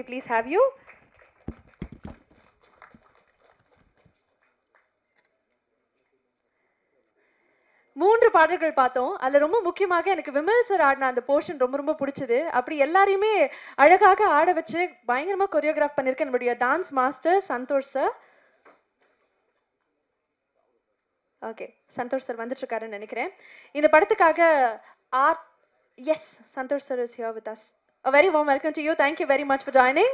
Please have you. மூன்று பாடல்கள் பார்த்தோம். அதுல ரொம்ப முக்கியமாக எனக்கு விமல் சார் ஆடின அந்த போர்ஷன் ரொம்ப ரொம்ப பிடிச்சது. அப்படி எல்லாரையுமே அழகாக ஆட வச்சு பயங்கரமா கொரியோகிராஃப் பண்ணியிருக்க நம்முடைய dance master Santhosh sir. Okay, Santhosh sir வந்துட்டு இருக்காருன்னு நினைக்கிறேன். இந்த படத்துக்காக R S Santhosh sir is here with us. A very warm welcome to you. Thank you very much for joining.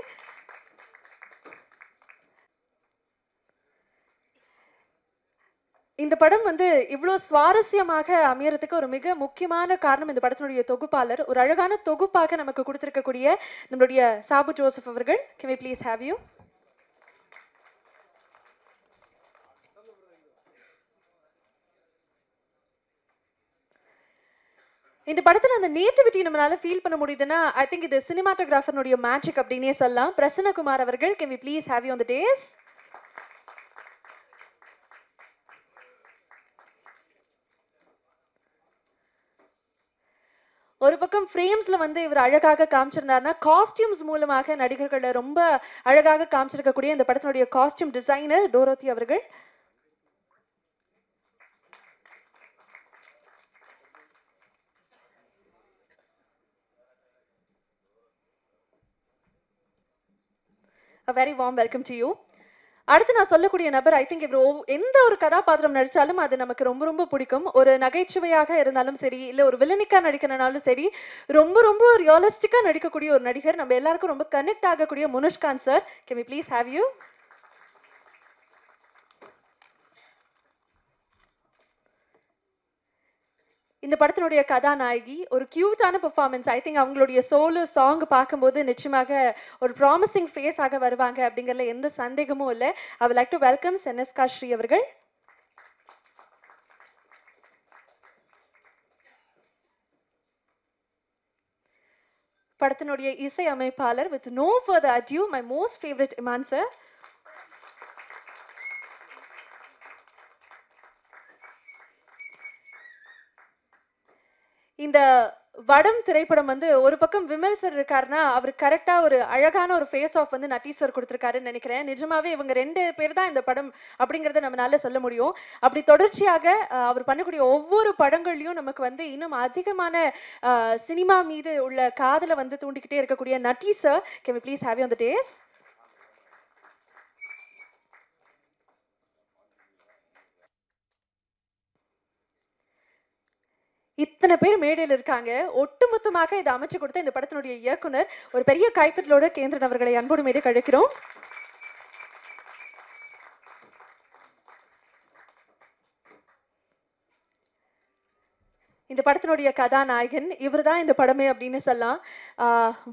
இந்த படம் வந்து இவ்வளோ சுவாரஸ்யமாக அமையறதுக்கு ஒரு மிக முக்கியமான காரணம் இந்த படத்தினுடைய தொகுப்பாளர். ஒரு அழகான தொகுப்பாக நமக்கு கொடுத்திருக்கக்கூடிய நம்மளுடைய சாபு ஜோசப் அவர்கள். Can we please have you? இந்த படத்துல அந்த நேட்டிவிட்டி நம்மளால ஃபீல் பண்ண முடியுதுன்னா ஐ திங்க் இது சினிமாட்டோகிராஃபர்னுடைய மேஜிக் அப்படின்னே சொல்லலாம். பிரசன்னகுமார் அவர்கள், can we please have you on the dais? ஒரு பக்கம் ஃப்ரேம்ஸ்ல வந்து இவர் அழகாக காமிச்சிருந்தாருன்னா காஸ்டியூம்ஸ் மூலமாக நடிகர்களை ரொம்ப அழகாக காமிச்சிருக்கக்கூடிய இந்த படத்தினுடைய காஸ்டியூம் டிசைனர் டோரோத்தி அவர்கள். A very warm welcome to you. அடுத்து நான் சொல்லக்கூடிய நபர் ஐ திங்க் இவர் எந்த ஒரு கதாபாத்திரம் நடிச்சாலும் அது நமக்கு ரொம்ப ரொம்ப பிடிக்கும். ஒரு நகைச்சுவையாக இருந்தாலும் சரி, இல்லை ஒரு வில்லனிக்கா நடிக்கணும்னாலும் சரி, ரொம்ப ரொம்ப ரியலிஸ்டிக்கா நடிக்கக்கூடிய ஒரு நடிகர், நம்ம எல்லாருக்கும் ரொம்ப கனெக்ட் ஆகக்கூடிய Munishkanth sir. Can we please have you? இந்த படத்தினுடைய கதாநாயகி ஒரு கியூட்டான பெர்ஃபார்மன்ஸ். ஐ திங்க் அவங்களுடைய சோலோ சாங் பார்க்கும்போது நிச்சயமாக ஒரு ப்ராமிசிங் ஃபேஸ் ஆக வருவாங்க அப்படிங்கிறதுல எந்த சந்தேகமும் இல்லை. I would like to welcome Senaska Sri அவர்கள். படத்தினுடைய இசை அமைப்பாளர் with no further adieu my most favourite Imman sir. இந்த வடம் திரைப்படம் வந்து ஒரு பக்கம் விமல் சார் இருக்காருன்னா அவர் கரெக்டா ஒரு அழகான ஒரு ஃபேஸ் ஆஃப் வந்து நட்டி சார் கொடுத்துருக்காருன்னு நினைக்கிறேன். நிஜமாவே இவங்க 2 பேர் தான் இந்த படம் அப்படிங்கிறத நம்மளால சொல்ல முடியும். அப்படி தொடர்ச்சியாக அவர் பண்ணக்கூடிய ஒவ்வொரு படங்கள்லையும் நமக்கு வந்து இன்னும் அதிகமான சினிமா மீது உள்ள காதலை வந்து தூண்டிக்கிட்டே இருக்கக்கூடிய Natty sir. Can we please have you on the dais? இத்தனை பேர் மேடையில் இருக்காங்க. ஒட்டுமொத்தமாக இதை அமைச்சு கொடுத்த இந்த படத்தினுடைய இயக்குனர் ஒரு பெரிய கைத்தட்டலோட கேந்திரன் அவர்களை அன்போடு மேடை கழிக்கிறோம். இந்த படத்தினுடைய கதாநாயகன் இவர் தான் இந்த படமே அப்படின்னு சொல்லலாம்.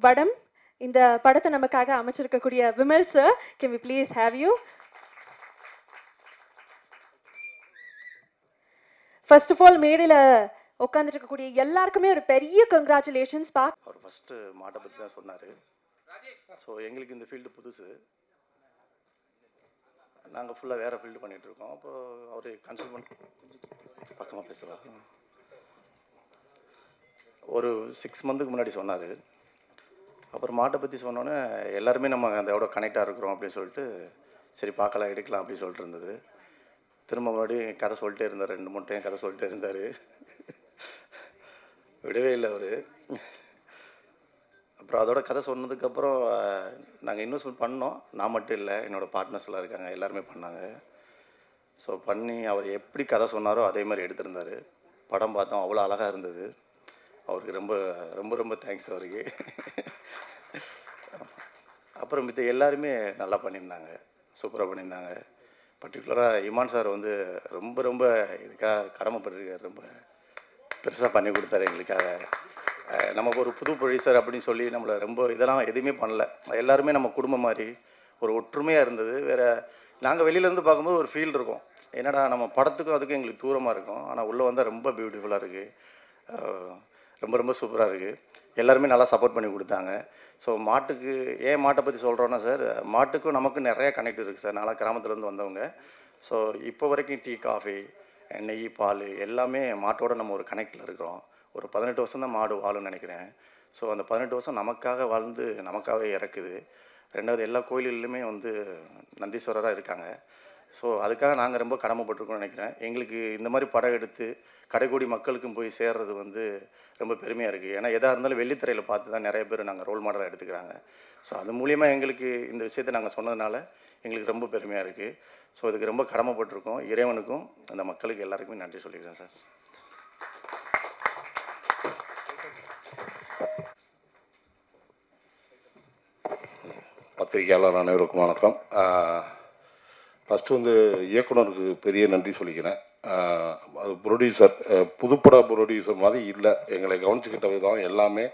வடம் இந்த படத்தை நமக்காக அமைச்சிருக்கக்கூடிய Vimal sir. Can we please have you? First of all மேடையில் உட்காந்துட்டு இருக்கக்கூடிய எல்லாருக்குமே ஒரு பெரிய கங்க்ராச்சுலேஷன்ஸ். அவர் ஃபஸ்ட்டு மாட்டை பற்றி தான் சொன்னார். ஸோ எங்களுக்கு இந்த ஃபீல்டு புதுசு, நாங்கள் ஃபுல்லாக வேறு ஃபீல்டு பண்ணிகிட்ருக்கோம். அப்போ அவர் கன்சல்ட் பண்ணி பக்கமாக பேசலாம். ஒரு 6 மந்த்துக்கு முன்னாடி சொன்னார். அப்புறம் மாட்டை பற்றி சொன்னோன்னே எல்லாருமே நம்ம அதோட கனெக்டாக இருக்கிறோம் அப்படின்னு சொல்லிட்டு சரி பார்க்கலாம் எடுக்கலாம் அப்படின்னு சொல்லிட்டு இருந்தது. திரும்ப மறுபடியும் கதை சொல்லிட்டே இருந்தார். 2-3 டைம் கதை சொல்லிட்டே இருந்தார். விடவே இல்லை அவர். அப்புறம் அதோட கதை சொன்னதுக்கப்புறம் நாங்கள் இன்வெஸ்ட்மெண்ட் பண்ணோம். நான் மட்டும் இல்லை, என்னோடய பார்ட்னர்ஸ்லாம் இருக்காங்க, எல்லாருமே பண்ணாங்க. ஸோ பண்ணி அவர் எப்படி கதை சொன்னாரோ அதே மாதிரி எடுத்திருந்தார். படம் பார்த்தோம், அவ்வளோ அழகாக இருந்தது. அவருக்கு ரொம்ப ரொம்ப ரொம்ப தேங்க்ஸ் அவருக்கு. அப்புறம் மித்த எல்லாருமே நல்லா பண்ணியிருந்தாங்க, சூப்பராக பண்ணியிருந்தாங்க. பர்டிகுலராக இமான் சார் வந்து ரொம்ப ரொம்ப இதுக்காக கடமைப்பட்டிருக்கார். ரொம்ப பெருசாக பண்ணி கொடுத்தாரு எங்களுக்காக. நமக்கு ஒரு புது ப்ரொடியூசர் அப்படின்னு சொல்லி நம்மளை ரொம்ப இதெல்லாம் எதுவுமே பண்ணல. எல்லாருமே நம்ம குடும்பம் மாதிரி ஒரு ஒற்றுமையாக இருந்தது. வேறு நாங்கள் வெளியிலேருந்து பார்க்கும்போது ஒரு ஃபீல் இருக்கும், என்னடா நம்ம படத்துக்கும் அதுக்கும் எங்களுக்கு தூரமாக இருக்கும், ஆனால் உள்ளே வந்தால் ரொம்ப பியூட்டிஃபுல்லாக இருக்குது, ரொம்ப ரொம்ப சூப்பராக இருக்குது. எல்லாருமே நல்லா சப்போர்ட் பண்ணி கொடுத்தாங்க. ஸோ மாட்டுக்கு ஏன் மாட்டை பற்றி சொல்கிறோன்னா சார், மாட்டுக்கும் நமக்கும் நிறைய கனெக்ட் இருக்குது சார். நான்லாம் கிராமத்துலேருந்து வந்தவங்க. ஸோ இப்போ வரைக்கும் டீ, காஃபி, நெய், பால் எல்லாமே மாட்டோட நம்ம ஒரு கனெக்டில் இருக்கிறோம். ஒரு 18 வருஷம் தான் மாடு வாழும்னு நினைக்கிறேன். ஸோ அந்த 18 வருஷம் நமக்காக வாழ்ந்து நமக்காகவே இறக்குது. 2வது எல்லா கோயில்களிலுமே வந்து நந்தீஸ்வரரா இருக்காங்க. ஸோ அதுக்காக நாங்க ரொம்ப கடமைப்பட்டுருக்கோம்னு நினைக்கிறேன். எங்களுக்கு இந்த மாரி படம் எடுத்து கடைக்கோடி மக்களுக்கும் போய் சேர்றது வந்து ரொம்ப பெருமையா இருக்கு. ஏன்னா எதா இருந்தாலும் வெள்ளித்திரையில பார்த்து தான் நெறைய பேர் நாங்க ரோல் மாடலா எடுத்துக்கிறாங்க. ஸோ அது மூலியமா எங்களுக்கு இந்த விஷயத்த நாங்க சொன்னதுனால எங்களுக்கு ரொம்ப பெருமையா இருக்கு. ஸோ இதுக்கு ரொம்ப கடமைப்பட்டுருக்கோம். இறைவனுக்கும், அந்த மக்களுக்கு எல்லாருக்குமே நன்றி சொல்லிக்கிறேன் சார். பத்திரிகையாளர் அனைவருக்கும் வணக்கம். ஃபஸ்ட்டு வந்து இயக்குனருக்கு பெரிய நன்றி சொல்லிக்கிறேன். அது ப்ரொடியூசர் புதுப்பட ப்ரொடியூசர் மாதிரி இல்லை, எங்களை கவனிச்சுக்கிட்ட விதம் எல்லாமே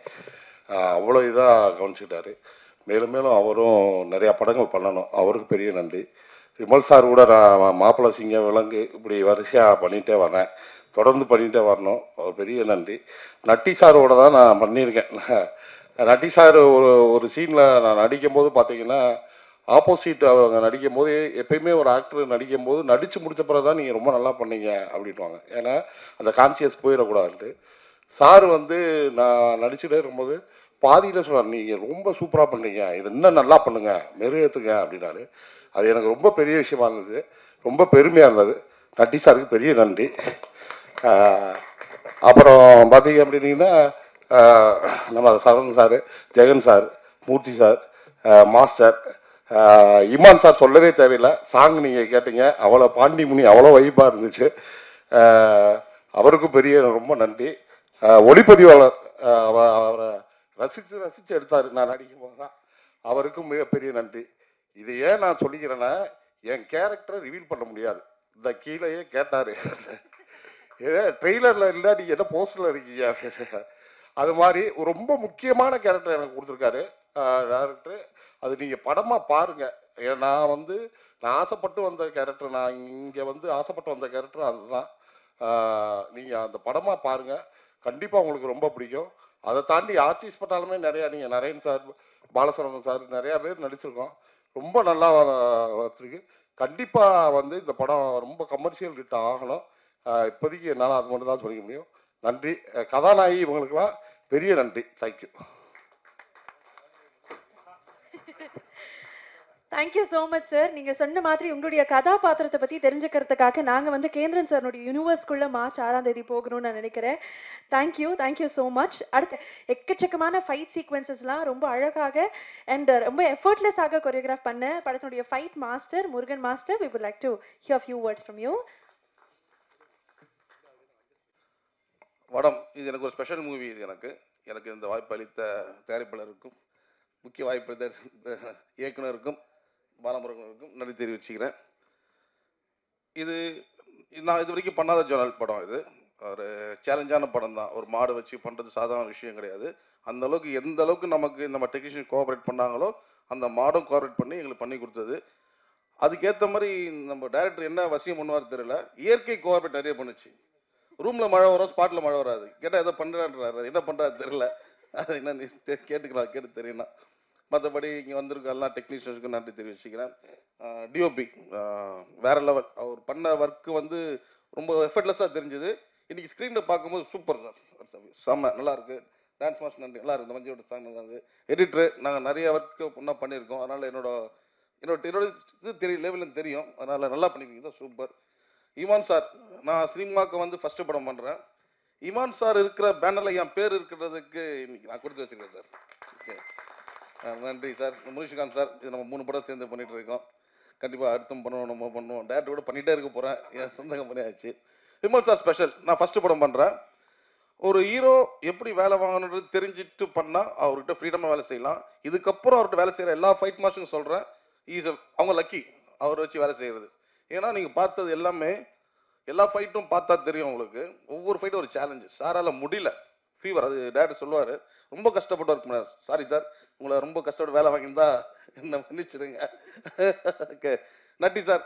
அவ்வளோ இதாக கவனிச்சுக்கிட்டாரு. மேலும் மேலும் அவரும் நிறையா படங்கள் பண்ணணும், அவருக்கு பெரிய நன்றி. விமல் சார் கூட நான் மாப்பிள்ளை சிங்கம் விலங்கு இப்படி வரிசையாக பண்ணிகிட்டே வரேன், தொடர்ந்து பண்ணிகிட்டே வரணும், அவர் பெரிய நன்றி. நட்டி சாரோட தான் நான் பண்ணியிருக்கேன். நட்டி சார் ஒரு ஒரு சீனில் நான் நடிக்கும்போது பார்த்தீங்கன்னா, ஆப்போசிட் அவங்க நடிக்கும்போது எப்பயுமே ஒரு ஆக்டர் நடிக்கும்போது நடித்து முடித்த பிறகு தான் நீங்கள் ரொம்ப நல்லா பண்ணீங்க அப்படின்வாங்க. ஏன்னா அந்த கான்சியஸ் போயிடக்கூடாதுன்ட்டு. சார் வந்து நான் நடிச்சுட்டே இருக்கும்போது பாதியில் சொன்னார், நீங்கள் ரொம்ப சூப்பராக பண்ணுறீங்க, இது இன்னும் நல்லா பண்ணுங்க, மெருகேற்றுங்க அப்படின்னாரு. அது எனக்கு ரொம்ப பெரிய விஷயமா இருந்தது, ரொம்ப பெருமையாக இருந்தது. நட்டி சாருக்கு பெரிய நன்றி. அப்புறம் பார்த்தீங்க அப்படின்னீங்கன்னா, நம்ம Saravanan sir, Jagan sir, Murthy sir, master, Imman sir சொல்லவே தேவையில்லை. சாங் நீங்கள் கேட்டீங்க, அவ்வளோ பாண்டிமுனி அவ்வளோ வைப்பாக இருந்துச்சு. அவருக்கும் பெரிய ரொம்ப நன்றி. ஒளிப்பதிவாளர் அவரை ரசித்து ரசித்து எடுத்தார் நான் நடிக்கும் போது தான், அவருக்கும் மிகப்பெரிய நன்றி. இது ஏன் நான் சொல்லிக்கிறேன்னா, என் கேரக்டரை ரிவீல் பண்ண முடியாது. இந்த கீழேயே கேட்டார், ஏ ட்ரெய்லரில் இல்லை நீங்கள் என்ன போஸ்டரில் இருக்கீங்க அப்படின்னு. அது மாதிரி ஒரு ரொம்ப முக்கியமான கேரக்டர் எனக்கு கொடுத்துருக்காரு டேரக்டர். அது நீங்கள் படமாக பாருங்கள். நான் வந்து நான் ஆசைப்பட்டு வந்த கேரக்டர், நான் இங்கே வந்து ஆசைப்பட்டு வந்த கேரக்டர் அதுதான். நீங்கள் அந்த படமாக பாருங்கள், கண்டிப்பாக உங்களுக்கு ரொம்ப பிடிக்கும். அதை தாண்டி ஆர்டிஸ்ட் பட்டாலுமே நிறையா, நீங்கள் நரேன் சார், பாலசரவணன் சார், நிறையா பேர் நடிச்சிருக்கோம். ரொம்ப நல்லா வந்திருக்கு. கண்டிப்பாக வந்து இந்த படம் ரொம்ப கமர்ஷியல் ஹிட் ஆகணும். இப்போதைக்கு என்னால் அது மட்டும் தான் சொல்லிக்க முடியும். நன்றி. கதாநாயகி இவங்களுக்கெல்லாம் பெரிய நன்றி. Thank you. Thank you so much sir. நீங்க சொன்ன மாதிரி உங்களுடைய கதாபாத்திரத்தை பத்தி தெரிஞ்சுக்கிறதுக்காக நாங்க வந்து கேந்திரன் சார்னுடைய யூனிவர்ஸ்குள்ள மார்ச் 6ஆம் தேதி போகணும்னு நான் நினைக்கிறேன். Thank you so much. அடுத்து எக்கச்சக்கமான ஃபைட் சீக்வன்சஸ்லாம் ரொம்ப அழகாக அண்ட் ரொம்ப எஃபர்ட்லெஸ்ஸாக கொரியோகிராஃப் பண்ண படத்தினுடைய fight master Murugan master, we would like to hear a few words from you. வடம் இது எனக்கு ஒரு ஸ்பெஷல் மூவி. இது எனக்கு இந்த வாய்ப்பு அளித்த தயாரிப்பாளருக்கும், முக்கிய வாய்ப்பு அளித்த இயக்குனருக்கும், பாலமுருகனுக்கும் நன்றி தெரிவிச்சுக்கிறேன். இது நான் இது வரைக்கும் பண்ணாத ஜோனல் படம். இது ஒரு சேலஞ்சான படம் தான். ஒரு மாடு வச்சு பண்ணுறது சாதாரண விஷயம் கிடையாது. அந்த அளவுக்கு எந்த அளவுக்கு நமக்கு நம்ம டெக்னீஷியன் கோஆப்ரேட் பண்ணாங்களோ அந்த மாடும் கோஆப்ரேட் பண்ணி எங்களுக்கு பண்ணி கொடுத்தது. அதுக்கேற்ற மாதிரி நம்ம டைரக்டர் என்ன வசியம் பண்ணுவார் தெரியல, இயற்கை கோஆப்ரேட் நிறைய பண்ணுச்சு. ரூமில் மழை வரும், ஸ்பாட்டில் மழை வராது. கேட்டால் எதோ பண்ணுறான்றாரு, என்ன பண்ணுறாரு தெரில. அது என்ன நீ கேட்டுக்கலாம், கேட்டு தெரியும்னா. மற்றபடி இங்கே வந்திருக்க எல்லா டெக்னீஷியன்ஸுக்கும் நன்றி தெரிவிச்சுக்கிறேன். டிஓபி வேற லெவல். அவர் பண்ண ஒர்க்கு வந்து ரொம்ப எஃபர்ட்லெஸ்ஸாக தெரிஞ்சுது. இன்றைக்கி ஸ்க்ரீனில் பார்க்கும்போது சூப்பர் சார், செம்ம நல்லாயிருக்கு. டான்ஸ் மாஸ்டர் நன்றி, நல்லா இருக்குது. மஞ்சியோட சாங் நல்லா இருக்குது. எடிட்ரு நாங்கள் நிறைய ஒர்க்கு ஒன்றா பண்ணியிருக்கோம். அதனால் என்னோட இது தெரியும், லெவலில் தெரியும். அதனால் நல்லா பண்ணியிருக்கீங்க சார், சூப்பர். இமான் சார், நான் சினிமாவுக்கு வந்து ஃபஸ்ட்டு படம் பண்ணுறேன். இமான் சார் இருக்கிற பேனரில் என் பேர் இருக்கிறதுக்கு இன்னைக்கு நான் கொடுத்து வச்சுருக்கேன் சார். ஓகே, நன்றி சார். முனிஷ்காந்த் சார், இது நம்ம 3 படம் சேர்ந்து பண்ணிகிட்டு இருக்கோம். கண்டிப்பாக அடுத்தும் பண்ணுவோம், நம்ம பண்ணுவோம். டேரக்டரோட பண்ணிகிட்டே இருக்க போகிறேன், என் சொந்த கம்பெனி ஆச்சு. விமல் சார் ஸ்பெஷல், நான் ஃபஸ்ட்டு படம் பண்ணுறேன். ஒரு ஹீரோ எப்படி வேலை வாங்கணுன்றது தெரிஞ்சுட்டு பண்ணால் அவர்கிட்ட ஃப்ரீடமாக வேலை செய்யலாம். இதுக்கப்புறம் அவர்கிட்ட வேலை செய்கிற எல்லா ஃபைட் மாஸ்டரும் சொல்கிறேன், அவங்க லக்கி அவரை வச்சு வேலை செய்கிறது. ஏன்னா நீங்கள் பார்த்தது எல்லாமே, எல்லா ஃபைட்டும் பார்த்தா தெரியும் உங்களுக்கு. ஒவ்வொரு ஃபைட்டும் ஒரு சேலஞ்சு. சாரால் முடியல, ஃபீவர். அது டேரக்டர் சொல்லுவார், ரொம்ப கஷ்டப்பட்டு ஒர்க் பண்ணார். சாரி சார், உங்களை ரொம்ப கஷ்டப்பட்டு வேலை வாங்கியிருந்தா என்ன மன்னிச்சிடுங்க. ஓகே, நட்டி சார்,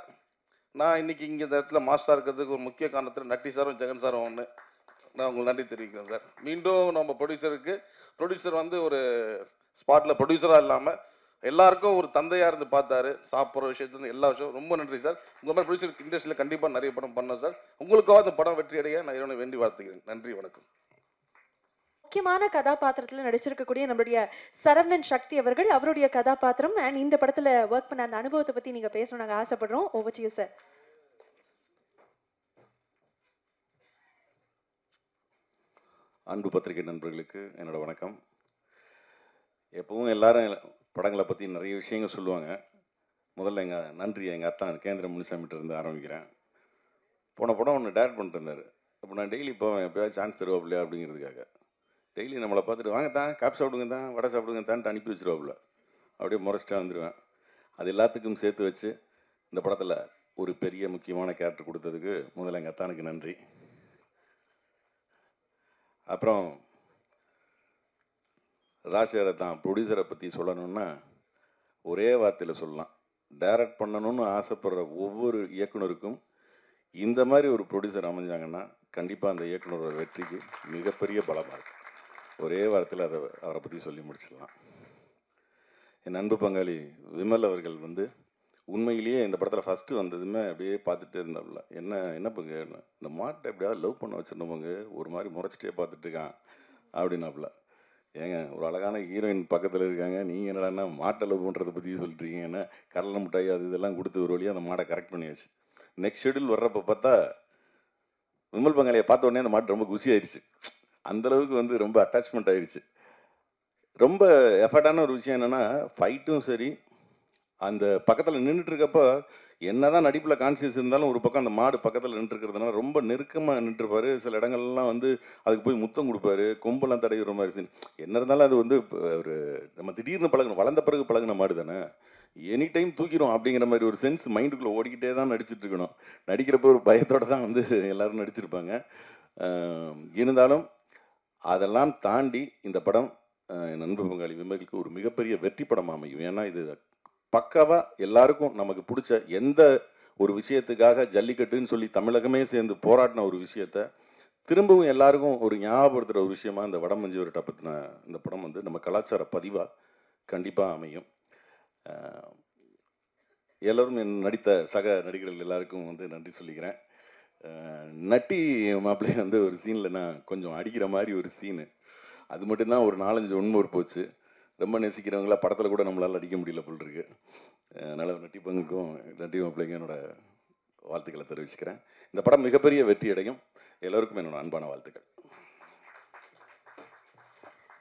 நான் இன்னைக்கு இங்கே இந்த இடத்துல மாஸ்டராக இருக்கிறதுக்கு ஒரு முக்கிய காரணத்தில் நட்டி சாரும் ஜெகன் சாரும் ஒன்று. நான் உங்களுக்கு நன்றி தெரிவிக்கிறேன் சார். மீண்டும் நம்ம ப்ரொடியூசர் வந்து ஒரு ஸ்பாட்டில் ப்ரொடியூசராக இல்லாமல் எல்லாருக்கும் ஒரு தந்தையாக இருந்து பார்த்தாரு. சாப்பிட்ற விஷயத்துலேருந்து எல்லா விஷயம். ரொம்ப நன்றி சார். உங்கள் மாதிரி ப்ரொடியூசர் இண்டஸ்ட்ரியில் கண்டிப்பாக நிறைய படம் பண்ணேன் சார். உங்களுக்காக அந்த படம் வெற்றி அடைய நான் இறைவனை வேண்டி வாழ்த்துக்கிறேன். நன்றி, வணக்கம். முக்கியமான கதாபாத்திரத்துல நடிச்சிருக்கக்கூடிய நம்மளுடைய சரவணன் சக்தி அவர்கள், அவருடைய கதாபாத்திரம் அண்ட் இந்த படத்துல ஒர்க் பண்ண அந்த அனுபவத்தை பத்தி நீங்க பேசணும்னு நாங்க ஆசைப்படுறோம். Over to you sir. அன்பு பத்திரிகை நண்பர்களுக்கு என்னோட வணக்கம். எப்பவும் எல்லாரும் படங்களை பற்றி நிறைய விஷயங்கள் சொல்லுவாங்க. முதல்ல நன்றி எங்கள் அத்தான் கேந்திர முனிசாமிகிட்ட இருந்து ஆரம்பிக்கிறேன். போன படம் ஒன்று டேரக்ட் பண்ணிட்டு இருந்தார். அப்போ நான் டெய்லி போவேன், எப்போயாவது சான்ஸ் தருவாப்பில்லையா அப்படிங்கிறதுக்காக. டெய்லி நம்மளை பார்த்துட்டு வாங்க தான் காப்பி சாப்பிடுங்க தான் வடை சாப்பிடுங்க தான்ட்டு அனுப்பி வச்சிருவாப்புல. அப்படியே முறைச்சிட்டா வந்துடுவேன். அது எல்லாத்துக்கும் சேர்த்து வச்சு இந்த படத்தில் ஒரு பெரிய முக்கியமான கேரக்டர் கொடுத்ததுக்கு முதல்ல எங்கள் அத்தானுக்கு நன்றி. அப்புறம் ராஜேரை தான் ப்ரொடியூசரை பற்றி சொல்லணுன்னா ஒரே வார்த்தையில் சொல்லலாம். டைரக்ட் பண்ணணும்னு ஆசைப்படுற ஒவ்வொரு இயக்குனருக்கும் இந்த மாதிரி ஒரு ப்ரொடியூசர் அமைஞ்சாங்கன்னா கண்டிப்பாக அந்த இயக்குனரோட வெற்றிக்கு மிகப்பெரிய பலமாக இருக்கும். ஒரே வாரத்தில் அவரை பற்றி சொல்லி முடிச்சிடலாம். என் அன்பு பங்காளி விமல் அவர்கள் உண்மையிலேயே இந்த படத்தில் ஃபஸ்ட்டு வந்ததுமே அப்படியே பார்த்துட்டே இருந்தாப்புல. என்ன பங்கு இந்த மாட்டை எப்படியாவது லவ் பண்ண வச்சிருந்தவங்க ஒரு மாதிரி முறைச்சிட்டே பார்த்துட்டு இருக்கான் அப்படின்னாப்புல. ஏங்க ஒரு அழகான ஹீரோயின் பக்கத்தில் இருக்காங்க, நீங்கள் என்னடான்னா மாட்டை லவ் பண்ணுறதை பற்றி சொல்லிட்டுருக்கீங்க. என்ன கடலை மிட்டாய் அது இதெல்லாம் கொடுத்து ஒரு வழியாக அந்த மாடை கரெக்ட் பண்ணியாச்சு. நெக்ஸ்ட் ஷெடியூல் வர்றப்போ பார்த்தா விமல் பங்காளியை பார்த்த உடனே அந்த மாட்டு ரொம்ப குஷி ஆயிடுச்சு. அந்தளவுக்கு ரொம்ப அட்டாச்மெண்ட் ஆயிடுச்சு. ரொம்ப எஃபர்ட்டான ஒரு விஷயம் என்னென்னா ஃபைட்டும் சரி, அந்த பக்கத்தில் நின்றுட்டு இருக்கப்போ என்னதான் நடிப்பில் கான்சியஸ் இருந்தாலும் ஒரு பக்கம் அந்த மாடு பக்கத்தில் நின்றுருக்கிறதுனால ரொம்ப நெருக்கமாக நின்றுருப்பாரு. சில இடங்கள்லாம் அதுக்கு போய் முத்தம் கொடுப்பாரு, கொம்பெல்லாம் தடவிடுற மாதிரி சீன். என்ன இருந்தாலும் அது ஒரு நம்ம திடீர்னு பழகணும், வளர்ந்த பிறகு பழகின மாடு தானே, எனி டைம் தூக்கிடும் அப்படிங்கிற மாதிரி ஒரு சென்ஸ் மைண்டுக்குள்ளே ஓடிக்கிட்டே தான் நடிச்சிட்டு இருக்கணும். நடிக்கிறப்போ ஒரு பயத்தோடு தான் எல்லாரும் நடிச்சிருப்பாங்க. இருந்தாலும் அதெல்லாம் தாண்டி இந்த படம் என் நண்பு பங்காளி விமலுக்கு ஒரு மிகப்பெரிய வெற்றி படம் அமையும். ஏன்னா இது பக்காவாக எல்லாருக்கும் நமக்கு பிடிச்ச எந்த ஒரு விஷயத்துக்காக ஜல்லிக்கட்டுன்னு சொல்லி தமிழகமே சேர்ந்து போராடின ஒரு விஷயத்த திரும்பவும் எல்லாருக்கும் ஒரு ஞாபகப்படுத்துகிற ஒரு விஷயமா இந்த வடமஞ்சி விரட்டை பற்றின இந்த படம் நம்ம கலாச்சார பதிவாக கண்டிப்பாக அமையும். எல்லோரும் நடித்த சக நடிகர்கள் எல்லாருக்கும் நன்றி சொல்லிக்கிறேன். நட்டி மாப்பிள்ளை ஒரு சீனில் நான் கொஞ்சம் அடிக்கிற மாதிரி ஒரு சீனு, அது மட்டும்தான் ஒரு 4-5 உண்மை போச்சு. ரொம்ப நேசிக்கிறவங்களா படத்தில் கூட நம்மளால் அடிக்க முடியல போல் இருக்கு. அதனால் நட்டி பங்குக்கும் நட்டி மாப்பிள்ளைக்கும் என்னோட வாழ்த்துக்களை தெரிவிச்சுக்கிறேன். இந்த படம் மிகப்பெரிய வெற்றி அடையும். எல்லோருக்கும் என்னோட அன்பான வாழ்த்துக்கள்.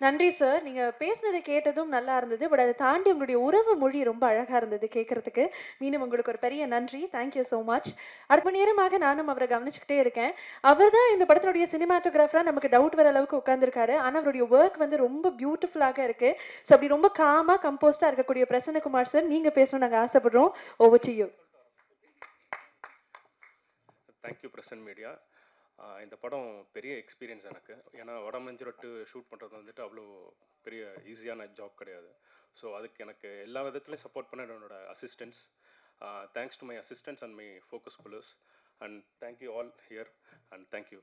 நன்றி சார். நீங்க பேசினதை கேட்டதும் நல்லா இருந்தது. பட் அதை தாண்டி உங்களுடைய உறவு மொழி ரொம்ப அழகா இருந்தது கேட்கறதுக்கு. மீண்டும் உங்களுக்கு ஒரு பெரிய நன்றி. Thank you so much. அடுத்த நேரமாக நானும் அவரை கவனிச்சுக்கிட்டே இருக்கேன். அவர் தான் இந்த படத்தினுடைய சினிமாட்டோகிராஃபரா நமக்கு டவுட் வர அளவுக்கு உட்கார்ந்துருக்காரு. ஆனால் அவருடைய ஒர்க் ரொம்ப பியூட்டிஃபுல்லாக இருக்கு. ஸோ அப்படி ரொம்ப காமா கம்போஸ்டா இருக்கக்கூடிய பிரசன்னகுமார் சார், நீங்க பேசணும்னு நாங்கள் ஆசைப்படுறோம். Over to you. Thank you present media. இந்த படம் பெரிய எக்ஸ்பீரியன்ஸ் எனக்கு. ஏன்னா வடமஞ்சி விரட்டு ஷூட் பண்ணுறது அவ்வளோ பெரிய ஈஸியான ஜாப் கிடையாது. ஸோ அதுக்கு எனக்கு எல்லா விதத்துலையும் சப்போர்ட் பண்ண என்னோட assistance. Thanks to my assistance and my focus pullers and thank you all here and thank you.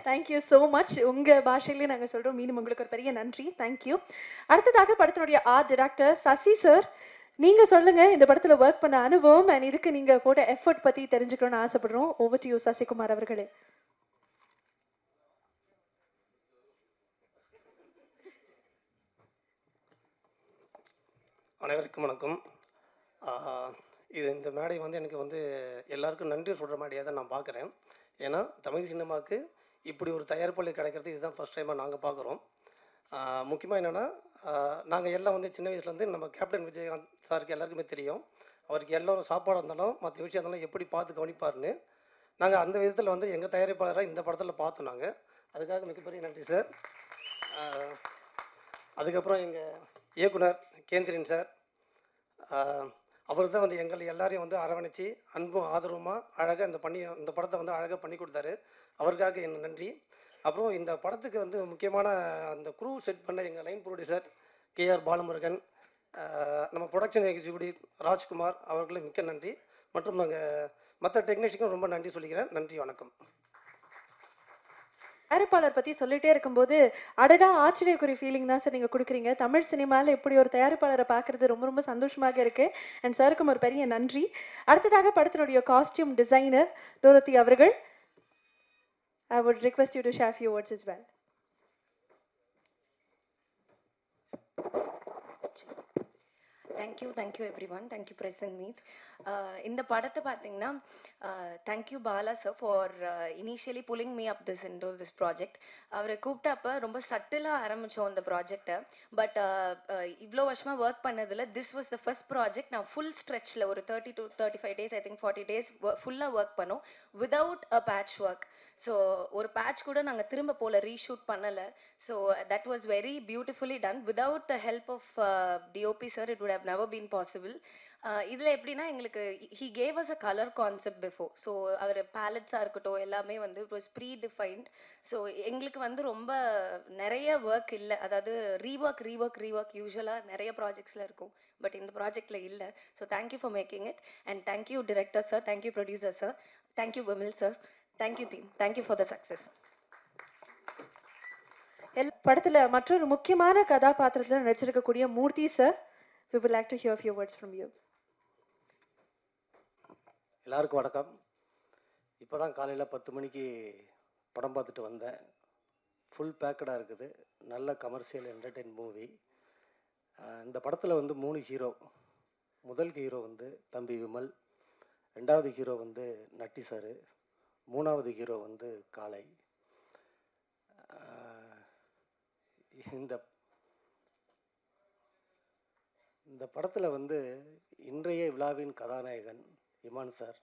Thank you so much. உங்கள் பாஷையிலேயே நாங்கள் சொல்கிறோம். மீண்டும் உங்களுக்கு ஒரு பெரிய நன்றி. தேங்க்யூ. அடுத்ததாக படத்தினுடைய ஆர்ட் டைரக்டர் சசி சார், நீங்க சொல்லுங்க இந்த படத்துல ஒர்க் பண்ண அனுபவம் அண்ட் இதுக்கு நீங்க போட்ட எஃபர்ட் பத்தி தெரிஞ்சுக்கணும்னு ஆசைப்படுறோம். ஓவர் டு யூ சசிகுமார் அவர்களே. அனைவருக்கும் வணக்கம். இந்த மேடை எனக்கு எல்லாருக்கும் நன்றி சொல்கிற மாதிரியாக தான் நான் பார்க்குறேன். ஏன்னா தமிழ் சினிமாவுக்கு இப்படி ஒரு தயாரிப்பாளர் கிடைக்கிறது இதுதான் ஃபஸ்ட் டைமாக நாங்கள் பார்க்குறோம். முக்கியமாக என்னென்னா நாங்கள் எல்லாம் சின்ன வயசுலேருந்து நம்ம கேப்டன் விஜயகாந்த் சாருக்கு எல்லாருக்குமே தெரியும். அவருக்கு எல்லோரும் சாப்பாடு இருந்தாலும் மற்ற விஷயம் இருந்தாலும் எப்படி பார்த்து கவனிப்பார்னு நாங்கள் அந்த விதத்தில் எங்கள் தயாரிப்பாளராக இந்த படத்தில் பார்த்தோம். நாங்கள் அதுக்காக மிகப்பெரிய நன்றி சார். அதுக்கப்புறம் எங்கள் இயக்குனர் கேந்திரன் சார், அவர் தான் எங்களை எல்லாரையும் அரவணைச்சி அன்பும் ஆதரவுமாக அழகாக இந்த படத்தை அழகாக பண்ணி கொடுத்தாரு. அவருக்காக என்ன நன்றி. அப்புறம் இந்த படத்துக்கு முக்கியமான அந்த க்ரூ செட் பண்ண எங்கள் லைன் ப்ரொடியூசர் KR பாலமுருகன், நம்ம ப்ரொடக்ஷன் எக்ஸிக்யூட்டிவ் ராஜ்குமார் அவர்களும் மிக்க நன்றி. மற்றும் நாங்கள் மற்ற டெக்னீஷியனுக்கும் ரொம்ப நன்றி சொல்லிக்கிறேன். நன்றி, வணக்கம். தயாரிப்பாளர் பற்றி சொல்லிட்டே இருக்கும்போது அடடா ஆச்சரியக்குறி ஃபீலிங் தான் சார் நீங்கள் கொடுக்குறீங்க. தமிழ் சினிமாவில் இப்படி ஒரு தயாரிப்பாளரை பார்க்குறது ரொம்ப ரொம்ப சந்தோஷமாக இருக்குது. அண்ட் சாருக்கும் ஒரு பெரிய நன்றி. அடுத்ததாக படத்தினுடைய காஸ்டியூம் டிசைனர் டோரத்தி அவர்கள், I would request you to share a few words as well. Thank you everyone. Thank you press and meet. இந்த படத்தை பார்த்தீங்கன்னா thank you Bala sir for initially pulling me up this into this project. அவரை கூப்பிட்டப்ப ரொம்ப சட்டிலாக ஆரம்பித்தோம் இந்த ப்ராஜெக்டை. பட் இவ்வளோ வருஷமாக ஒர்க் பண்ணதில் this was the first project நான் ஃபுல் ஸ்ட்ரெச்சில் ஒரு 30 to 35 days, I think 40 days ஃபுல்லாக ஒர்க் பண்ணோம் without a patch work. So ஒரு பேட்ச் கூட நாங்கள் திரும்ப போல் ரீஷூட் பண்ணலை. So that was very beautifully done. Without the help of DOP sir it would have never been possible. இதில் எப்படின்னா எங்களுக்கு he gave us a colour concept before. So அவர் பேலட்ஸாக இருக்கட்டும் எல்லாமே வந்து it was predefined. So எங்களுக்கு வந்து ரொம்ப நிறைய ஒர்க் இல்லை, அதாவது ரீஒர்க் யூஸ்வலாக நிறைய ப்ராஜெக்ட்ஸில் இருக்கும், பட் இந்த ப்ராஜெக்டில் இல்லை. So thank you for making it and thank you director sir, thank you producer sir, thank you Vimal sir, thank you team, thank you for the success. படத்துல மற்றொரு முக்கியமான கதாபாத்திரத்துல நடிச்சிருக்கக்கூடிய Murthy sir, we would like to hear a few words from you. எல்லாருக்கும் வணக்கம். இப்போ தான் காலையில் 10 மணிக்கு படம் பார்த்துட்டு வந்தேன். ஃபுல் பேக்கடாக இருக்குது. நல்ல கமர்ஷியல் என்டர்டெயின் மூவி. இந்த படத்தில் வந்து 3 ஹீரோ. முதல் ஹீரோ வந்து தம்பி விமல், ரெண்டாவது ஹீரோ வந்து நட்டி சார், மூணாவது ஹீரோ வந்து காளை. இந்த படத்தில் வந்து இன்றைய விழாவின் கதாநாயகன் இமான் சார்.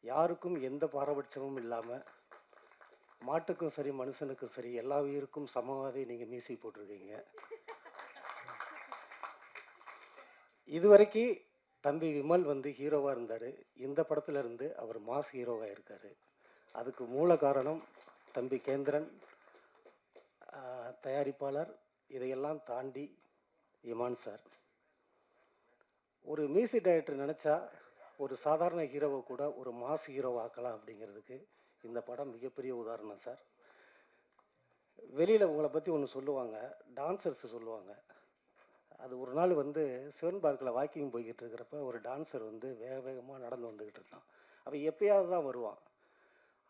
யாருக்கும் எந்த பாரபட்சமும் இல்லாமல் மாட்டுக்கும் சரி மனுஷனுக்கும் சரி எல்லா உயிருக்கும் சமமாகவே நீங்கள் மியூசிக் போட்டிருக்கீங்க. இதுவரைக்கும் தம்பி விமல் வந்து ஹீரோவாக இருந்தார். இந்த படத்துல இருந்து அவர் மாஸ் ஹீரோவாக இருக்கார். அதுக்கு மூல காரணம் தம்பி கேந்திரன், தயாரிப்பாளர், இதையெல்லாம் தாண்டி இமான் சார். ஒரு மியூசிக் டைரக்டர் நினச்சா ஒரு சாதாரண ஹீரோவை கூட ஒரு மாஸ் ஹீரோவாக்கலாம் அப்படிங்கிறதுக்கு இந்த படம் மிகப்பெரிய உதாரணம் சார். வெளியில் உங்களை பற்றி ஒன்று சொல்லுவாங்க, டான்சர்ஸ் சொல்லுவாங்க. அது ஒரு நாள் வந்து சிவன் பார்க்கில் வாக்கிங் போய்கிட்டு இருக்கிறப்ப ஒரு டான்ஸர் வந்து வேகமாக நடந்து வந்துக்கிட்டு இருந்தான். அவன் எப்பயாவது தான் வருவான்.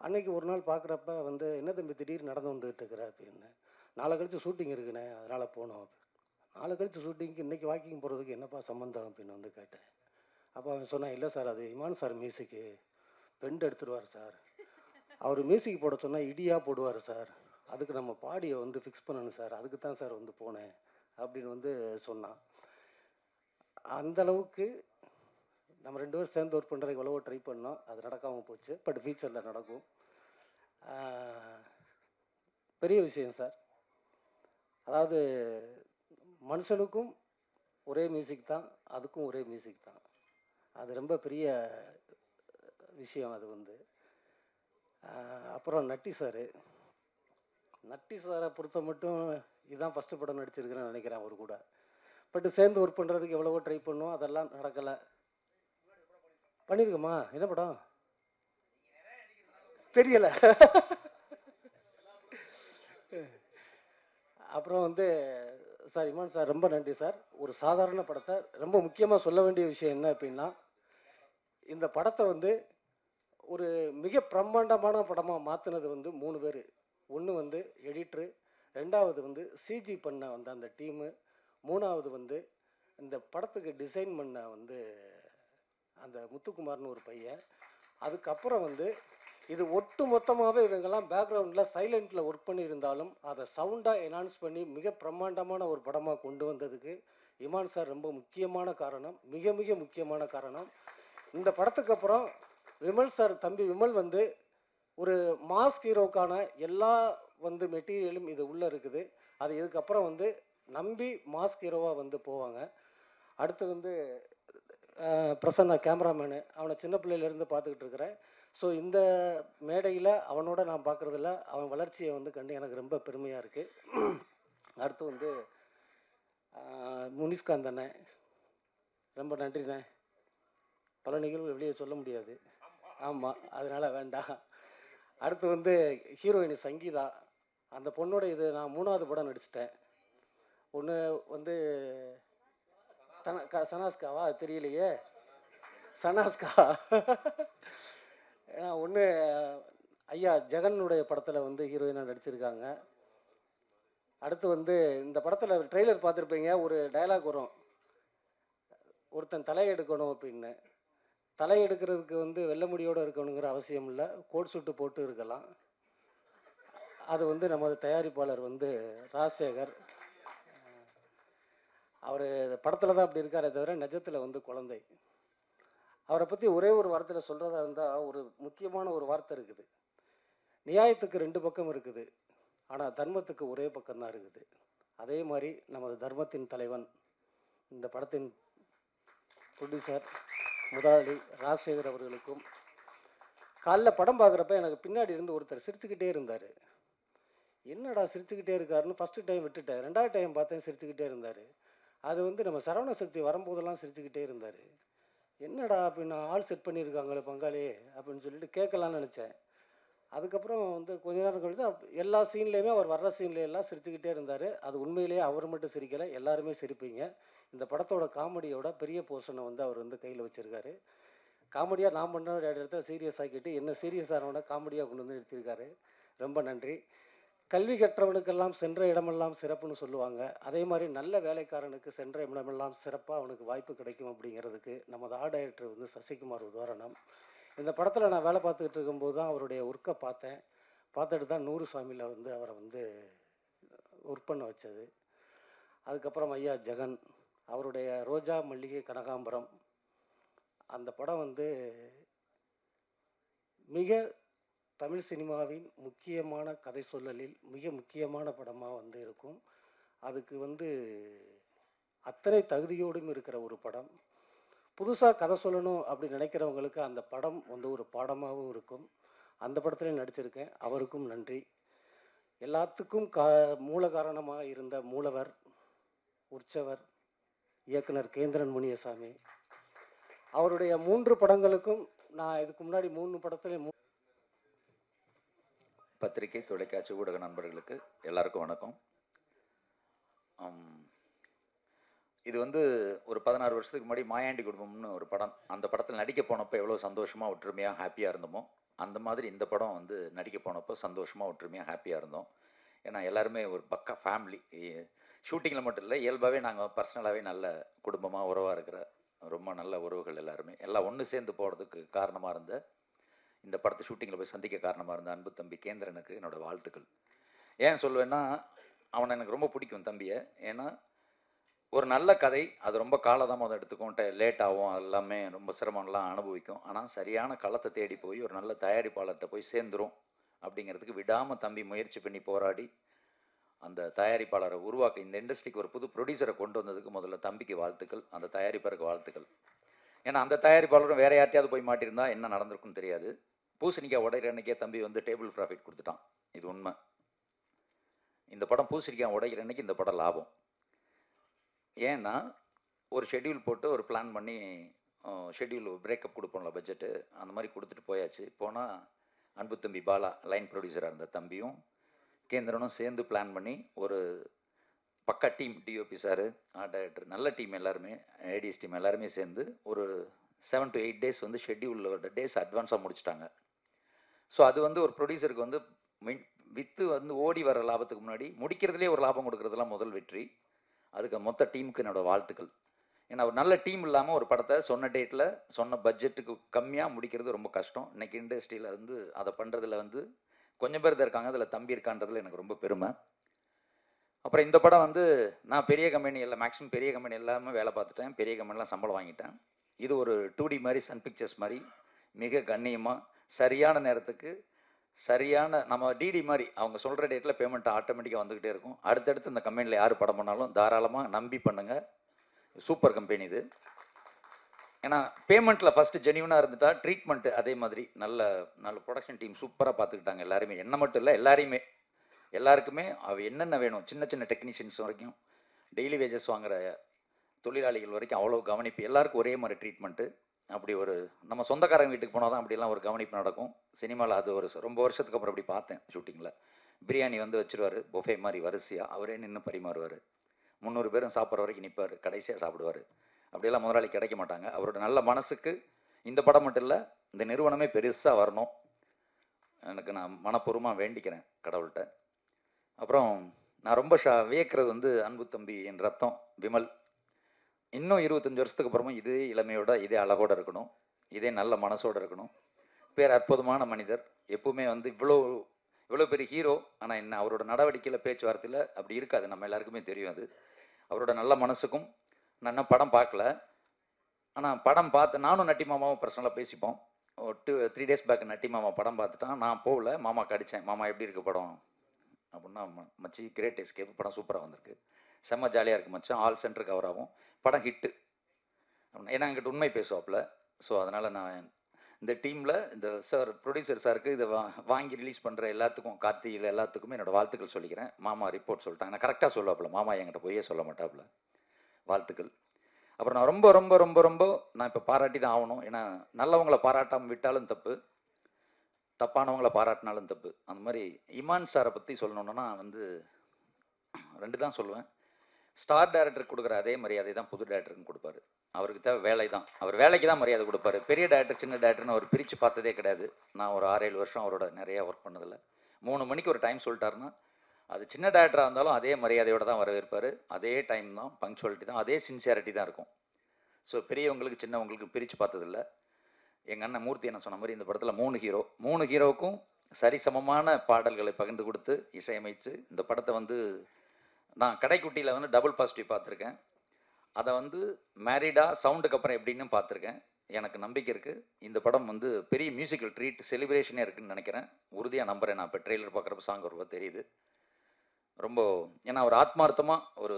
அன்னைக்கு ஒரு நாள் பார்க்குறப்ப வந்து என்ன தம்பி திடீர்னு நடந்து வந்துக்கிட்டு இருக்கிற அப்படின்னு. நாளை கழிச்சு ஷூட்டிங் இருக்குண்ணே, அதனால் போனோம். நாளை கழிச்சு ஷூட்டிங்க்கு இன்றைக்கி வாக்கிங் போகிறதுக்கு என்னப்பா சம்மந்தம் அப்படின்னு வந்து கேட்டேன். அப்போ அவன் சொன்னான், இல்லை சார் அது இமான் சார் மியூசிக்கு, பெண்ட் எடுத்துடுவார் சார். அவர் மியூசிக் போட சொன்னால் இடியாக போடுவார் சார், அதுக்கு நம்ம பாடியை வந்து ஃபிக்ஸ் பண்ணணும் சார், அதுக்கு தான் சார் வந்து போனேன் அப்படின்னு வந்து சொன்னான். அந்தளவுக்கு நம்ம 2 பேரும் சேர்ந்து ஒர்க் பண்ணுறதுக்கு எவ்வளவோ ட்ரை பண்ணோம், அது நடக்காமல் போச்சு. பட் ஃபியூச்சரில் நடக்கும். பெரிய விஷயம் சார். அதாவது மனுஷனுக்கும் ஒரே மியூசிக் தான், அதுக்கும் ஒரே மியூசிக் தான். அது ரொம்ப பெரிய விஷயம் அது வந்து. அப்புறம் நட்டி சாரை பொறுத்த மட்டும் இதுதான் ஃபஸ்ட்டு படம் நடிச்சிருக்கிறேன்னு நினைக்கிறேன் அவர் கூட. பட் சேர்ந்து ஒர்க் பண்ணுறதுக்கு எவ்வளவோ ட்ரை பண்ணோம், அதெல்லாம் நடக்கலை. பண்ணியிருக்கோமா? என்ன படம் தெரியலை. அப்புறம் வந்து சார் இமான் சார் ரொம்ப நன்றி சார். ஒரு சாதாரண படத்தை ரொம்ப முக்கியமாக சொல்ல வேண்டிய விஷயம் என்ன அப்படின்னா, இந்த படத்தை வந்து ஒரு மிக பிரம்மாண்டமான படமாக மாற்றினது வந்து 3 பேர். ஒன்று வந்து எடிட்ரு, ரெண்டாவது வந்து சிஜி பண்ண வந்து அந்த டீமு, மூணாவது வந்து இந்த படத்துக்கு டிசைன் பண்ண வந்து அந்த முத்துக்குமார்னு ஒரு பையன். அதுக்கப்புறம் வந்து இது ஒட்டு மொத்தமாகவே இவங்கெல்லாம் பேக்ரவுண்டில் சைலண்டில் ஒர்க் பண்ணியிருந்தாலும் அதை சவுண்டாக என்ஹான்ஸ் பண்ணி மிக பிரம்மாண்டமான ஒரு படமாக கொண்டு வந்ததுக்கு இமான் சார் ரொம்ப முக்கியமான காரணம், மிக மிக முக்கியமான காரணம். இந்த படத்துக்கு அப்புறம் விமல் சார், தம்பி விமல் வந்து ஒரு மாஸ் ஹீரோக்கான எல்லா வந்து மெட்டீரியலும் இது உள்ளே இருக்குது. அது இதுக்கப்புறம் வந்து நம்பி மாஸ் ஹீரோவாக வந்து போவாங்க. அடுத்து வந்து பிரசன்னா கேமராமேனு, அவனை சின்ன பிள்ளையிலேருந்து பார்த்துக்கிட்டு இருக்கிறேன். ஸோ இந்த மேடையில் அவனோட நான் பார்க்குறதில்ல, அவன் வளர்ச்சியை வந்து கண்டு எனக்கு ரொம்ப பெருமையாக இருக்குது. அடுத்து வந்து முனிஷ்காந்த் அண்ணன், ரொம்ப நன்றிண்ணே. பல நிகழ்வு வெளியே சொல்ல முடியாது, ஆமாம், அதனால் வேண்டாம். அடுத்து வந்து ஹீரோயினி சங்கீதா, அந்த பொண்ணோட இது நான் 3வது படம் நடிச்சிட்டேன். ஒன்று வந்து சனாஸ்காவா தெரியலையே, சனாஸ்கா. ஒன்று ஐயா ஜெகனுடைய படத்தில் வந்து ஹீரோயினாக நடிச்சிருக்காங்க. அடுத்து வந்து இந்த படத்தில் ட்ரெய்லர் பார்த்துருப்பீங்க, ஒரு டயலாக் வரும், ஒருத்தன் தலை எடுக்கணும் அப்படின்னு. தலை எடுக்கிறதுக்கு வந்து வெள்ளை முடியோடு இருக்கணுங்கிற அவசியம் இல்லை, கோட் சூட்டு போட்டு இருக்கலாம். அது வந்து நமது தயாரிப்பாளர் வந்து ராஜசேகர், அவர் படத்தில் தான் அப்படி இருக்காரே தவிர நிஜத்தில் வந்து குழந்தை. அவரை பற்றி ஒரே ஒரு வார்த்தையில் சொல்கிறதா இருந்தால், ஒரு முக்கியமான ஒரு வார்த்தை இருக்குது, நியாயத்துக்கு 2 பக்கம் இருக்குது, ஆனால் தர்மத்துக்கு ஒரே பக்கம்தான் இருக்குது. அதே மாதிரி நமது தர்மத்தின் தலைவன், இந்த படத்தின் ப்ரொடியூசர் முதலாளி ராஜசேகர் அவர்களுக்கும், காலைல படம் பார்க்குறப்ப எனக்கு பின்னாடி இருந்து ஒருத்தர் சிரிச்சுக்கிட்டே இருந்தார். என்னடா சிரிச்சுக்கிட்டே இருக்காருன்னு ஃபஸ்ட்டு டைம் விட்டுட்டேன், 2வது டைம் பார்த்தேன் சிரிச்சுக்கிட்டே இருந்தார். அது வந்து நம்ம சரவண சக்தி வரும்போதெல்லாம் சிரிச்சுக்கிட்டே இருந்தார். என்னடா அப்படின்னு, ஆள் செட் பண்ணியிருக்காங்களே பங்காளி அப்படின்னு சொல்லிட்டு கேட்கலான்னு நினச்சேன். அதுக்கப்புறம் வந்து கொஞ்ச நேரம் கழித்து எல்லா சீன்லேயுமே அவர் வர்ற சீன்லையெல்லாம் சிரிச்சுக்கிட்டே இருந்தார். அது உண்மையிலேயே அவர் மட்டும் சிரிக்கலை, எல்லாருமே சிரிப்பீங்க. இந்த படத்தோட காமெடியோட பெரிய போர்ஷனை வந்து அவர் வந்து கையில் வச்சுருக்காரு. காமெடியாக நான் பண்ண இடத்துல சீரியஸ் ஆக்கிட்டு என்ன சீரியஸ் ஆனவனை காமெடியாக கொண்டு வந்து நிறுத்தியிருக்காரு. ரொம்ப நன்றி. கல்வி கற்றவனுக்கெல்லாம் சென்ற இடமெல்லாம் சிறப்புன்னு சொல்லுவாங்க. அதே மாதிரி நல்ல வேலைக்காரனுக்கு சென்ற இடமெல்லாம் சிறப்பாக அவனுக்கு வாய்ப்பு கிடைக்கும் அப்படிங்கிறதுக்கு நமது ஆர்ட் டைரக்டர் வந்து சசிகுமார் உதாரணம். இந்த படத்தில் நான் வேலை பார்த்துக்கிட்டு இருக்கும்போது தான் அவருடைய ஒர்க்கை பார்த்தேன். பார்த்துட்டு தான் 100 சாமியில் வந்து அவரை வந்து ஒர்க் பண்ண வச்சது. அதுக்கப்புறம் ஐயா ஜெகன் அவருடைய ரோஜா மல்லிகை கனகாம்பரம், அந்த படம் வந்து மிக தமிழ் சினிமாவின் முக்கியமான கதை சொல்லலில் மிக முக்கியமான படமாக வந்து இருக்கும். அதுக்கு வந்து அத்தனை தகுதியோடும் இருக்கிற ஒரு படம். புதுசாக கதை சொல்லணும் அப்படி நினைக்கிறவங்களுக்கு அந்த படம் வந்து ஒரு பாடமாகவும் இருக்கும். அந்த படத்துலையும் நடிச்சிருக்கேன், அவருக்கும் நன்றி. எல்லாத்துக்கும் மூல காரணமாக இருந்த மூலவர், உற்சவர், இயக்குனர் கேந்திரன் முனியசாமி, அவருடைய 3 படங்களுக்கும் நான் இதுக்கு முன்னாடி 3 படத்துலையும் பத்திரிகை, தொலைக்காட்சி, ஊடக நண்பர்களுக்கு எல்லாருக்கும் வணக்கம். இது வந்து ஒரு 16 வருஷத்துக்கு முன்னாடி மாயாண்டி குடும்பம்னு ஒரு படம், அந்த படத்தில் நடிக்க போனப்போ எவ்வளோ சந்தோஷமாக ஒற்றுமையாக ஹாப்பியாக இருந்தோமோ, அந்த மாதிரி இந்த படம் வந்து நடிக்க போனப்போ சந்தோஷமாக ஒற்றுமையாக ஹாப்பியாக இருந்தோம். ஏன்னா எல்லாருமே ஒரு பக்கா ஃபேமிலி. ஷூட்டிங்கில் மட்டும் இல்லை, இயல்பாகவே நாங்கள் பர்சனலாகவே நல்ல குடும்பமாக உறவாக இருக்கிற ரொம்ப நல்ல உறவுகள் எல்லாருமே எல்லாம் ஒன்று சேர்ந்து போகிறதுக்கு காரணமாக இருந்த, இந்த படத்தை ஷூட்டிங்கில் போய் சந்திக்க காரணமாக இருந்த அன்பு தம்பி கேந்திரனுக்கு என்னோடய வாழ்த்துக்கள். ஏன் சொல்லுவேன்னா, அவனை எனக்கு ரொம்ப பிடிக்கும் தம்பியை. ஏன்னா ஒரு நல்ல கதை அது ரொம்ப காலதாமதம் எடுத்துக்கும், லேட் ஆகும், அது எல்லாமே ரொம்ப சிரமம்லாம் அனுபவிக்கும். ஆனால் சரியான களத்தை தேடி போய் ஒரு நல்ல தயாரிப்பாளர்கிட்ட போய் சேர்ந்துரும் அப்படிங்கிறதுக்கு விடாமல் தம்பி முயற்சி பண்ணி போராடி அந்த தயாரிப்பாளரை உருவாக்க, இந்த இண்டஸ்ட்ரிக்கு ஒரு புது ப்ரொடியூசரை கொண்டு வந்ததுக்கு முதல்ல தம்பிக்கு வாழ்த்துக்கள், அந்த தயாரிப்பாளருக்கு வாழ்த்துக்கள். ஏன்னா அந்த தயாரிப்பாளரும் வேறு யார்ட்டையாவது போய் மாட்டியிருந்தா என்ன நடந்திருக்குன்னு தெரியாது. பூசணிக்காய் உடைக்கிற அன்றைக்கே தம்பி வந்து டேபிள் ப்ராஃபிட் கொடுத்துட்டான், இது உண்மை. இந்த படம் பூசணிக்காய் உடைக்கிற அன்றைக்கி இந்த படம் லாபம். ஏன்னா ஒரு ஷெட்யூல் போட்டு ஒரு பிளான் பண்ணி ஷெட்யூல் பிரேக்கப் கொடுப்போம்ல பட்ஜெட்டு, அந்த மாதிரி கொடுத்துட்டு போயாச்சு. போனால் அன்பு தம்பி பாலா லைன் ப்ரொடியூசராக இருந்த தம்பியும் கேந்திரனும் சேர்ந்து பிளான் பண்ணி ஒரு பக்கா team, DOP sir, art director, நல்ல டீம் எல்லாருமே, ஏடிஎஸ் டீம் எல்லாருமே சேர்ந்து ஒரு 7 to 8 days வந்து ஷெட்யூலில் டேஸ் அட்வான்ஸாக முடிச்சிட்டாங்க. ஸோ அது வந்து ஒரு ப்ரொடியூசருக்கு வந்து விற்று வந்து ஓடி வர லாபத்துக்கு முன்னாடி முடிக்கிறதுலேயே ஒரு லாபம் கொடுக்குறதுலாம் முதல் வெற்றி. அதுக்கு மொத்த டீமுக்கு என்னோடய வாழ்த்துக்கள். ஏன்னா ஒரு நல்ல டீம் இல்லாமல் ஒரு படத்தை சொன்ன டேட்டில் சொன்ன பட்ஜெட்டுக்கு கம்மியாக முடிக்கிறது ரொம்ப கஷ்டம். இன்றைக்கி இண்டஸ்ட்ரியில் வந்து அதை பண்ணுறதுல வந்து கொஞ்சம் பேர் தான் இருக்காங்க, அதில் தம்பி இருக்கான்றதுல எனக்கு ரொம்ப பெருமை. அப்புறம் இந்த படம் வந்து நான் பெரிய கம்பெனி எல்லாம், மேக்ஸிமம் பெரிய கம்பெனி எல்லாமே வேலை பார்த்துட்டேன், பெரிய கம்பெனிலாம் சம்பளம் வாங்கிட்டேன். இது ஒரு 2D மாதிரி, சன் பிக்சர்ஸ் மாதிரி மிக கண்ணியமாக சரியான நேரத்துக்கு சரியான, நம்ம டிடி மாதிரி அவங்க சொல்கிற டேட்டில் பேமெண்ட் ஆட்டோமேட்டிக்காக வந்துக்கிட்டே இருக்கும். அடுத்தடுத்து இந்த கம்பெனியில் யார் படம் பண்ணாலும் தாராளமாக நம்பி பண்ணுங்கள், சூப்பர் கம்பெனி இது. ஏன்னா பேமெண்ட்டில் ஃபஸ்ட்டு ஜென்யூனாக இருந்துட்டா ட்ரீட்மெண்ட்டு அதே மாதிரி நல்ல நல்ல ப்ரொடக்ஷன் டீம் சூப்பராக பார்த்துக்கிட்டாங்க எல்லாருமே. என்ன மட்டும் இல்லை, எல்லாருக்குமே என்னென்ன வேணும், சின்ன சின்ன டெக்னீஷியன்ஸ் வரைக்கும், டெய்லி வேஜஸ் வாங்குகிற தொழிலாளிகள் வரைக்கும் அவ்வளோ கவனிப்பு, எல்லாருக்கும் ஒரே மாதிரி ட்ரீட்மெண்ட்டு. அப்படி ஒரு நம்ம சொந்தக்காரங்க வீட்டுக்கு போனால் தான் அப்படிலாம் ஒரு கவனிப்பு நடக்கும். சினிமாவில் அது ஒரு ரொம்ப வருஷத்துக்கு அப்புறம் அப்படி பார்த்தேன் ஷூட்டிங்கில். பிரியாணி வந்து வச்சுருவார் பொஃபே மாதிரி வரிசையாக, அவரே நின்று பரிமாறுவார். 300 பேரும் சாப்பிட்ற வரைக்கும் நிற்பார், கடைசியாக சாப்பிடுவார். அப்படியெல்லாம் முதலாளி கிடைக்க மாட்டாங்க. அவரோட நல்ல மனசுக்கு இந்த படம் மட்டும் இல்லை, இந்த நிறுவனமே பெருசாக வரணும். எனக்கு நான் மனப்பூர்வமாக வேண்டிக்கிறேன் கடவுள்கிட்ட. அப்புறம் நான் ரொம்ப வியக்கிறது வந்து அன்பு தம்பி என் ரத்தம் விமல். இன்னும் 25 வருஷத்துக்கு அப்புறமும் இதே இளமையோட, இதே அழகோட இருக்கணும், இதே நல்ல மனசோட இருக்கணும். பேர் அற்புதமான மனிதர். எப்பவுமே வந்து இவ்வளோ பெரிய ஹீரோ. ஆனால் என்ன அவரோட நடவடிக்கையில், பேச்சுவார்த்தையில் அப்படி இருக்காது. நம்ம எல்லாருக்குமே தெரியும் அது. அவரோட நல்ல மனசுக்கும் நான் இன்னும் படம் பார்க்கல. ஆனால் படம் பார்த்து நானும் நட்டி மாமாவும் பர்சனலாக பேசிப்போம். 3 days பேக் நட்டி மாமா படம் பார்த்துட்டான். நான் போகல, மாமாக்கு அடித்தேன். மாமா எப்படி இருக்குது படம் அப்படின்னா, மச்சி கிரேட் எஸ்கேப் படம் சூப்பராக வந்திருக்கு, செம்ம ஜாலியாக இருக்குது மச்சான், ஆல் சென்டர் கவர் ஆகும், படம் ஹிட்டு அப்படின்னா. ஏன்னா என்கிட்ட உண்மை பேசுவாப்புல. ஸோ அதனால் நான் இந்த டீமில் இந்த சார் ப்ரொடியூசர் சாருக்கு இதை வாங்கி ரிலீஸ் பண்ணுற எல்லாத்துக்கும், கார்த்திகில் எல்லாத்துக்குமே என்னோடய வாழ்த்துக்கள் சொல்லிக்கிறேன். மாமா ரிப்போர்ட் சொல்லிட்டாங்க, நான் கரெக்டாக சொல்லுவாப்புல. மாமா என்கிட்ட போயே சொல்ல மாட்டாப்புல. வாழ்த்துக்கள். அப்புறம் நான் ரொம்ப ரொம்ப ரொம்ப ரொம்ப நான் இப்போ பாராட்டி தான் ஆகணும். ஏன்னா நல்லவங்களை பாராட்டாமல் விட்டாலும் தப்பு, தப்பானவங்களை பாராட்டினாலும் தப்பு. அந்த மாதிரி இமான் சாரை பற்றி சொல்லணுன்னா வந்து 2 தான் சொல்லுவேன். ஸ்டார் டைரக்டருக்கு கொடுக்குற அதே மரியாதை தான் புது டைரக்டருக்கும் கொடுப்பாரு. அவருக்கு தேவை வேலை தான். அவர் வேலைக்கு தான் மரியாதை கொடுப்பாரு. பெரிய டைரக்டர் சின்ன டைரக்டர்னு அவர் பிரித்து பார்த்ததே கிடையாது. நான் ஒரு 6-7 வருஷம் அவரோட நிறையா ஒர்க் பண்ணதில்லை. 3 மணிக்கு ஒரு டைம் சொல்லிட்டாருன்னா அது சின்ன டைரக்டராக இருந்தாலும் அதே மரியாதையோடு தான் வரவேற்பார். அதே டைம் தான், பங்க்சுவாலிட்டி தான், அதே சின்சியாரிட்டி தான் இருக்கும். ஸோ பெரியவங்களுக்கு சின்னவங்களுக்கு பிரித்து பார்த்ததில்லை. எங்கள் அண்ணன் மூர்த்தி என்ன சொன்ன மாதிரி இந்த படத்தில் 3 ஹீரோவுக்கும் சரிசமமான பாடல்களை பகிர்ந்து கொடுத்து இசையமைத்து இந்த படத்தை வந்து நான் கடைக்குட்டியில் வந்து டபுள் பாசிட்டிவ் பார்த்துருக்கேன். அதை வந்து மேரிடா சவுண்டுக்கு அப்புறம் எப்படின்னு பார்த்துருக்கேன். எனக்கு நம்பிக்கை இருக்குது இந்த படம் வந்து பெரிய மியூசிக்கல் ட்ரீட் செலிப்ரேஷனே இருக்குதுன்னு நினைக்கிறேன். உறுதியாக நம்புகிறேன். நான் இப்போ ட்ரெய்லர் பார்க்குறப்ப சாங் ரொம்ப தெரியுது. ரொம்ப ஏன்னா அவர் ஆத்மார்த்தமாக ஒரு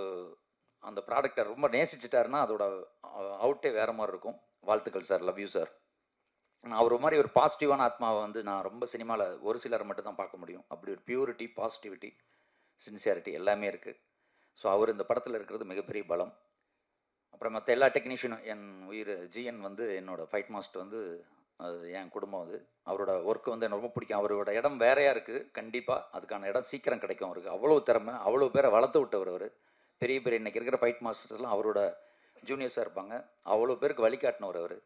அந்த ப்ராடக்டை ரொம்ப நேசிச்சிட்டாருன்னா அதோட அவுட்டே வேறு மாதிரி இருக்கும். வாழ்த்துக்கள் சார், லவ் யூ சார். நான் அவர் மாதிரி ஒரு பாசிட்டிவான ஆத்மாவை வந்து நான் ரொம்ப சினிமாவில் ஒரு சிலரை மட்டும் தான் பார்க்க முடியும். அப்படி ஒரு பியூரிட்டி, பாசிட்டிவிட்டி, சின்சியாரிட்டி எல்லாமே இருக்குது. ஸோ அவர் இந்த படத்தில் இருக்கிறது மிகப்பெரிய பலம். அப்புறம் மற்ற எல்லா டெக்னீஷியனும், என் உயிர் ஜிஎன் வந்து என்னோடய ஃபைட் மாஸ்டர் வந்து அது என் குடும்பம். அது அவரோட ஒர்க்கு வந்து எனக்கு ரொம்ப பிடிக்கும். அவரோட இடம் வேறையாக இருக்குது. கண்டிப்பாக அதுக்கான இடம் சீக்கிரம் கிடைக்கும் அவருக்கு. அவ்வளோ திறமை, அவ்வளோ பேரை வளர்த்து விட்டவர் அவர். பெரிய பெரிய இன்றைக்கி இருக்கிற ஃபைட் மாஸ்டர்ஸ்லாம் அவரோட ஜூனியர்ஸாக இருப்பாங்க. அவ்வளோ பேருக்கு வழிகாட்டினவர் அவர்.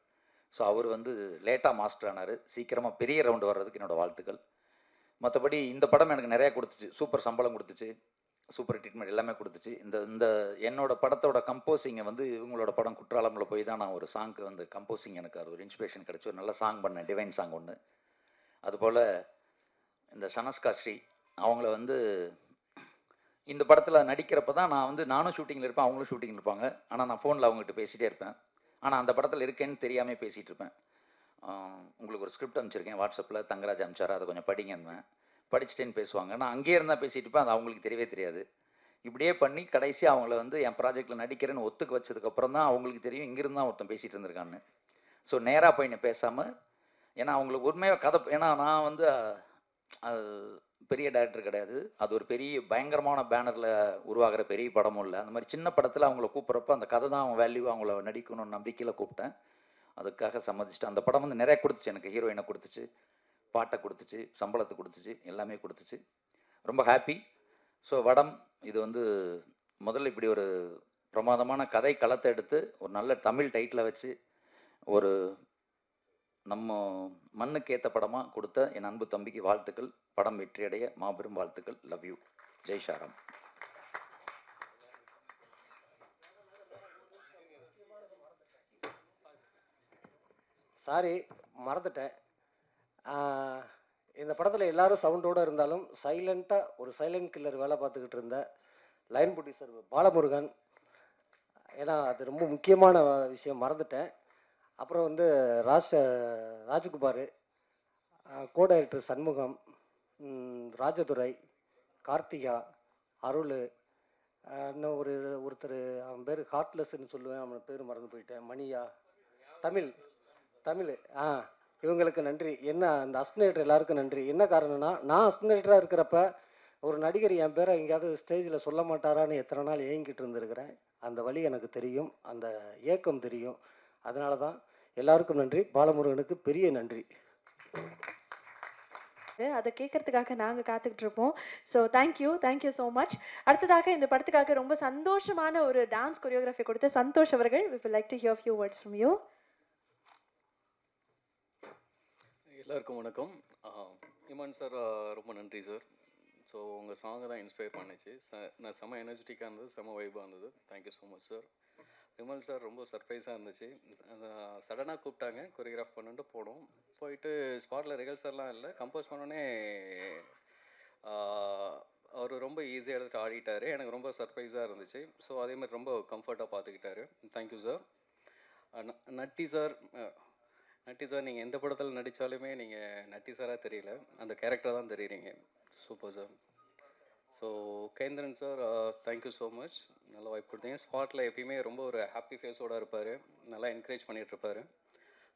ஸோ அவர் வந்து லேட்டாக மாஸ்டர் ஆனார். சீக்கிரமாக பெரிய ரவுண்டு வர்றதுக்கு என்னோடய வாழ்த்துக்கள். மற்றபடி இந்த படம் எனக்கு நிறையா கொடுத்துச்சு. சூப்பர் சம்பளம் கொடுத்துச்சு, சூப்பர் ட்ரீட்மெண்ட் எல்லாமே கொடுத்துச்சு. இந்த என்னோடய படத்தோட கம்போசிங்கை வந்து இவங்களோட படம் குற்றாலமில் போய் தான் நான் ஒரு சாங்க்கு வந்து கம்போசிங் எனக்கு அது ஒரு இன்ஸ்பிரேஷன் கிடச்சி ஒரு நல்ல சாங் பண்ணேன், டிவைன் சாங் ஒன்று. அதுபோல் இந்த சனஸ்கா ஸ்ரீ அவங்கள வந்து இந்த படத்தில் நடிக்கிறப்ப தான் நான் வந்து நானும் ஷூட்டிங்கில் இருப்பேன், அவங்களும் ஷூட்டிங்கில் இருப்பாங்க. ஆனால் நான் ஃபோனில் அவங்ககிட்ட பேசிகிட்டே இருப்பேன். ஆனால் அந்த படத்தில் இருக்கேன்னு தெரியாமல் பேசிகிட்டு இருப்பேன். உங்களுக்கு ஒரு ஸ்கிரிப்ட் அனுப்பிச்சிருக்கேன் வாட்ஸ்அப்பில், தங்கராஜ் அனுப்பிச்சார், அதை கொஞ்சம் படிங்கன்னு. படிச்சுட்டேன்னு பேசுவாங்க. நான் அங்கேயே இருந்தால் பேசிகிட்டு இருப்பேன், அது அவங்களுக்கு தெரியவே தெரியாது. இப்படியே பண்ணி கடைசி அவங்கள வந்து என் ப்ராஜெக்டில் நடிக்கிறேன்னு ஒத்துக்க வச்சதுக்கப்புறம் தான் அவங்களுக்கு தெரியும் இங்கிருந்து தான் ஒருத்தன் பேசிகிட்டு இருந்திருக்கான்னு. ஸோ நேராக போய் நான் பேசாமல், ஏன்னா அவங்களுக்கு உண்மையாக கதை, ஏன்னா நான் வந்து பெரிய டைரக்டர் கிடையாது. அது ஒரு பெரிய பயங்கரமான பேனரில் உருவாகிற பெரிய படமும் இல்லை. அந்த மாதிரி சின்ன படத்தில் அவங்கள கூப்பிட்றப்ப அந்த கதை தான் அவங்க வேல்யூ, அவங்கள நடிக்கணும்னு நம்பிக்கையில் கூப்பிட்டேன். அதுக்காக சம்மதிச்சிட்டு அந்த படம் வந்து நிறைய கொடுத்துச்சு எனக்கு. ஹீரோயினை கொடுத்துச்சு, பாட்டை கொடுத்துச்சு, சம்பளத்தை கொடுத்துச்சு, எல்லாமே கொடுத்துச்சு. ரொம்ப ஹாப்பி. ஸோ வடம் இது வந்து முதல்ல இப்படி ஒரு பிரமாதமான கதை களத்தை எடுத்து ஒரு நல்ல தமிழ் டைட்டில் வச்சு ஒரு நம்ம மண்ணுக்கு ஏற்ற படமாக கொடுத்த என் அன்பு தம்பிக்கு வாழ்த்துக்கள். படம் வெற்றியடைய மாபெரும் வாழ்த்துக்கள். Love you. ஜெய் ஷாராம். சாரி, மறந்துட்டேன். இந்த படத்தில் எல்லாரும் சவுண்டோடு இருந்தாலும் சைலண்ட்டாக ஒரு சைலண்ட் கில்லர் வேலை பார்த்துக்கிட்டு இருந்த லைன் ப்ரொடியூசர் பாலமுருகன். ஏன்னா அது ரொம்ப முக்கியமான விஷயம், மறந்துட்டேன். அப்புறம் வந்து ராஜகுமார், கோ டைரக்டர் சண்முகம், ராஜதுரை, கார்த்திகா, அருள், இன்னும் ஒருத்தர் அவன் பேர் ஹார்ட்லெஸ்ன்னு சொல்லுவேன், அவன் பேர் மறந்து போயிட்டேன், மணியா, தமிழ் இவங்களுக்கு நன்றி. என்ன அந்த அஸ்டினேட்டர் எல்லாருக்கும் நன்றி. என்ன காரணம்னா, நான் அஸ்டினேட்டராக இருக்கிறப்ப ஒரு நடிகர் என் பேரை எங்கேயாவது ஸ்டேஜில் சொல்ல மாட்டாரான்னு எத்தனை நாள் ஏங்கிட்டு இருந்திருக்கிறேன். அந்த வழி எனக்கு தெரியும், அந்த ஏக்கம் தெரியும். அதனால தான் எல்லாருக்கும் நன்றி. பாலமுருகனுக்கு பெரிய நன்றி. அதை கேட்கறதுக்காக நாங்கள் காத்துக்கிட்டு இருப்போம். So thank you so much. அடுத்ததாக இந்த படத்துக்காக ரொம்ப சந்தோஷமான ஒரு டான்ஸ் கொரியோகிராஃபி கொடுத்த சந்தோஷ் அவர்கள், we would like to hear few words from you. எல்லாருக்கும் வணக்கம். இமான் சார் ரொம்ப நன்றி சார். ஸோ உங்கள் சாங்கை தான் இன்ஸ்பயர் பண்ணிச்சு. நான் செம்ம எனர்ஜெட்டிக்காக இருந்தது, செம்ம வைபாக இருந்தது. Thank you so much sir. Vimal sir ரொம்ப சர்ப்ரைஸாக இருந்துச்சு. சடனாக கூப்பிட்டாங்க, கொரியோகிராஃப் பண்ணிட்டு போனோம். போயிட்டு ஸ்பாட்டில் ரிஹர்சல்லாம் இல்லை, கம்போஸ் பண்ணோன்னே அவர் ரொம்ப ஈஸியாக எடுத்துகிட்டு ஆடிட்டார். எனக்கு ரொம்ப சர்ப்ரைஸாக இருந்துச்சு. ஸோ அதேமாதிரி ரொம்ப கம்ஃபர்ட்டாக பார்த்துக்கிட்டாரு. Thank you sir. நட்டி சார், நீங்கள் எந்த படத்தில் நடித்தாலுமே நீங்கள் நட்டி சாராக தெரியல, அந்த கேரக்டர் தான் தெரியுறீங்க. Super sir. So Kendran sir, thank you so much. நல்லா வாய்ப்பு கொடுத்தீங்க. ஸ்பாட்டில் எப்பயுமே ரொம்ப ஒரு ஹாப்பி ஃபேஸோடு இருப்பார், நல்லா என்கரேஜ் பண்ணிகிட்ருப்பார்.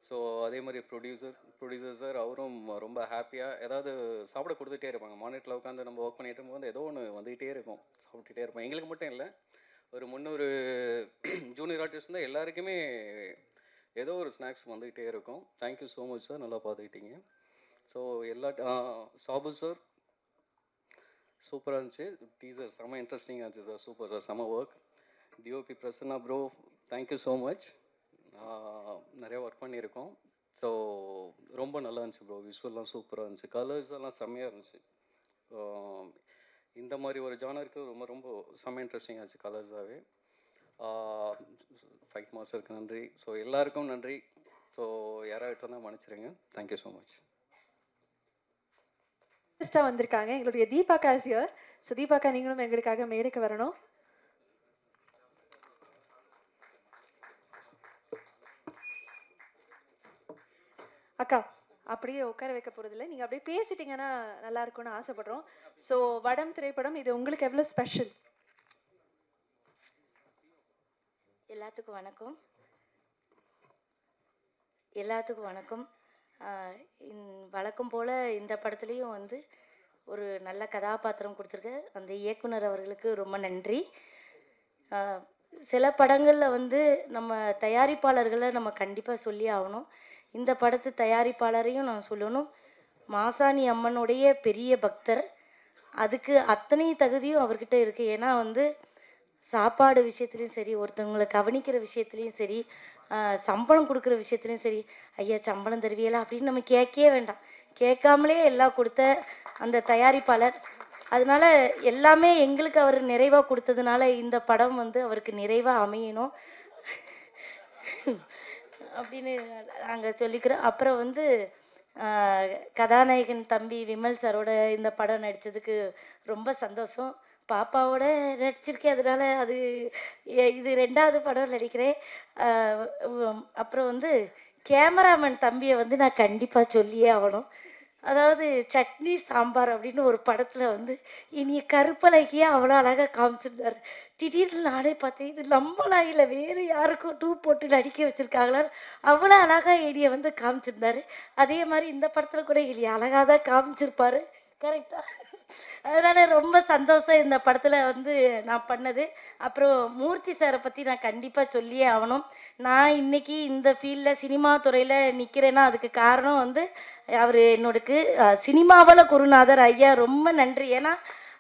ஸோ அதே மாதிரி ப்ரொடியூசர் சார், அவரும் ரொம்ப ஹாப்பியாக ஏதாவது சாப்பிட கொடுத்துட்டே இருப்பாங்க. மானிட்டரில் உட்காந்து நம்ம ஒர்க் பண்ணிட்டு இருக்கும்போது ஏதோ ஒன்று வந்துகிட்டே இருக்கும், சாப்பிட்டுட்டே இருப்போம். எங்களுக்கு மட்டும் இல்லை, ஒரு 300 ஜூனியர் ஆர்டிஸ்ட் இருந்தால் எல்லாருக்குமே ஏதோ ஒரு ஸ்நாக்ஸ் வந்துக்கிட்டே இருக்கும். தேங்க்யூ ஸோ மச் சார், நல்லா பார்த்துக்கிட்டீங்க. ஸோ சாபு சார் சூப்பராக இருந்துச்சு. டீசர் செம்ம இன்ட்ரெஸ்டிங்காக இருந்துச்சு சார். சூப்பர் சார், செம்ம work. DOP Prasanna bro, thank you so much. நிறையா ஒர்க் பண்ணியிருக்கோம். ஸோ ரொம்ப நல்லா இருந்துச்சு ப்ரோ. விஷுவல்லாம் சூப்பராக இருந்துச்சு, கலர்ஸ் எல்லாம் செம்மையாக இருந்துச்சு. இந்த மாதிரி ஒரு ஜானருக்கு ரொம்ப ரொம்ப செம்ம இன்ட்ரெஸ்டிங்காக இருந்துச்சு கலர்ஸாகவே. ஃபைட் மாஸ்டருக்கு நன்றி. ஸோ எல்லாருக்கும் நன்றி. ஸோ யாராவது இருந்தால் மன்னிச்சிருங்க. Thank you so much. வந்திருக்காங்க எங்களுடைய தீபாக்கா இஸ் ஹியர். ஸோ தீபாக்கா, நீங்களும் எங்களுக்காக மேடைக்கு வரணும். அக்கா, அப்படியே உட்கார வைக்க போறதில்லை, நீங்க அப்படியே பேசிட்டீங்கன்னா நல்லா இருக்கும்னு ஆசைப்படுறோம். ஸோ வடம் திரைப்படம் இது உங்களுக்கு எவ்வளோ ஸ்பெஷல்? எல்லாத்துக்கும் வணக்கம். எல்லாத்துக்கும் வணக்கம். வழக்கம் போல் இந்த படத்துலேயும் வந்து ஒரு நல்ல கதாபாத்திரம் கொடுத்துருக்க அந்த இயக்குனர் அவர்களுக்கு ரொம்ப நன்றி. சில படங்களில் வந்து நம்ம தயாரிப்பாளர்களை நம்ம கண்டிப்பாக சொல்லி ஆகணும். இந்த படத்து தயாரிப்பாளரையும் நான் சொல்லணும். மாசாணி அம்மனுடைய பெரிய பக்தர், அதுக்கு அத்தனை தகுதியும் அவர்கிட்ட இருக்குது. ஏன்னா வந்து சாப்பாடு விஷயத்துலையும் சரி, ஒருத்தவங்களை கவனிக்கிற விஷயத்துலையும் சரி, சம்பளம் கொடுக்குற விஷயத்துலையும் சரி, ஐயா சம்பளம் தருவியலா அப்படின்னு நம்ம கேட்கவே வேண்டாம், கேட்காமலே எல்லாம் கொடுத்த அந்த தயாரிப்பாளர். அதனால எல்லாமே எங்களுக்கு அவர் நிறைவாக கொடுத்ததுனால இந்த படம் வந்து அவருக்கு நிறைவாக அமையணும் அப்படின்னு நாங்கள் சொல்லிக்கிறோம். அப்புறம் வந்து கதாநாயகன் தம்பி விமல் சாரோட இந்த படம் நடித்ததுக்கு ரொம்ப சந்தோஷம். பாப்பாவோட நடிச்சிருக்கேன், அதனால அது இது 2வது படம் நடிக்கிறேன். அப்புறம் வந்து கேமராமேன் தம்பியை வந்து நான் கண்டிப்பாக சொல்லியே ஆகணும். அதாவது சட்னி சாம்பார் அப்படின்னு ஒரு படத்தில் வந்து இனிய கருப்பழகியே அவ்வளோ அழகாக காமிச்சிருந்தார். திடீர்னு நானே பார்த்தேன், இது நம்மளா இல்லை வேறு யாருக்கும் டூப் போட்டு நடிக்க வச்சுருக்காங்களா, அவ்வளோ அழகாக இனியை வந்து காமிச்சிருந்தார். அதே மாதிரி இந்த படத்தில் கூட இனியை அழகாக தான் காமிச்சிருப்பார், கரெக்டாக. அதனால் ரொம்ப சந்தோஷம் இந்த படத்தில் வந்து நான் பண்ணது. அப்புறம் மூர்த்தி சாரை பற்றி நான் கண்டிப்பாக சொல்லியே ஆகணும். நான் இன்றைக்கி இந்த ஃபீல்டில் சினிமா துறையில் நிற்கிறேன்னா அதுக்கு காரணம் வந்து அவர் என்னோடக்கு சினிமாவில் குருநாதர் ஐயா, ரொம்ப நன்றி. ஏன்னா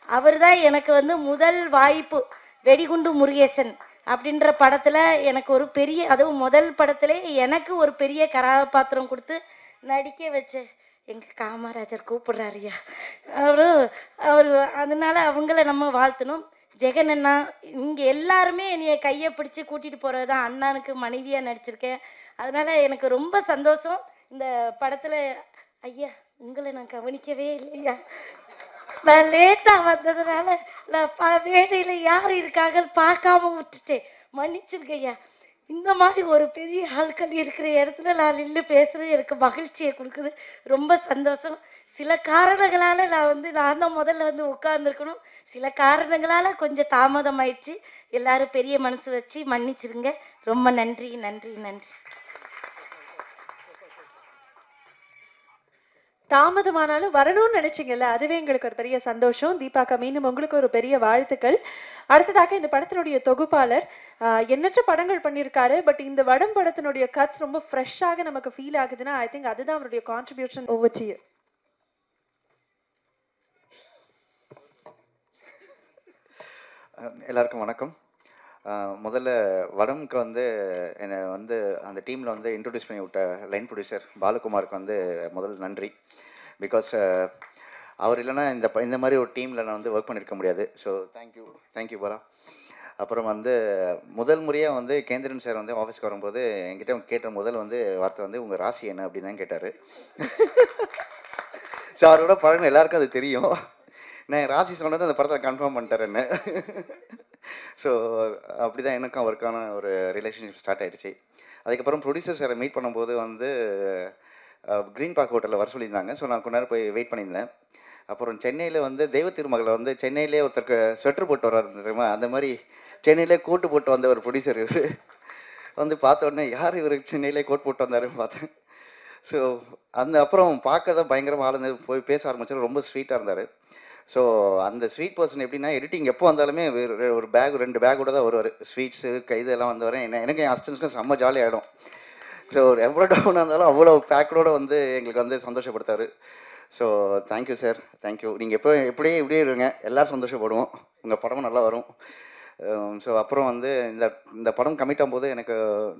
அவர் தான் எனக்கு வந்து முதல் வாய்ப்பு வெடிகுண்டு முருகேசன் அப்படின்ற படத்தில் எனக்கு ஒரு பெரிய, அதுவும் முதல் படத்திலே எனக்கு ஒரு பெரிய கதாபாத்திரம் கொடுத்து நடிக்க வச்ச எங்கள் காமராஜர் கூப்பிடுறாருயா அவர். அதனால அவங்கள நம்ம வாழ்த்தணும். ஜெகன் அண்ணா, இங்கே எல்லாருமே என்னைய கையை பிடிச்சி கூட்டிகிட்டு போகிறது தான். அண்ணனுக்கு மனைவியாக நடிச்சிருக்கேன். அதனால் எனக்கு ரொம்ப சந்தோஷம். இந்த படத்தில் ஐயா உங்களை நான் கவனிக்கவே இல்லையா, நான் லேட்டாக வந்ததுனால நான் வேலையில் யார் இருக்காங்க பார்க்காம விட்டுட்டேன், மன்னிச்சிருங்க ஐயா. இந்த மாதிரி ஒரு பெரிய ஆட்கள் இருக்கிற இடத்துல நான் நின்று பேசுகிறது எனக்கு மகிழ்ச்சியை கொடுக்குது, ரொம்ப சந்தோஷம். சில காரணங்களால் நான் தான் முதல்ல வந்து உட்கார்ந்துருக்கணும், சில காரணங்களால் கொஞ்சம் தாமதம் ஆயிடுச்சு. எல்லாரும் பெரிய மனசு வச்சு மன்னிச்சிருங்க. ரொம்ப நன்றி நன்றி நன்றி. தாமதமானாலும் வரணும்னு நினைச்சீங்கல்ல, அதுவே எங்களுக்கு ஒரு பெரிய சந்தோஷம். தீபாக்கா, மீண்டும் உங்களுக்கு ஒரு பெரிய வாழ்த்துக்கள். அடுத்ததாக இந்த படத்தினுடைய தொகுப்பாளர் எண்ணற்ற படங்கள் பண்ணியிருக்காரு. பட் இந்த வடம் படத்தினுடைய கட்ஸ் ரொம்ப ஃப்ரெஷ்ஷாக நமக்கு ஃபீல் ஆகுதுன்னா ஐ திங்க் அதுதான் அவருடைய கான்ட்ரிபியூஷன். Over to you. எல்லாருக்கும் வணக்கம். முதல்ல வடமுக்கு வந்து என்னை வந்து அந்த டீமில் வந்து இன்ட்ரடியூஸ் பண்ணி விட்ட லைன் ப்ரொடியூசர் பாலகுமாருக்கு வந்து முதல் நன்றி. பிகாஸ் அவர் இல்லைன்னா இந்த மாதிரி ஒரு டீமில் நான் வந்து ஒர்க் பண்ணியிருக்க முடியாது. So thank you Bala. அப்புறம் வந்து முதல் முறையாக வந்து கேந்திரன் சார் வந்து ஆஃபீஸ்க்கு வரும்போது என்கிட்ட கேட்ட முதல் வந்து வார்த்தை வந்து உங்கள் ராசி என்ன அப்படின்னு தான் கேட்டார். ஸோ அவரோட பழக்கம் எல்லாருக்கும் அது தெரியும். நான் ராசி சொன்னது அந்த படத்தில் கன்ஃபார்ம் பண்ணிட்டார் என்ன. ஸோ அப்படி தான் எனக்கும் அவருக்கான ஒரு ரிலேஷன்ஷிப் ஸ்டார்ட் ஆகிடுச்சு. அதுக்கப்புறம் ப்ரொடியூசர் சாரை மீட் பண்ணும்போது வந்து க்ரீன் பார்க் ஹோட்டலில் வர சொல்லியிருந்தாங்க. ஸோ நான் கொஞ்ச நேரம் போய் வெயிட் பண்ணியிருந்தேன். அப்புறம் சென்னையில் வந்து தெய்வ திருமகளை வந்து சென்னையிலே ஒருத்தருக்கு ஸ்வெட்டர் போட்டு வர்றாரு தெரியுமா, அந்த மாதிரி சென்னையிலே கோட்டு போட்டு வந்த ஒரு ப்ரொடியூசர் இவர். வந்து பார்த்த உடனே யார் இவர் சென்னையிலே கோட் போட்டு வந்தாருன்னு பார்த்தேன். ஸோ அப்புறம் பார்க்க தான் பயங்கரமாக ஆளுந்து போய் பேச ஆரம்பிச்சார். ரொம்ப ஸ்வீட்டாக இருந்தார். ஸோ அந்த ஸ்வீட் பர்சன் எப்படின்னா எடிட்டிங் எப்போ வந்தாலுமே ஒரு பேக் 2 பேக்கோட தான் வருவார். ஸ்வீட்ஸு இதெல்லாம் வந்து வரேன் எனக்கு என் அசிஸ்டன்ஸ்க்கும் செம்ம ஜாலி ஆகிடும். ஸோ எவ்வளோ டவுனாக இருந்தாலும் அவ்வளோ பேக்கோடு வந்து எங்களுக்கு வந்து சந்தோஷப்படுத்தார். So thank you sir, thank you. நீங்கள் இப்படியே இருங்க, எல்லோரும் சந்தோஷப்படுவோம். உங்கள் படமும் நல்லா வரும். ஸோ அப்புறம் வந்து இந்த படம் கமிட் ஆகும்போது எனக்கு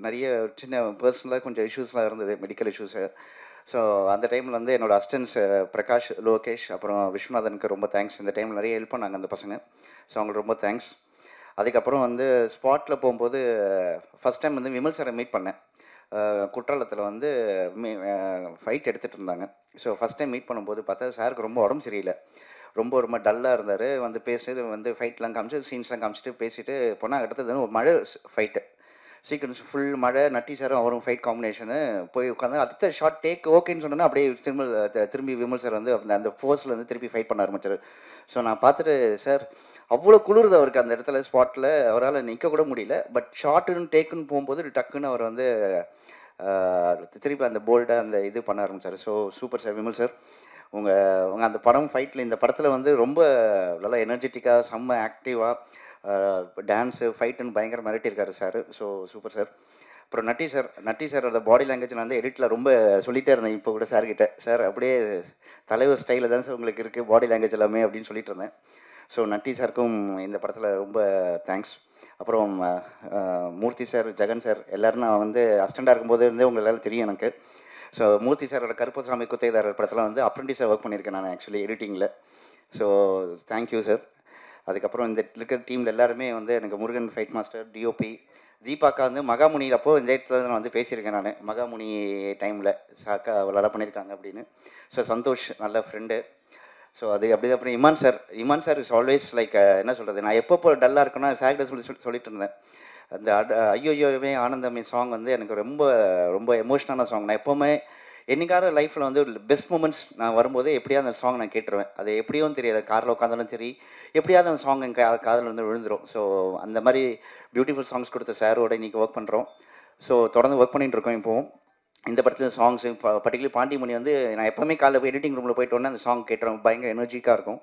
நிறைய சின்ன பர்சனலாக கொஞ்சம் இஷ்யூஸ்லாம் இருந்தது, மெடிக்கல் இஷ்யூஸு. ஸோ அந்த டைமில் வந்து என்னோடய அசிஸ்டன்ஸ் பிரகாஷ், லோகேஷ், அப்புறம் விஸ்வநாதனுக்கு ரொம்ப தேங்க்ஸ். இந்த டைமில் நிறைய ஹெல்ப் பண்ணாங்க அந்த பசங்க. ஸோ அவங்களுக்கு ரொம்ப தேங்க்ஸ். அதுக்கப்புறம் வந்து ஸ்பாட்டில் போகும்போது ஃபஸ்ட் டைம் வந்து விமல் சாரை மீட் பண்ணேன். குற்றாலத்தில் வந்து ஃபைட் எடுத்துகிட்டு இருந்தாங்க. ஸோ ஃபஸ்ட் டைம் மீட் பண்ணும்போது பார்த்தா சாருக்கு ரொம்ப உடம்பு சரியில்லை. ரொம்ப டல்லாக இருந்தார். வந்து பேசிட்டு வந்து ஃபைட்லாம் காமிச்சு சீன்ஸ்லாம் காமிச்சிட்டு பேசிட்டு போனால் அடுத்தது ஒரு மழை ஃபைட்டு சீக்வன்ஸ் ஃபுல் மழை. நட்டி சாரும் அவரும் ஃபைட் காம்பினேஷனு போய் உட்காந்து அடுத்த ஷார்ட் டேக் ஓகேன்னு சொன்னோன்னா அப்படியே திரும்பி விமல் சார் வந்து அந்த ஃபோர்ஸில் வந்து திருப்பி ஃபைட் பண்ண ஆரம்பிச்சார். ஸோ நான் பார்த்துட்டு சார் அவ்வளோ குளிருது அவருக்கு அந்த இடத்துல ஸ்பாட்டில், அவரால் நிற்க கூட முடியல. பட் ஷார்ட்டுன்னு டேக்குன்னு போகும்போது டக்குன்னு அவர் வந்து திருப்பி அந்த போல்டாக அந்த இது பண்ண ஆரம்பித்தார். So super sir Vimal sir. உங்கள் அந்த படம் ஃபைட்டில் இந்த படத்தில் வந்து ரொம்ப நல்லா எனர்ஜெட்டிக்காக செம்ம ஆக்டிவாக டான்ஸு ஃபைட்டுன்னு பயங்கர மிரட்டியிருக்காரு சார். So super sir. அப்புறம் நட்டி சார் அந்த பாடி லாங்குவேஜ் நான் வந்து எடிட்டில் ரொம்ப சொல்லிகிட்டே இருந்தேன். இப்போ கூட சார்கிட்ட சார் அப்படியே தலைவர் ஸ்டைலில் தான் சார் உங்களுக்கு இருக்குது பாடி லாங்குவேஜ் எல்லாமே அப்படின்னு சொல்லிட்டு இருந்தேன். ஸோ நட்டி சாருக்கும் இந்த படத்தில் ரொம்ப தேங்க்ஸ். அப்புறம் மூர்த்தி சார், ஜெகன் சார் எல்லோரும் நான் வந்து அசிஸ்டண்டாக இருக்கும்போது இருந்தே உங்கள் எல்லோரும் தெரியும் எனக்கு. ஸோ மூர்த்தி சாரோட கருப்பசாமி குத்தைதாரர் படத்தில் வந்து அப்ரெண்டிஸாக ஒர்க் பண்ணியிருக்கேன் நான் ஆக்சுவலி எடிட்டிங்கில். So thank you sir. அதுக்கப்புறம் இந்த இருக்கிற டீமில் எல்லாருமே வந்து எனக்கு முருகன் ஃபைட் மாஸ்டர், டிஓபி, தீபாக்கா வந்து மகாமுனி அப்போது இந்த இடத்துல நான் வந்து பேசியிருக்கேன் நான் மகாமுனி டைமில் சாக்கா நல்லா பண்ணியிருக்காங்க அப்படின்னு. ஸோ சந்தோஷ் நல்ல ஃப்ரெண்டு. ஸோ அது அப்படி. அப்புறம் Imman sir is always like என்ன சொல்கிறது, நான் எப்போ டல்லாக இருக்கேன்னா சார்கிட்ட சொல்லிட்டு இருந்தேன். அந்த ஐயோயோவே ஆனந்தமே சாங் வந்து எனக்கு ரொம்ப எமோஷ்னலான சாங். நான் எப்போவுமே என்னைக்காவது லைஃப்பில் வந்து பெஸ்ட் மூமெண்ட்ஸ் நான் வரும்போது எப்படியாவது அந்த சாங் நான் கேட்டுருவேன். அது எப்படியும் தெரியாது, காரில் உட்காந்தாலும் சரி எப்படியாவது அந்த சாங் என் காதில் வந்து விழுந்துடும். ஸோ அந்த மாதிரி பியூட்டிஃபுல் சாங்ஸ் கொடுத்த சாரோட இன்றைக்கி ஒர்க் பண்ணுறோம். ஸோ தொடர்ந்து ஒர்க் பண்ணிகிட்டு இருக்கோம். இப்போவும் இந்த படத்தில் சாங்ஸு பர்டிகுலர் பாண்டிமணி வந்து நான் எப்போவுமே காலையில் போய் எடிட்டிங் ரூமில் போயிட்டு வந்தேன் அந்த சாங் கேட்டுறோம், பயங்கர எனர்ஜிக்காக இருக்கும்.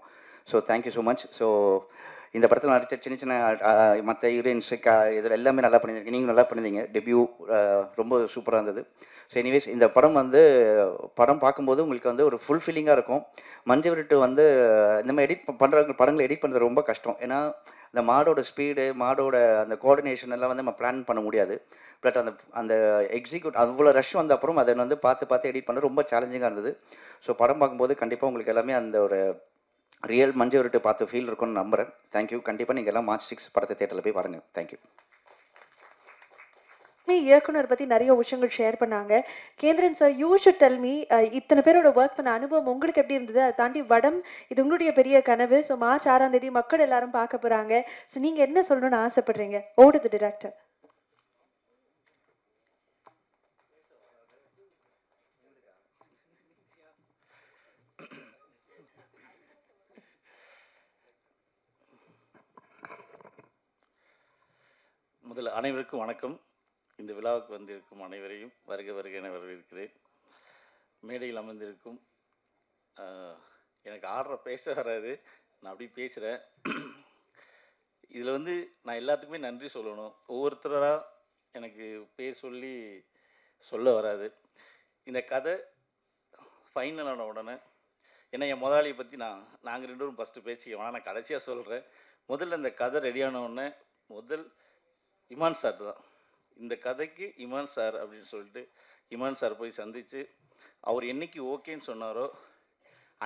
So thank you so much. So இந்த படத்தில் நடித்த சின்ன மற்ற ஹீரோயின்ஸு இதில் எல்லாமே நல்லா பண்ணியிருக்கீங்க. நீங்கள் நல்லா பண்ணியிருந்தீங்க. டெபியூ ரொம்ப சூப்பராக இருந்தது. ஸோ எனிவேஸ் இந்த படம் பார்க்கும்போது உங்களுக்கு வந்து ஒரு ஃபுல் ஃபீலிங்காக இருக்கும். மஞ்சு விரட்டு வந்து இந்த மாதிரி படங்களை எடிட் பண்ணுறது ரொம்ப கஷ்டம். ஏன்னா இந்த மாடோட ஸ்பீடு, மாடோட அந்த கோஆர்டினேஷன் எல்லாம் வந்து நம்ம பிளான் பண்ண முடியாது. பட் அந்த எக்ஸிக்யூட் அவ்வளோ ரஷ் வந்த அப்புறம் அதை வந்து பார்த்து எடிட் பண்ண ரொம்ப சேலஞ்சிங்காக இருந்தது. ஸோ படம் பார்க்கும்போது கண்டிப்பாக உங்களுக்கு எல்லாமே அந்த ஒரு ரியல் மஞ்சு விரட்டு பார்த்து ஃபீல் இருக்கும்னு நம்புகிறேன். தேங்க்யூ. கண்டிப்பாக நீங்கள் எல்லாம் மார்ச் 6 படத்தை தேட்டரில் போய் பாருங்கள். தேங்க்யூ. இயக்குனர் பத்தி நிறைய விஷயங்கள் ஷேர் பண்ணாங்க. Kendran sir, you should tell me, இத்தனை பேரோட ஒர்க் பண்ண அனுபவம் உங்களுக்கு எப்படி இருந்தது? அதை தாண்டி வடம் இது உங்களுடைய பெரிய கனவு. ஸோ மார்ச் 6ஆம் தேதி மக்கள் எல்லாரும் பார்க்க போறாங்க. ஸோ நீங்க என்ன சொல்லணும்னு ஆசைப்படுறீங்க? Over to the director. முதல்ல அனைவருக்கும் வணக்கம். இந்த விழாவுக்கு வந்திருக்கும் அனைவரையும் வருக என வரவேற்கிறேன். மேடையில் அமர்ந்திருக்கும் எனக்கு ஆடுற பேச வராது, நான் அப்படி பேசுகிறேன். இதில் வந்து நான் எல்லாத்துக்குமே நன்றி சொல்லணும். ஒவ்வொருத்தராக எனக்கு பேர் சொல்ல வராது. இந்த கதை ஃபைனலான உடனே ஏன்னா என் முதலாளியை பற்றி நாங்கள் 2 பேரும் ஃபஸ்ட்டு பேசிக்கலாம், நான் கடைசியாக சொல்கிறேன். முதல்ல இந்த கதை ரெடியான உடனே இமான் சார் தான் இந்த கதைக்கு இமான் சார் அப்படின்னு சொல்லிட்டு இமான் சார் போய் சந்தித்து அவர் என்றைக்கு ஓகேன்னு சொன்னாரோ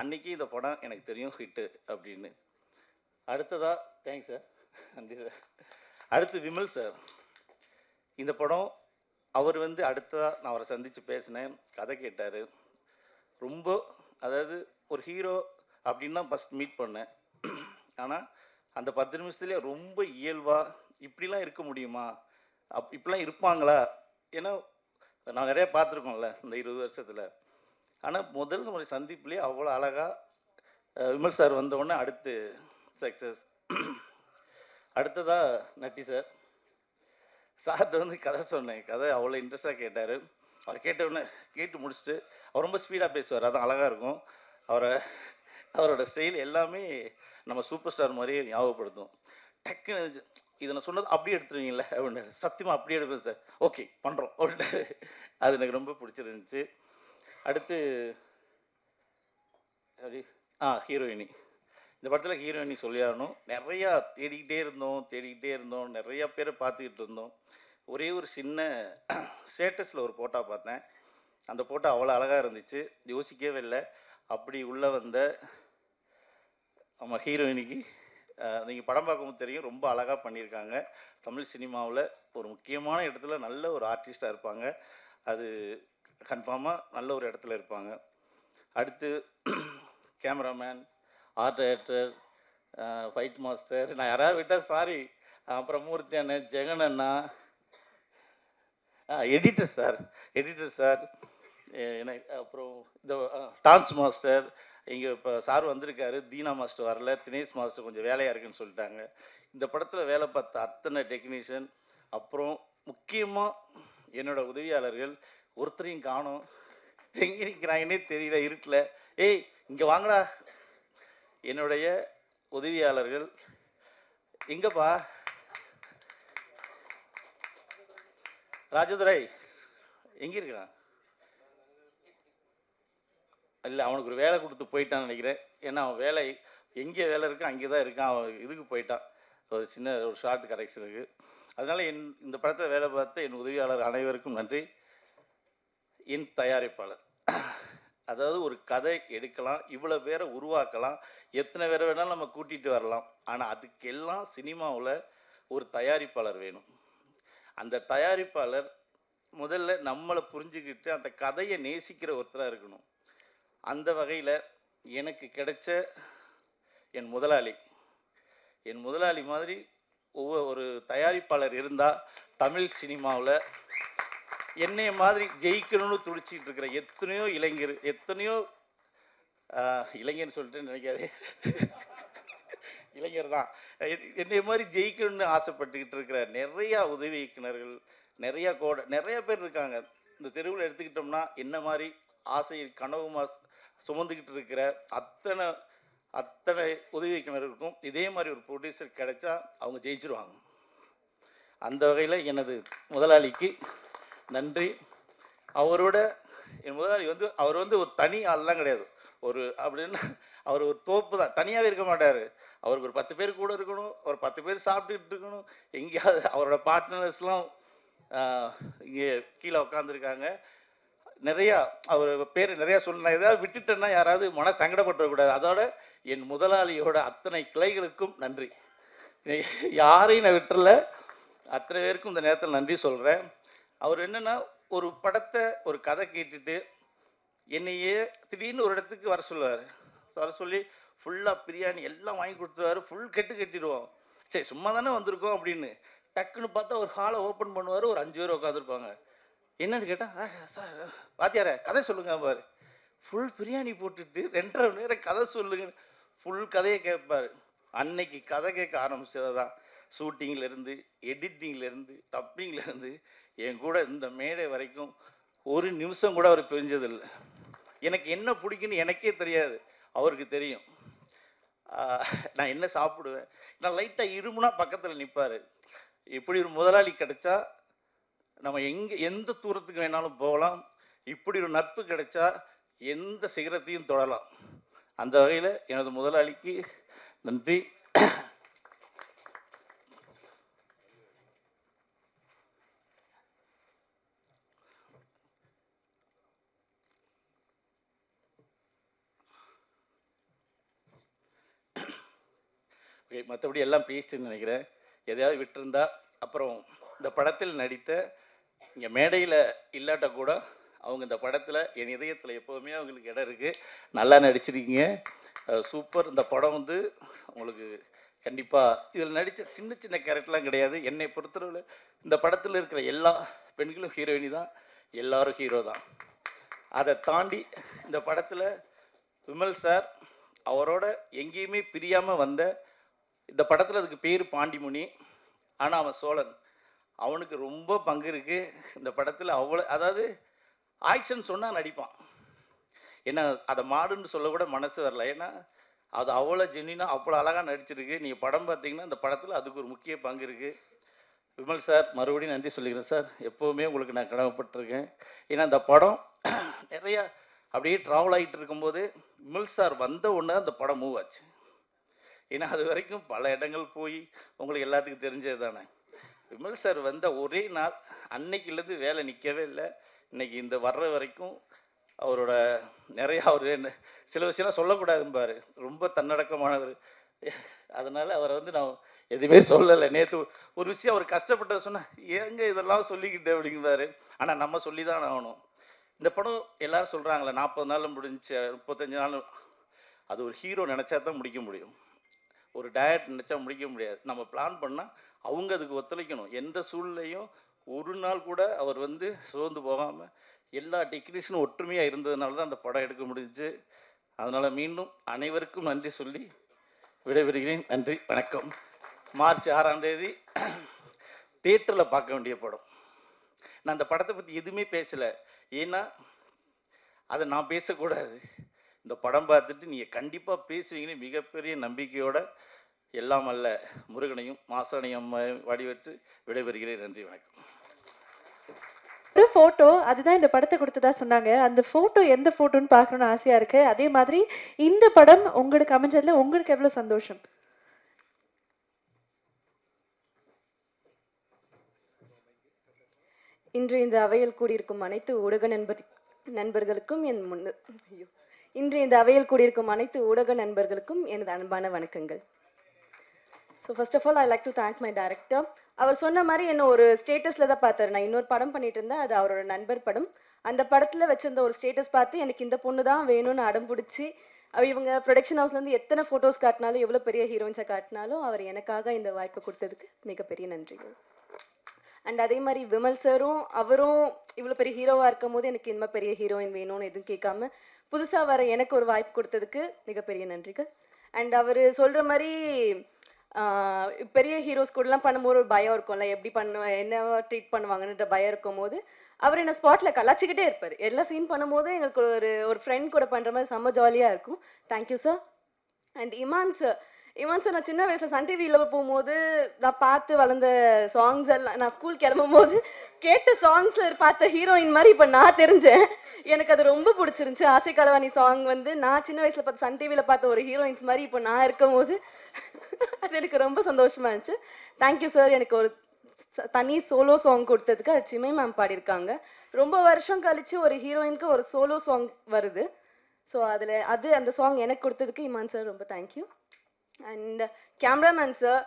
அன்னைக்கு இந்த படம் எனக்கு தெரியும் ஹிட்டு அப்படின்னு. அடுத்ததா தேங்க்ஸ் சார், நன்றி சார். அடுத்து விமல் சார். இந்த படம் அவர் வந்து அடுத்ததாக நான் அவரை சந்தித்து பேசினேன், கதை கேட்டார். ரொம்ப அதாவது ஒரு ஹீரோ அப்படின்னு தான் ஃபஸ்ட் மீட் பண்ணேன். ஆனால் அந்த 10 நிமிஷத்துலேயே ரொம்ப இயல்பாக இப்படிலாம் இருக்க முடியுமா, இப்படிலாம் இருப்பாங்களா, ஏன்னா நான் நிறைய பார்த்துருக்கோம்ல இந்த 20 வருஷத்தில். ஆனால் முதல் முறை சந்திப்புலேயே அவ்வளோ அழகாக விமல் சார் வந்தவுடனே அடுத்து சக்ஸஸ். அடுத்ததாக நட்டி சார். சார்கிட்ட வந்து கதை சொன்னேன், கதை அவ்வளோ இன்ட்ரெஸ்டாக கேட்டார். அவர் கேட்டவுடனே கேட்டு முடிச்சுட்டு அவர் ரொம்ப ஸ்பீடாக பேசுவார், அதான் அழகாக இருக்கும். அவரோட ஸ்டைல் எல்லாமே நம்ம சூப்பர் ஸ்டார் மாதிரியே ஞாபகப்படுத்தும். டக்குன்னு இதை நான் சொன்னது அப்படியே எடுத்துருவீங்களே அப்படின்னு. சத்தியமாக அப்படியே எடுப்பேன் சார், ஓகே பண்ணுறோம் அப்படின்ட்டு. அது எனக்கு ரொம்ப பிடிச்சிருந்துச்சு. அடுத்து ஹீரோயினி. இந்த படத்தில் ஹீரோயினி சொல்லியாகணும். நிறையா தேடிக்கிட்டே இருந்தோம், நிறையா பேரை பார்த்துக்கிட்டு இருந்தோம். ஒரே ஒரு சின்ன ஸ்டேட்டஸில் ஒரு ஃபோட்டோ பார்த்தேன். அந்த ஃபோட்டோ அவ்வளோ அழகாக இருந்துச்சு, யோசிக்கவே இல்லை. அப்படி உள்ளே வந்த நம்ம ஹீரோயினிக்கு நீங்கள் படம் பார்க்கும்போது தெரியும், ரொம்ப அழகாக பண்ணியிருக்காங்க. தமிழ் சினிமாவில் ஒரு முக்கியமான இடத்துல நல்ல ஒரு ஆர்டிஸ்டாக இருப்பாங்க, அது கன்ஃபார்மாக நல்ல ஒரு இடத்துல இருப்பாங்க. அடுத்து cameraman, art director, fight master, நான் யாராவது விட்டால் சாரி. அப்புறம் மூர்த்தி அண்ணன், ஜெகன் அண்ணா, எடிட்டர் சார், அப்புறம் இந்த டான்ஸ் மாஸ்டர். இங்கே இப்போ சார் வந்திருக்காரு, தீனா மாஸ்டர் வரல, தினேஷ் மாஸ்டர் கொஞ்சம் வேலையாக இருக்குன்னு சொல்லிட்டாங்க. இந்த படத்தில் வேலை பார்த்த அத்தனை டெக்னீஷியன், அப்புறம் முக்கியமாக என்னோடய உதவியாளர்கள், ஒருத்தரையும் காணோம், எங்கே நிற்கிறாங்கன்னே தெரியல இருட்டில். ஏய் இங்கே வாங்கடா. என்னுடைய உதவியாளர்கள் எங்கப்பா? ராஜதுரை எங்கே இருக்கான்? இல்லை, அவனுக்கு ஒரு வேலை கொடுத்து போயிட்டான்னு நினைக்கிறேன். ஏன்னா அவன் வேலை எங்கே வேலை இருக்கோ அங்கே தான் இருக்கான். அவன் இதுக்கு போயிட்டான், ஒரு சின்ன ஒரு ஷார்ட் கரெக்ஷனுக்கு. அதனால் இந்த படத்தில் வேலை பார்த்த என் உதவியாளர் அனைவருக்கும் நன்றி. என் தயாரிப்பாளர், அதாவது ஒரு கதை எடுக்கலாம், இவ்வளோ பேரை உருவாக்கலாம், எத்தனை பேரை வேணாலும் நம்ம கூட்டிகிட்டு வரலாம். ஆனால் அதுக்கெல்லாம் சினிமாவில் ஒரு தயாரிப்பாளர் வேணும். அந்த தயாரிப்பாளர் முதல்ல நம்மளை புரிஞ்சுக்கிட்டு அந்த கதையை நேசிக்கிற ஒருத்தராக இருக்கணும். அந்த வகையில் எனக்கு கிடைச்ச என் முதலாளி மாதிரி ஒரு தயாரிப்பாளர் இருந்தால் தமிழ் சினிமாவில் என்னைய மாதிரி ஜெயிக்கணும்னு துடிச்சிட்டு இருக்கிற எத்தனையோ இளைஞர்னு சொல்லிட்டு நினைக்காதே, இளைஞர் தான், என்னைய மாதிரி ஜெயிக்கணும்னு ஆசைப்பட்டுக்கிட்டு இருக்கிற நிறையா உதவி இயக்குனர்கள், நிறைய பேர் இருக்காங்க. இந்த தெருவில் எடுத்துக்கிட்டோம்னா என்ன மாதிரி ஆசை கனவுமா சுமந்துக்கிட்டு இருக்கிற அத்தனை உதவி இயக்குனருக்கும் இதே மாதிரி ஒரு ப்ரொடியூசர் கிடைச்சா அவங்க ஜெயிச்சிருவாங்க. அந்த வகையில் எனது முதலாளிக்கு நன்றி. என் முதலாளி அவர் ஒரு தனி ஆள்லாம் கிடையாது. அப்படின்னா அவர் ஒரு தோப்பு தான், தனியாகவே இருக்க மாட்டார். அவருக்கு ஒரு 10 பேர் கூட இருக்கணும், ஒரு 10 பேர் சாப்பிட்டுக்கிட்டு இருக்கணும். எங்கேயாவது அவரோட பார்ட்னர்ஸ்லாம் இங்கே கீழே உட்காந்துருக்காங்க. நிறையா அவர் பேர் நிறையா சொல்லணும், ஏதாவது விட்டுட்டேன்னா யாராவது மன சங்கடப்பட்டுறக்கூடாது. அதோட என் முதலாளியோட அத்தனை கிளைகளுக்கும் நன்றி. யாரையும் நான் விட்டுறல, அத்தனை பேருக்கும் இந்த நேரத்தில் நன்றி சொல்கிறேன். அவர் என்னென்னா ஒரு படத்தை ஒரு கதை கேட்டுட்டு என்னையே திடீர்னு ஒரு இடத்துக்கு வர சொல்லி ஃபுல்லாக பிரியாணி எல்லாம் வாங்கி கொடுத்துருவாரு. ஃபுல் கட்டிடுவோம், சரி சும்மா தானே வந்திருக்கோம் அப்படின்னு. டக்குன்னு பார்த்தா ஒரு ஹாலை ஓப்பன் பண்ணுவார், ஒரு 5 பேர் உட்காந்துருப்பாங்க. என்னன்னு கேட்டால், சார் பாத்தியார கதை சொல்லுங்க பாரு. ஃபுல் பிரியாணி போட்டுட்டு 2.5 மணி நேரம் கதை சொல்லுங்க, ஃபுல் கதையை கேட்பார். அன்னைக்கு கதை கேட்க ஆரம்பிச்சது தான் ஷூட்டிங்லேருந்து, எடிட்டிங்லேருந்து, டப்பிங்லேருந்து என் கூட இந்த மேடை வரைக்கும் ஒரு நிமிஷம் கூட அவர் பிரிஞ்சதில்லை. எனக்கு என்ன பிடிக்குன்னு எனக்கே தெரியாது, அவருக்கு தெரியும். நான் என்ன சாப்பிடுவேன், நான் லைட்டாக இருமுனா பக்கத்தில் நிற்பார். இப்படி ஒரு முதலாளி கிடைச்சா நம்ம எந்த தூரத்துக்கு வேணாலும் போகலாம். இப்படி ஒரு நட்பு கிடைச்சா எந்த சிகரத்தையும் தொடலாம். அந்த வகையில் எனது முதலாளிக்கு நன்றி. ஓகே, மற்றபடி எல்லாம் பேசிட்டுன்னு நினைக்கிறேன். எதையாவது விட்டுருந்தா, அப்புறம் இந்த படத்தில் நடித்த இங்கே மேடையில் இல்லாட்ட கூட அவங்க இந்த படத்தில் என் இதயத்தில் எப்போவுமே அவங்களுக்கு இடம் இருக்குது. நல்லா நடிச்சிருக்கீங்க, சூப்பர். இந்த படம் வந்து உங்களுக்கு கண்டிப்பாக இதில் நடித்த சின்ன சின்ன கேரக்டர்லாம் கிடையாது. என்னை பொறுத்தளவில் இந்த படத்தில் இருக்கிற எல்லா பெண்களும் ஹீரோயினி தான், எல்லாரும் ஹீரோ தான். அதை தாண்டி இந்த படத்தில் விமல் சார் அவரோட எங்கேயுமே பிரியாமல் வந்த, இந்த படத்தில் அதுக்கு பேர் பாண்டிமுனி, ஆனால் அவன் சோழன். அவனுக்கு ரொம்ப பங்கு இருக்குது இந்த படத்தில். அவ்வளோ, அதாவது ஆக்ஷன் சொன்னால் நடிப்பான். ஏன்னா அதை மாடுன்னு சொல்லக்கூட மனசு வரல. ஏன்னா அது அவ்வளோ ஜென்யூனாக அவ்வளோ அழகாக நடிச்சிருக்கு. நீங்கள் படம் பார்த்தீங்கன்னா இந்த படத்தில் அதுக்கு ஒரு முக்கிய பங்கு இருக்குது. விமல் சார் மறுபடியும் நன்றி சொல்லிக்கிறேன் சார். எப்போவுமே உங்களுக்கு நான் கடமைப்பட்டிருக்கேன். ஏன்னா இந்த படம் நிறையா அப்படியே ட்ராவல் ஆகிட்டு இருக்கும்போது விமல் சார் வந்த உடனே அந்த படம் மூவ் ஆச்சு. ஏன்னா அது வரைக்கும் பல இடங்கள் போய் உங்களுக்கு எல்லாத்துக்கும் தெரிஞ்சது தானே. விமல் சார் வந்த ஒரே நாள் அன்னைக்குலேருந்து வேலை நிற்கவே இல்லை. இன்னைக்கு இந்த வர்ற வரைக்கும் அவரோட நிறையா அவர் என்ன சில விஷயம்லாம் சொல்லக்கூடாதும்பார், ரொம்ப தன்னடக்கமானவர். அதனால் அவரை வந்து நான் எதுவுமே சொல்லலை. நேற்று ஒரு விஷயம் அவர் கஷ்டப்பட்டதை சொன்னால், ஏங்க இதெல்லாம் சொல்லிக்கிட்டு அப்படிங்கிறாரு. ஆனால் நம்ம சொல்லி தான் ஆகணும். இந்த படம் எல்லோரும் சொல்கிறாங்களே 40 நாள் முடிஞ்சு 35 நாள், அது ஒரு ஹீரோ நினச்சா தான் முடிக்க முடியும். ஒரு டயட் நினச்சா முடிக்க முடியாது. நம்ம பிளான் பண்ணால் அவங்க அதுக்கு ஒத்துழைக்கணும். எந்த சூழ்நிலையும் ஒரு நாள் கூட அவர் வந்து சோர்ந்து போகாமல் எல்லா டெக்னீஷியனும் ஒற்றுமையாக இருந்ததுனால தான் அந்த படம் எடுக்க முடிஞ்சிச்சு. அதனால் மீண்டும் அனைவருக்கும் நன்றி சொல்லி விடைபெறுகிறேன். நன்றி, வணக்கம். மார்ச் 6ஆம் தேதி தியேட்டரில் பார்க்க வேண்டிய படம். நான் அந்த படத்தை பற்றி எதுவுமே பேசலை, ஏன்னா அதை நான் பேசக்கூடாது. இந்த படம் பார்த்துட்டு நீங்கள் கண்டிப்பாக பேசுவீங்கன்னு மிகப்பெரிய நம்பிக்கையோட எல்லாம் அல்ல முருகனையும் மாசாணியும் வடிவெற்று விடைபெறுகிறேன். நன்றி, வணக்கம். ஒரு ஃபோட்டோ அதுதான் இந்த படத்தை கொடுத்ததா சொன்னாங்க. அந்த ஃபோட்டோ எந்த ஃபோட்டோன்னு பார்க்கணும்னு ஆசையாக இருக்குது. அதே மாதிரி இந்த படம் உங்களுக்கு அமைஞ்சதில் உங்களுக்கு எவ்வளோ சந்தோஷம்? இன்று இந்த அவையில் கூடியிருக்கும் அனைத்து ஊடக நண்பர்களுக்கும் இன்று இந்த அவையில் கூடியிருக்கும் அனைத்து ஊடக நண்பர்களுக்கும் எனது அன்பான வணக்கங்கள். So first of all I like to thank my director. அவர் சொன்ன மாதிரி என்ன ஒரு ஸ்டேட்டஸில் தான் பார்த்தாரு. நான் இன்னொரு படம் பண்ணிட்டு இருந்தேன், அது அவரோட நண்பர் படம். அந்த படத்தில் வச்சிருந்த ஒரு ஸ்டேட்டஸ் பார்த்து எனக்கு இந்த பொண்ணு தான் வேணும்னு அடம் பிடிச்சி இவங்க ப்ரொடக்ஷன் ஹவுஸ்லேருந்து எத்தனை ஃபோட்டோஸ் காட்டினாலும் எவ்வளோ பெரிய ஹீரோயின்ஸை காட்டினாலும் அவர் எனக்காக இந்த வாய்ப்பை கொடுத்ததுக்கு மிகப்பெரிய நன்றிகள். அண்ட் அதே மாதிரி விமல் சாரும் அவரும் இவ்வளோ பெரிய ஹீரோவாக இருக்கும் போது எனக்கு இந்த மாதிரி பெரிய ஹீரோயின் வேணும்னு எதுவும் கேட்காம புதுசாக வர எனக்கு ஒரு வாய்ப்பு கொடுத்ததுக்கு மிகப்பெரிய நன்றிகள். அண்ட் அவர் சொல்கிற மாதிரி பெரிய ஹீரோஸ் கூடலாம் பண்ணும்போது ஒரு பயம் இருக்கும்ல, எப்படி பண்ணுவேன் என்ன ட்ரீட் பண்ணுவாங்கன்ற பயம் இருக்கும் போது அவர் என்ன ஸ்பாட்டில் கலாச்சிக்கிட்டே இருப்பார். எல்லா சீன் பண்ணும்போது எங்களுக்கு ஒரு ஃப்ரெண்ட் கூட பண்ணுற மாதிரி செம்ம ஜாலியாக இருக்கும். Thank you sir. And Imman sir நான் சின்ன வயசில் சன் டிவியில் போகும்போது நான் பார்த்து வளர்ந்த சாங்ஸ் எல்லாம் நான் ஸ்கூல் கிளம்பும் போது கேட்ட சாங்ஸில் பார்த்த ஹீரோயின் மாதிரி இப்போ நான் தெரிஞ்சேன். எனக்கு அது ரொம்ப பிடிச்சிருந்துச்சி. ஆசை கலவாணி சாங் வந்து நான் சின்ன வயசில் பார்த்து சன் டிவியில் பார்த்த ஒரு ஹீரோயின்ஸ் மாதிரி இப்போ நான் இருக்கும் போது அது எனக்கு ரொம்ப சந்தோஷமாக இருந்துச்சு. Thank you sir. எனக்கு ஒரு தனி சோலோ சாங் கொடுத்ததுக்கு அது சிமை மேம் பாடியிருக்காங்க. ரொம்ப வருஷம் கழித்து ஒரு ஹீரோயினுக்கு ஒரு சோலோ சாங் வருது. ஸோ அந்த சாங் எனக்கு கொடுத்ததுக்கு இமான் சார் ரொம்ப தேங்க்யூ. அண்ட் கேமராமேன் சார்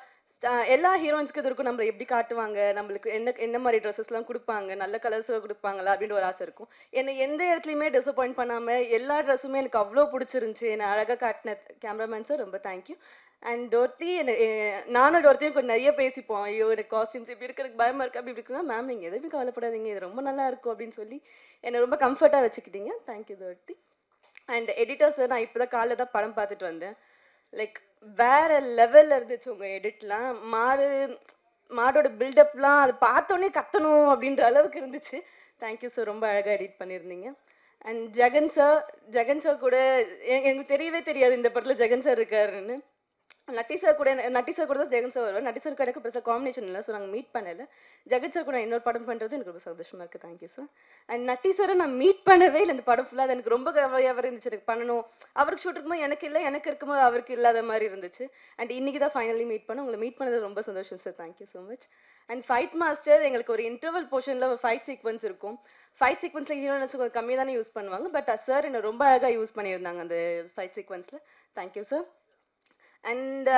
எல்லா ஹீரோயின்ஸ்க்கு இது இருக்கும், நம்மளை எப்படி காட்டுவாங்க, நம்மளுக்கு என்ன மாதிரி ட்ரெஸ்ஸஸ்லாம் கொடுப்பாங்க, நல்ல கலர்ஸாக கொடுப்பாங்களா அப்படின்ற ஒரு ஆசை இருக்கும். என்னை எந்த இடத்துலையுமே டிசப்பாயிண்ட் பண்ணாமல் எல்லா ட்ரெஸ்ஸுமே எனக்கு அவ்வளோ பிடிச்சிருந்துச்சி. என்னை அழகாக காட்டின கேமராமேன் சார் ரொம்ப தேங்க்யூ. அண்ட் டோர்த்தி நானும் டோர்த்தியும் கொஞ்சம் நிறைய பேசிப்போம். ஐயோ எனக்கு காஸ்டியூம்ஸ் இப்படி இருக்கிறதுக்கு பயமாக இருக்குது அப்படி இருக்குன்னா மேம் நீங்கள் எதுவுமே கவலைப்படாதீங்க, இது ரொம்ப நல்லா இருக்கும் அப்படின்னு சொல்லி என்னை ரொம்ப கம்ஃபர்ட்டாக வச்சுக்கிட்டீங்க. தேங்க்யூ டோர்த்தி. அண்ட் எடிட்டர் சார், நான் இப்போ தான் காலைல தான் படம் பார்த்துட்டு வந்தேன். லைக் வேறு லெவலில் இருந்துச்சு உங்கள் எடிட்லாம். மாடோட பில்டப்லாம் அது பார்த்தோன்னே கத்தணும் அப்படின்ற அளவுக்கு இருந்துச்சு. தேங்க்யூ சார், ரொம்ப அழகாக எடிட் பண்ணியிருந்தீங்க. அண்ட் ஜெகன் சார் கூட எனக்கு தெரியவே தெரியாது இந்த படத்தில் ஜெகன் சார் இருக்காருன்னு. நட்டி சார் கூட தான் ஜெகன் சார் வருவார். நட்டி சாருக்கு எனக்கு பெருசாக காம்பினேஷன் இல்லை, ஸோ நாங்கள் மீட் பண்ணலை. ஜெகன் சார் கூட இன்னொரு படம் பண்ணுறது எனக்கு ரொம்ப சந்தோஷமாக இருக்குது. Thank you sir. அண்ட் நட்டி சாரை நான் மீட் பண்ணவே இல்லை இந்த படம் ஃபுல்லாக. அது எனக்கு ரொம்ப கவலையாக இருந்துச்சு. எனக்கு பண்ணணும், அவருக்கு ஷூட் இருக்கும்போது எனக்கு இல்லை, எனக்கு இருக்கும்போது அவருக்கு இல்லாத மாதிரி இருந்துச்சு. அண்ட் இன்றைக்கி தான் ஃபைனலி மீட் பண்ணோம். உங்களை மீட் பண்ணது ரொம்ப சந்தோஷம் sir. Thank you so much. And fight master, எங்களுக்கு ஒரு இன்டர்வல் போர்ஷனில் ஒரு ஃபைட் சீக்வன்ஸ் இருக்கும். ஃபைட் சீக்வன்ஸில் ஹீரோயின்ஸ் கொஞ்சம் கம்மியாக தானே யூஸ் பண்ணுவாங்க, பட் சார் என்னை ரொம்ப அழகாக யூஸ் பண்ணியிருந்தாங்க அந்த ஃபைட் சீக்வன்ஸில். Thank you sir. அண்ட்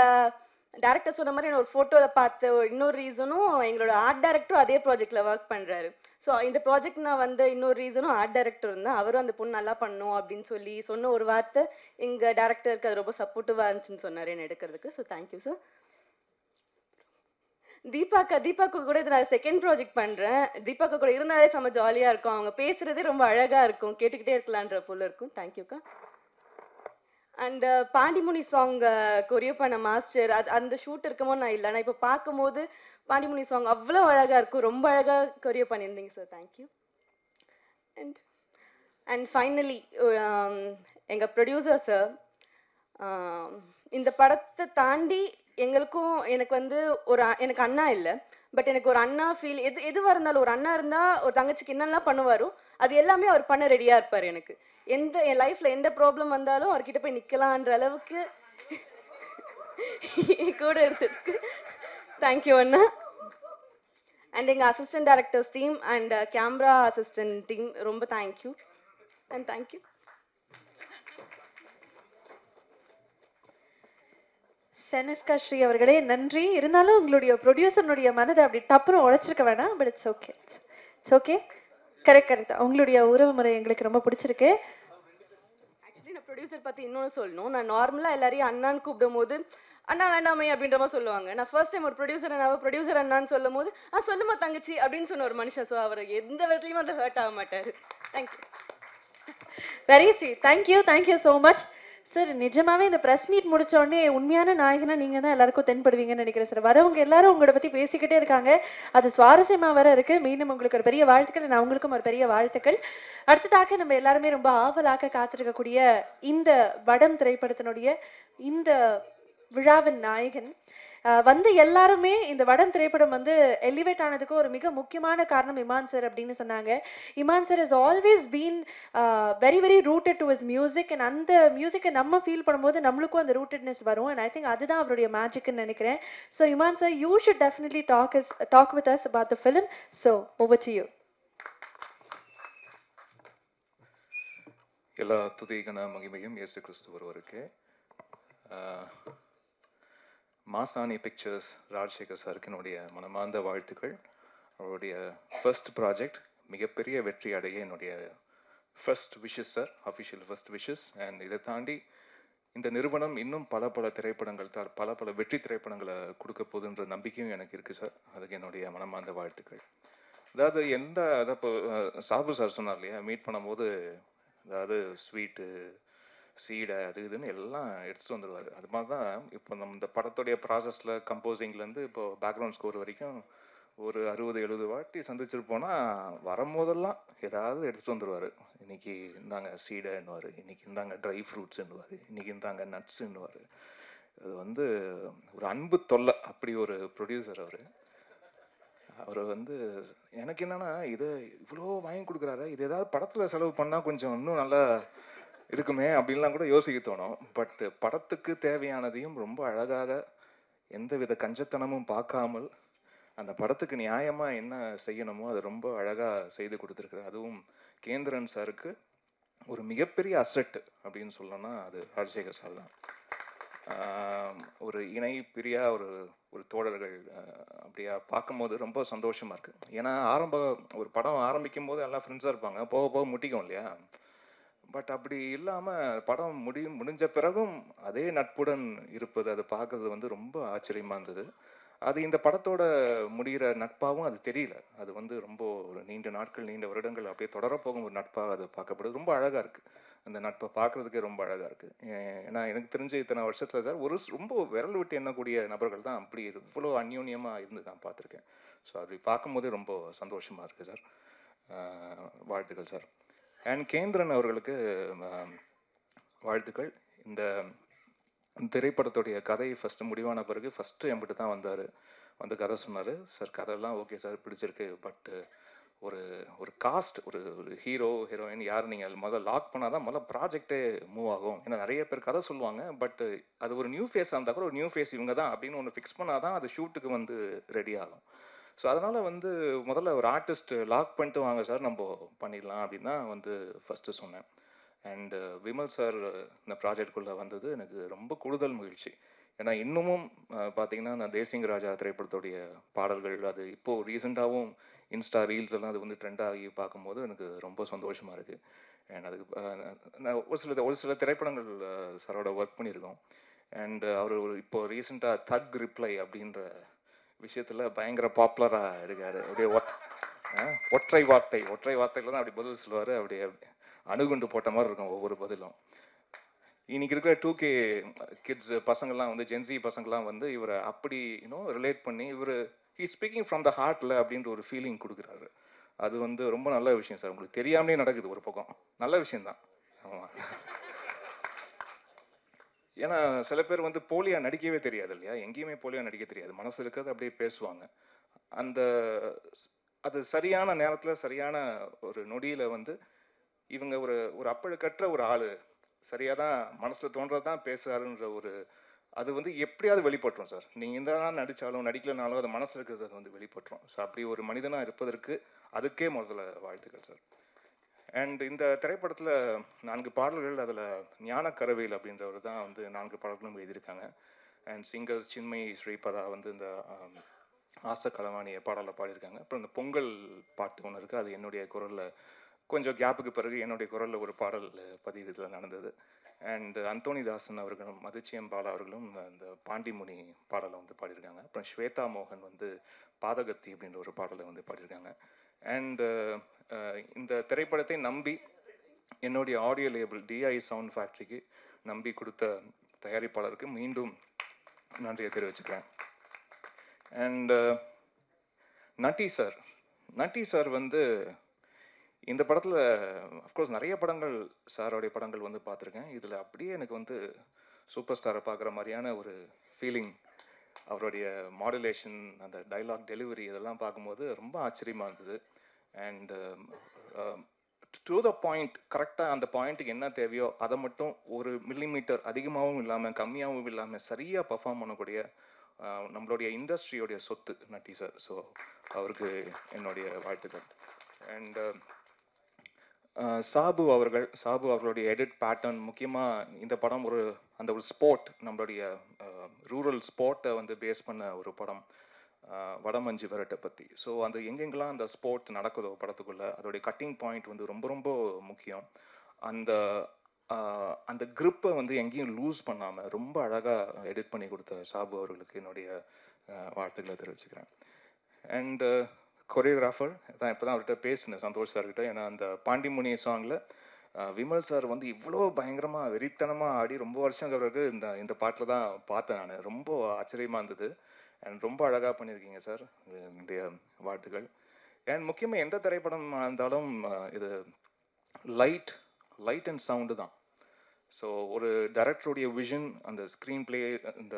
டேரக்டர் சொன்ன மாதிரி நான் ஒரு ஃபோட்டோவில் பார்த்த இன்னொரு ரீசனும் எங்களோட ஆர்ட் டைரக்டரும் அதே ப்ராஜெக்டில் ஒர்க் பண்ணுறாரு. ஸோ இந்த ப்ராஜெக்ட் நான் வந்த இன்னொரு ரீசனும் ஆர்ட் டைரக்டர் இருந்தால் அவரும் அந்த பொண்ணு நல்லா பண்ணும் அப்படின்னு சொல்லி சொன்ன ஒரு வார்த்தை எங்கள் டேரக்டருக்கு அது ரொம்ப சப்போர்ட்டிவாக இருந்துச்சுன்னு சொன்னார் என்ன எடுக்கிறதுக்கு. So thank you sir. தீபாக்கு கூட இது நான் செகண்ட் ப்ராஜெக்ட் பண்ணுறேன். தீபாக்கு கூட இருந்தாலே செம்ம ஜாலியாக இருக்கும். அவங்க பேசுகிறதே ரொம்ப அழகாக இருக்கும், கேட்டுக்கிட்டே இருக்கலான்ற போல இருக்கும். தேங்க்யூக்கா. அண்ட் பாண்டிமுனி சாங் கொரியோ பண்ண மாஸ்டர் அந்த ஷூட் இருக்கும்போது நான் இல்லை, ஆனால் இப்போ பார்க்கும்போது பாண்டிமுனி சாங் அவ்வளோ அழகாக இருக்கும். ரொம்ப அழகாக கொரியோ பண்ணியிருந்தீங்க சார். தேங்க்யூ. அண்ட் ஃபைனலி எங்கள் ப்ரொடியூசர் சார், இந்த படத்தை தாண்டி எனக்கு வந்து எனக்கு அண்ணா இல்லை, பட் எனக்கு ஒரு அண்ணா ஃபீல் எதுவாக இருந்தாலும் ஒரு அண்ணா இருந்தால் ஒரு தங்கச்சிக்கு என்னெல்லாம் பண்ணுவாரோ அது எல்லாமே அவர் பண்ண ரெடியாக இருப்பார். எனக்கு என் லைஃப்பில் எந்த ப்ராப்ளம் வந்தாலும் அவர்கிட்ட போய் நிற்கலான்ற அளவுக்கு கூட இருந்ததுக்கு தேங்க்யூ அண்ணா. அண்ட் எங்கள் assistant directors team and camera assistant team ரொம்ப தேங்க்யூ அண்ட் தேங்க்யூ. செனஸ்கா ஸ்ரீ அவர்களே நன்றி. இருந்தாலும் உங்களுடைய ப்ரொடியூசர்னுடைய மனதை அப்படி டப்புன்னு உழைச்சிருக்க வேணாம். But it's okay, it's okay. Correct. உங்களுடைய உறவு முறை எங்களுக்கு ரொம்ப பிடிச்சிருக்கு. ஆக்சுவலி நான் ப்ரொடியூசர் பற்றி இன்னொன்று சொல்லணும். நான் நார்மலாக எல்லாரையும் அண்ணான்னு கூப்பிடும் போது அண்ணா வேண்டாமே அப்படின்ற மாதிரி சொல்லுவாங்க. நான் ஃபர்ஸ்ட் டைம் ஒரு ப்ரொடியூசர் அண்ணான்னு சொல்லும் போது சொல்லுமா தங்கச்சி அப்படின்னு சொன்ன ஒரு மனுஷன். ஸோ அவர் எந்த விதத்துலையும் அதை ஹர்ட் ஆக மாட்டார். Thank you. Very sweet. Thank you so much sir. நிஜமாவே இந்த ப்ரெஸ் மீட் முடிச்ச உடனே உண்மையான நாயகனா நீங்கள் தான் எல்லாருக்கும் தென்படுவீங்கன்னு நினைக்கிறேன் சார். வரவங்க எல்லாரும் உங்களை பற்றி பேசிக்கிட்டே இருக்காங்க. அது சுவாரஸ்யமாக வர இருக்கு. மீண்டும் உங்களுக்கு ஒரு பெரிய வாழ்த்துக்கள். நான் உங்களுக்கும் ஒரு பெரிய வாழ்த்துக்கள். அடுத்ததாக நம்ம எல்லாருமே ரொம்ப ஆவலாக காத்திருக்கக்கூடிய இந்த வடம் திரைப்படத்தினுடைய இந்த விழாவின் நாயகன் வந்து எல்லாருமே இந்த வடம் திரைப்படம் வந்து எலிவேட் ஆனதுக்கு ஒரு மிக முக்கியமான காரணம் இமான் சார் அப்படின்னு சொன்னாங்க. Imman sir is always been very very rooted to his music. And அந்த மியூசிக்கை நம்ம ஃபீல் பண்ணும்போது நம்மளுக்கும் அந்த ரூட்டட்னஸ் வரும். அண்ட் ஐ திங்க் அதுதான் அவருடைய மேஜிக்னு நினைக்கிறேன். So Imman sir, you should definitely talk with us about the film. So over to you. எல்லா துதிகன மகிமையும் இயேசு கிறிஸ்து ஒருவருக்கு. மாசாணி பிக்சர்ஸ் ராஜசேகர் சாருக்கு என்னுடைய மனமார்ந்த வாழ்த்துக்கள். அவருடைய ஃபர்ஸ்ட் ப்ராஜெக்ட் மிகப்பெரிய வெற்றி அடைய என்னுடைய first wishes sir, official first wishes. And இதை தாண்டி இந்த நிறுவனம் இன்னும் பல திரைப்படங்கள் பல வெற்றி திரைப்படங்களை கொடுக்க போகுதுன்ற நம்பிக்கையும் எனக்கு இருக்குது சார். அதுக்கு என்னுடைய மனமார்ந்த வாழ்த்துக்கள். அதாவது இப்போ சாபு சார் சொன்னார் இல்லையா, மீட் பண்ணும்போது அதாவது ஸ்வீட்டு சீடை அது இதுன்னு எல்லாம் எடுத்துகிட்டு வந்துடுவார். அது மாதிரி தான் இப்போ நம்ம இந்த படத்துடைய ப்ராசஸில் கம்போசிங்லேருந்து இப்போ பேக்ரவுண்ட் ஸ்கோர் வரைக்கும் ஒரு 60-70 வாட்டி சந்திச்சிருப்போன்னா வரும்போதெல்லாம் ஏதாவது எடுத்துகிட்டு வந்துடுவார். இன்றைக்கி இந்தாங்க சீடைன்னுவார், இன்றைக்கி இந்தாங்க ட்ரை ஃப்ரூட்ஸுன்னுவார், இன்றைக்கி இந்தாங்க நட்ஸுன்னுவார். அது வந்து ஒரு அன்பு தொல்லை. அப்படி ஒரு ப்ரொடியூசர் அவர் வந்து எனக்கு என்னென்னா இது இவ்வளோ வாங்கி கொடுக்குறாரு, இது ஏதாவது படத்தில் செலவு பண்ணால் கொஞ்சம் இன்னும் நல்லா இருக்குமே அப்படின்லாம் கூட யோசிக்க தோணும். பட் படத்துக்கு தேவையானதையும் ரொம்ப அழகாக எந்தவித கஞ்சத்தனமும் பார்க்காமல் அந்த படத்துக்கு நியாயமாக என்ன செய்யணுமோ அதை ரொம்ப அழகாக செய்து கொடுத்துருக்குறாரு. அதுவும் கேந்திரன் சாருக்கு ஒரு மிகப்பெரிய அசெட் அப்படின்னு சொல்லணும்னா அது ராஜசேகர் சார் தான். ஒரு இணை பிரியா ஒரு தோழர்கள் அப்படியா பார்க்கும்போது ரொம்ப சந்தோஷமாக இருக்குது. ஏன்னா ஒரு படம் ஆரம்பிக்கும் போது எல்லாம் ஃப்ரெண்ட்ஸாக இருப்பாங்க, போக போக முட்டிக்கும் இல்லையா. பட் அப்படி இல்லாமல் படம் முடிஞ்ச பிறகும் அதே நட்புடன் இருப்பது, அதை பார்க்கறது வந்து ரொம்ப ஆச்சரியமாக இருந்தது. அது இந்த படத்தோட முடிகிற நட்பாகவும் அது தெரியல. அது வந்து ரொம்ப ஒரு நீண்ட வருடங்கள் அப்படியே தொடரப்போகும் ஒரு நட்பாக அது பார்க்கப்படுது. ரொம்ப அழகாக இருக்குது. அந்த நட்பை பார்க்குறதுக்கே ரொம்ப அழகாக இருக்குது. ஏன்னா எனக்கு தெரிஞ்ச இத்தனை வருஷத்தில் சார் ரொம்ப விரல் விட்டு எண்ணக்கூடிய நபர்கள் தான் அப்படி இவ்வளோ அந்யோன்யமாக இருந்து நான் பார்த்துருக்கேன். ஸோ அப்படி பார்க்கும்போதே ரொம்ப சந்தோஷமாக இருக்குது சார். வாழ்த்துக்கள் சார். அண்ட் கேந்திரன் அவர்களுக்கு வாழ்த்துக்கள். இந்த திரைப்படத்துடைய கதை ஃபஸ்ட்டு முடிவான பிறகு ஃபஸ்ட்டு என்கிட்ட தான் வந்து கதை சொன்னார். சார் கதையெல்லாம் ஓகே சார் பிடிச்சிருக்கு, பட்டு ஒரு காஸ்ட் ஒரு ஹீரோ ஹீரோயின் யார் நீங்கள் முதல்ல லாக் பண்ணால் தான் முதல்ல ப்ராஜெக்டே மூவ் ஆகும். ஏன்னா நிறைய பேர் கதை சொல்லுவாங்க, பட் அது ஒரு நியூ ஃபேஸாக இருந்தால் கூட ஒரு நியூ ஃபேஸ் இவங்க தான் அப்படின்னு ஒன்று ஃபிக்ஸ் பண்ணால் தான் அது ஷூட்டுக்கு வந்து ரெடி ஆகும். ஸோ அதனால் வந்து முதல்ல ஒரு ஆர்டிஸ்ட் லாக் பண்ணிட்டு வாங்க சார் நம்ம பண்ணிடலாம் அப்படின்னு தான் வந்து ஃபஸ்ட்டு சொன்னேன். அண்டு விமல் சார் இந்த ப்ராஜெக்டுக்குள்ளே வந்தது எனக்கு ரொம்ப கூடுதல் மகிழ்ச்சி. ஏன்னா இன்னமும் பார்த்தீங்கன்னா நான் தேசிங்க ராஜா திரைப்படத்துடைய பாடல்கள் அது இப்போது ரீசெண்டாகவும் இன்ஸ்டா ரீல்ஸ் எல்லாம் அது வந்து ட்ரெண்ட் ஆகி பார்க்கும்போது எனக்கு ரொம்ப சந்தோஷமாக இருக்குது. அண்ட் அதுக்கு நான் ஒரு சில திரைப்படங்கள் சாரோட ஒர்க் பண்ணியிருக்கோம். அண்ட் அவர் ஒரு இப்போ ரீசெண்டாக தக் ரிப்ளை அப்படின்ற விஷயத்தில் பயங்கர பாப்புலராக இருக்கார். அப்படியே ஒற்றை வார்த்தையில் தான் அப்படி பதில் சொல்லுவார். அப்படியே அணுகுண்டு போட்ட மாதிரி இருக்கும் ஒவ்வொரு பதிலும். இன்னைக்கு இருக்கிற 2K கிட்ஸ் பசங்கள்லாம் வந்து ஜென்சி பசங்கள்லாம் வந்து இவரை அப்படி ரிலேட் பண்ணி இவர் ஸ்பீக்கிங் ஃப்ரம் த ஹார்ட்ல அப்படின்ற ஒரு ஃபீலிங் கொடுக்குறாரு. அது வந்து ரொம்ப நல்ல விஷயம் சார். உங்களுக்கு தெரியாமலே நடக்குது ஒரு பக்கம், நல்ல விஷயம்தான். ஆமாம், ஏன்னா சில பேர் வந்து போலியா நடிக்கவே தெரியாது இல்லையா, எங்கேயுமே போலியா நடிக்க தெரியாது, மனசு இருக்கிறது அப்படியே பேசுவாங்க. அந்த அது சரியான நேரத்தில் சரியான ஒரு நொடியில் வந்து இவங்க ஒரு அப்பழுக்கற்ற ஒரு ஆள் சரியாக தான் மனசில் தோன்றதான் பேசுகிறாருன்ற ஒரு அது வந்து எப்படியாவது வெளிப்பட்டுரும் சார். நீங்கள் இந்த நாள் நடித்தாலும் நடிக்கலனாலும் அது மனசில் இருக்கிறது அது வந்து வெளிப்பட்டுரும். ஸோ அப்படி ஒரு மனிதனாக இருப்பதற்கு அதுக்கே முதல்ல வாழ்த்துக்கள் சார். அண்ட் இந்த திரைப்படத்தில் 4 பாடல்கள், அதில் ஞானக்கரவேல் அப்படின்றவர் தான் வந்து 4 பாடல்களும் எழுதியிருக்காங்க. அண்ட் சிங்கர்ஸ் சின்மயி ஸ்ரீபதா வந்து இந்த ஆசை களவாணிய பாடலை பாடியிருக்காங்க. அப்புறம் இந்த பொங்கல் பாட்டு ஒன்று இருக்குது, அது என்னுடைய குரலில் கொஞ்சம் கேப்புக்கு பிறகு என்னுடைய குரலில் ஒரு பாடல் பதிவு இதில் நடந்தது. அண்ட் அந்தோணிதாசன் அவர்களும் மதுச்சியம் பாலா அவர்களும் இந்த பாண்டிமுனி பாடலை வந்து பாடியிருக்காங்க. அப்புறம் ஸ்வேதா மோகன் வந்து பாதகத்தி அப்படின்ற ஒரு பாடலை வந்து பாடியிருக்காங்க. அண்ட் இந்த திரைப்படத்தை நம்பி என்னுடைய ஆடியோ லேபிள் டிஐ சவுண்ட் ஃபேக்ட்ரிக்கு நம்பி கொடுத்த தயாரிப்பாளருக்கு மீண்டும் நன்றியை தெரிவிச்சுக்கிறேன். அண்ட் நட்டி சார் வந்து இந்த படத்தில் அஃப்கோர்ஸ் நிறைய படங்கள் சாரோடைய படங்கள் வந்து பார்த்துருக்கேன். இதில் அப்படியே எனக்கு வந்து சூப்பர் ஸ்டாரை பார்க்குற மாதிரியான ஒரு ஃபீலிங். அவருடைய மாடுலேஷன், அந்த டைலாக் டெலிவரி இதெல்லாம் பார்க்கும்போது ரொம்ப ஆச்சரியமாக இருந்தது. அண்ட் டு த பாயிண்ட், கரெக்டாக அந்த பாயிண்ட்டுக்கு என்ன தேவையோ அதை மட்டும் ஒரு மில்லிமீட்டர் அதிகமாகவும் இல்லாமல் கம்மியாகவும் இல்லாமல் சரியாக பர்ஃபார்ம் பண்ணக்கூடிய நம்மளுடைய இண்டஸ்ட்ரியோடைய சொத்து நட்டி சார். ஸோ அவருக்கு என்னுடைய வாழ்த்துக்கள். அண்ட் சாபு அவர்களுடைய எடிட் பேட்டர்ன், முக்கியமாக இந்த படம் அந்த ஒரு ஸ்போர்ட், நம்மளுடைய ரூரல் ஸ்போர்ட்டை வந்து பேஸ் பண்ண ஒரு படம், வடமஞ்சு விரட்டை பற்றி. ஸோ அந்த எங்கெங்கெல்லாம் அந்த ஸ்போர்ட் நடக்குதோ படத்துக்குள்ளே அதோடைய கட்டிங் பாயிண்ட் வந்து ரொம்ப ரொம்ப முக்கியம். அந்த க்ரிப்பை வந்து எங்கேயும் லூஸ் பண்ணாமல் ரொம்ப அழகாக எடிட் பண்ணி கொடுத்த சாபு அவர்களுக்கு என்னுடைய வாழ்த்துக்களை தெரிவிச்சுக்கிறேன். அண்டு கொரியோகிராஃபர் தான் இப்போ தான் அவர்கிட்ட பேசினேன் சந்தோஷ் சார்கிட்ட. ஏன்னா அந்த பாண்டிமுனி சாங்கில் விமல் சார் வந்து இவ்வளோ பயங்கரமாக வெறித்தனமாக ஆடி ரொம்ப வருஷம் பிறகு இந்த பாட்டில் தான் பார்த்தேன் நான். ரொம்ப ஆச்சரியமாக இருந்தது. அண்ட் ரொம்ப அழகாக பண்ணியிருக்கீங்க சார், என்னுடைய வாழ்த்துக்கள். அண்ட் முக்கியமாக எந்த திரைப்படம் இருந்தாலும் இது லைட் அண்ட் சவுண்டு தான். ஸோ ஒரு டைரக்டருடைய விஷன், அந்த ஸ்க்ரீன் பிளே, இந்த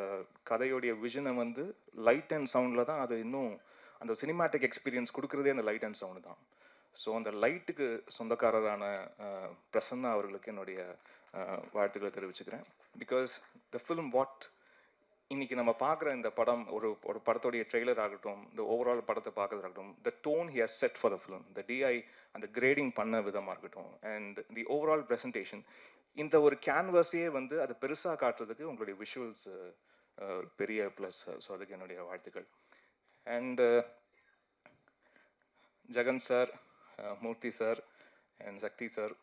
கதையோடைய விஷனை வந்து லைட் அண்ட் சவுண்டில் தான் அது இன்னும் அந்த சினிமாட்டிக் எக்ஸ்பீரியன்ஸ் கொடுக்குறதே அந்த லைட் அண்ட் சவுண்டு தான். ஸோ அந்த லைட்டுக்கு சொந்தக்காரரான பிரசன்னா அவர்களுக்கு என்னுடைய வாழ்த்துக்களை தெரிவிச்சுக்கிறேன். பிகாஸ் த ஃபிலிம் இன்னைக்கு நம்ம பார்க்குற இந்த படம், ஒரு படத்தோடைய ட்ரெய்லர் ஆகட்டும், இந்த ஓவரால் படத்தை பார்க்கறதாகட்டும், the tone he has set for the film, the DI அந்த கிரேடிங் பண்ண விதமாக இருக்கட்டும், அண்ட் தி ஓவரால் ப்ரெசன்டேஷன், இந்த ஒரு கேன்வஸையே வந்து அதை பெருசாக காட்டுறதுக்கு உங்களுடைய விஷுவல்ஸ் பெரிய ப்ளஸ். ஸோ அதுக்கு என்னுடைய வாழ்த்துக்கள். And Jagan sir, Murthy sir and Sakthi sir,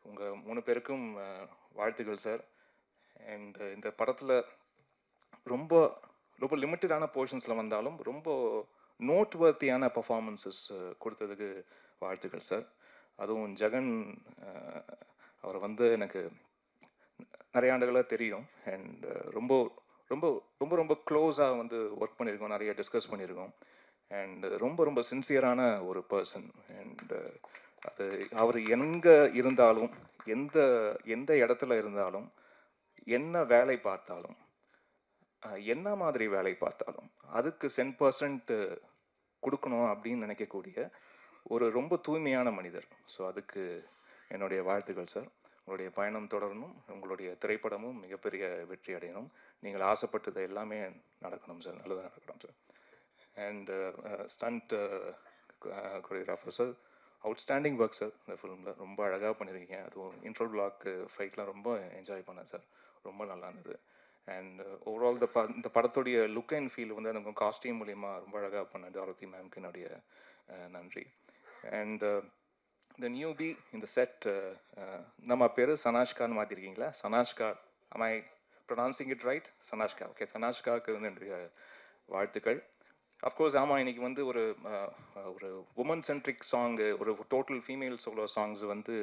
உங்கள் 3 பேருக்கும் வாழ்த்துக்கள் சார். அண்ட் இந்த படத்தில் ரொம்ப ரொம்ப லிமிட்டடான போர்ஷன்ஸில் வந்தாலும் ரொம்ப நோட்வர்த்தியான பர்ஃபார்மன்ஸஸ் கொடுத்ததுக்கு வாழ்த்துக்கள் சார். அதுவும் ஜெகன் அவரை வந்து எனக்கு நிறைய ஆண்டுகளாக தெரியும். அண்ட் ரொம்ப ரொம்ப ரொம்ப ரொம்ப க்ளோஸாக வந்து ஒர்க் பண்ணியிருக்கோம், நிறைய டிஸ்கஸ் பண்ணியிருக்கோம். அண்ட் ரொம்ப ரொம்ப சின்சியரான ஒரு பர்சன். அண்ட் அது அவர் எங்கே இருந்தாலும், எந்த இடத்துல இருந்தாலும், என்ன வேலை பார்த்தாலும், என்ன மாதிரி வேலை பார்த்தாலும் அதுக்கு 10% கொடுக்கணும் அப்படின்னு நினைக்கக்கூடிய ஒரு ரொம்ப தூய்மையான மனிதர். ஸோ அதுக்கு என்னுடைய வாழ்த்துக்கள் சார். உங்களுடைய பயணம் தொடரணும், உங்களுடைய திரைப்படமும் மிகப்பெரிய வெற்றி அடையணும், நீங்கள் ஆசைப்பட்டது எல்லாமே நடக்கணும் சார், நல்லதாக நடக்கணும் sir. And stunt choreographer sir, outstanding work sir. இந்த ஃபிலிமில் ரொம்ப அழகாக பண்ணியிருக்கீங்க. அதுவும் இன்ட்ரோ பிளாக் ஃபைட்லாம் ரொம்ப என்ஜாய் பண்ணேன் சார், ரொம்ப நல்லா இருந்தது. அண்ட் ஓவரால் இந்த படத்துடைய லுக் அண்ட் ஃபீல் வந்து அந்த காஸ்டியூம் மூலிமா ரொம்ப அழகாக பண்ண டாரதி மேம்க்கு என்னுடைய நன்றி. அண்ட் இந்த நியூபி இந்த செட் நம்ம பேர் சனாஷ்கான்னு மாற்றிருக்கீங்களா? Sanashka, am I pronouncing it right? Sanashka. Okay, சனாஷ்காவுக்கு வந்து என்னுடைய வாழ்த்துக்கள். அஃப்கோர்ஸ் ஆமாம், இன்றைக்கி வந்து ஒரு உமன் சென்ட்ரிக் சாங்கு, ஒரு டோட்டல் ஃபீமேல் சோலோ சாங்ஸ் வந்து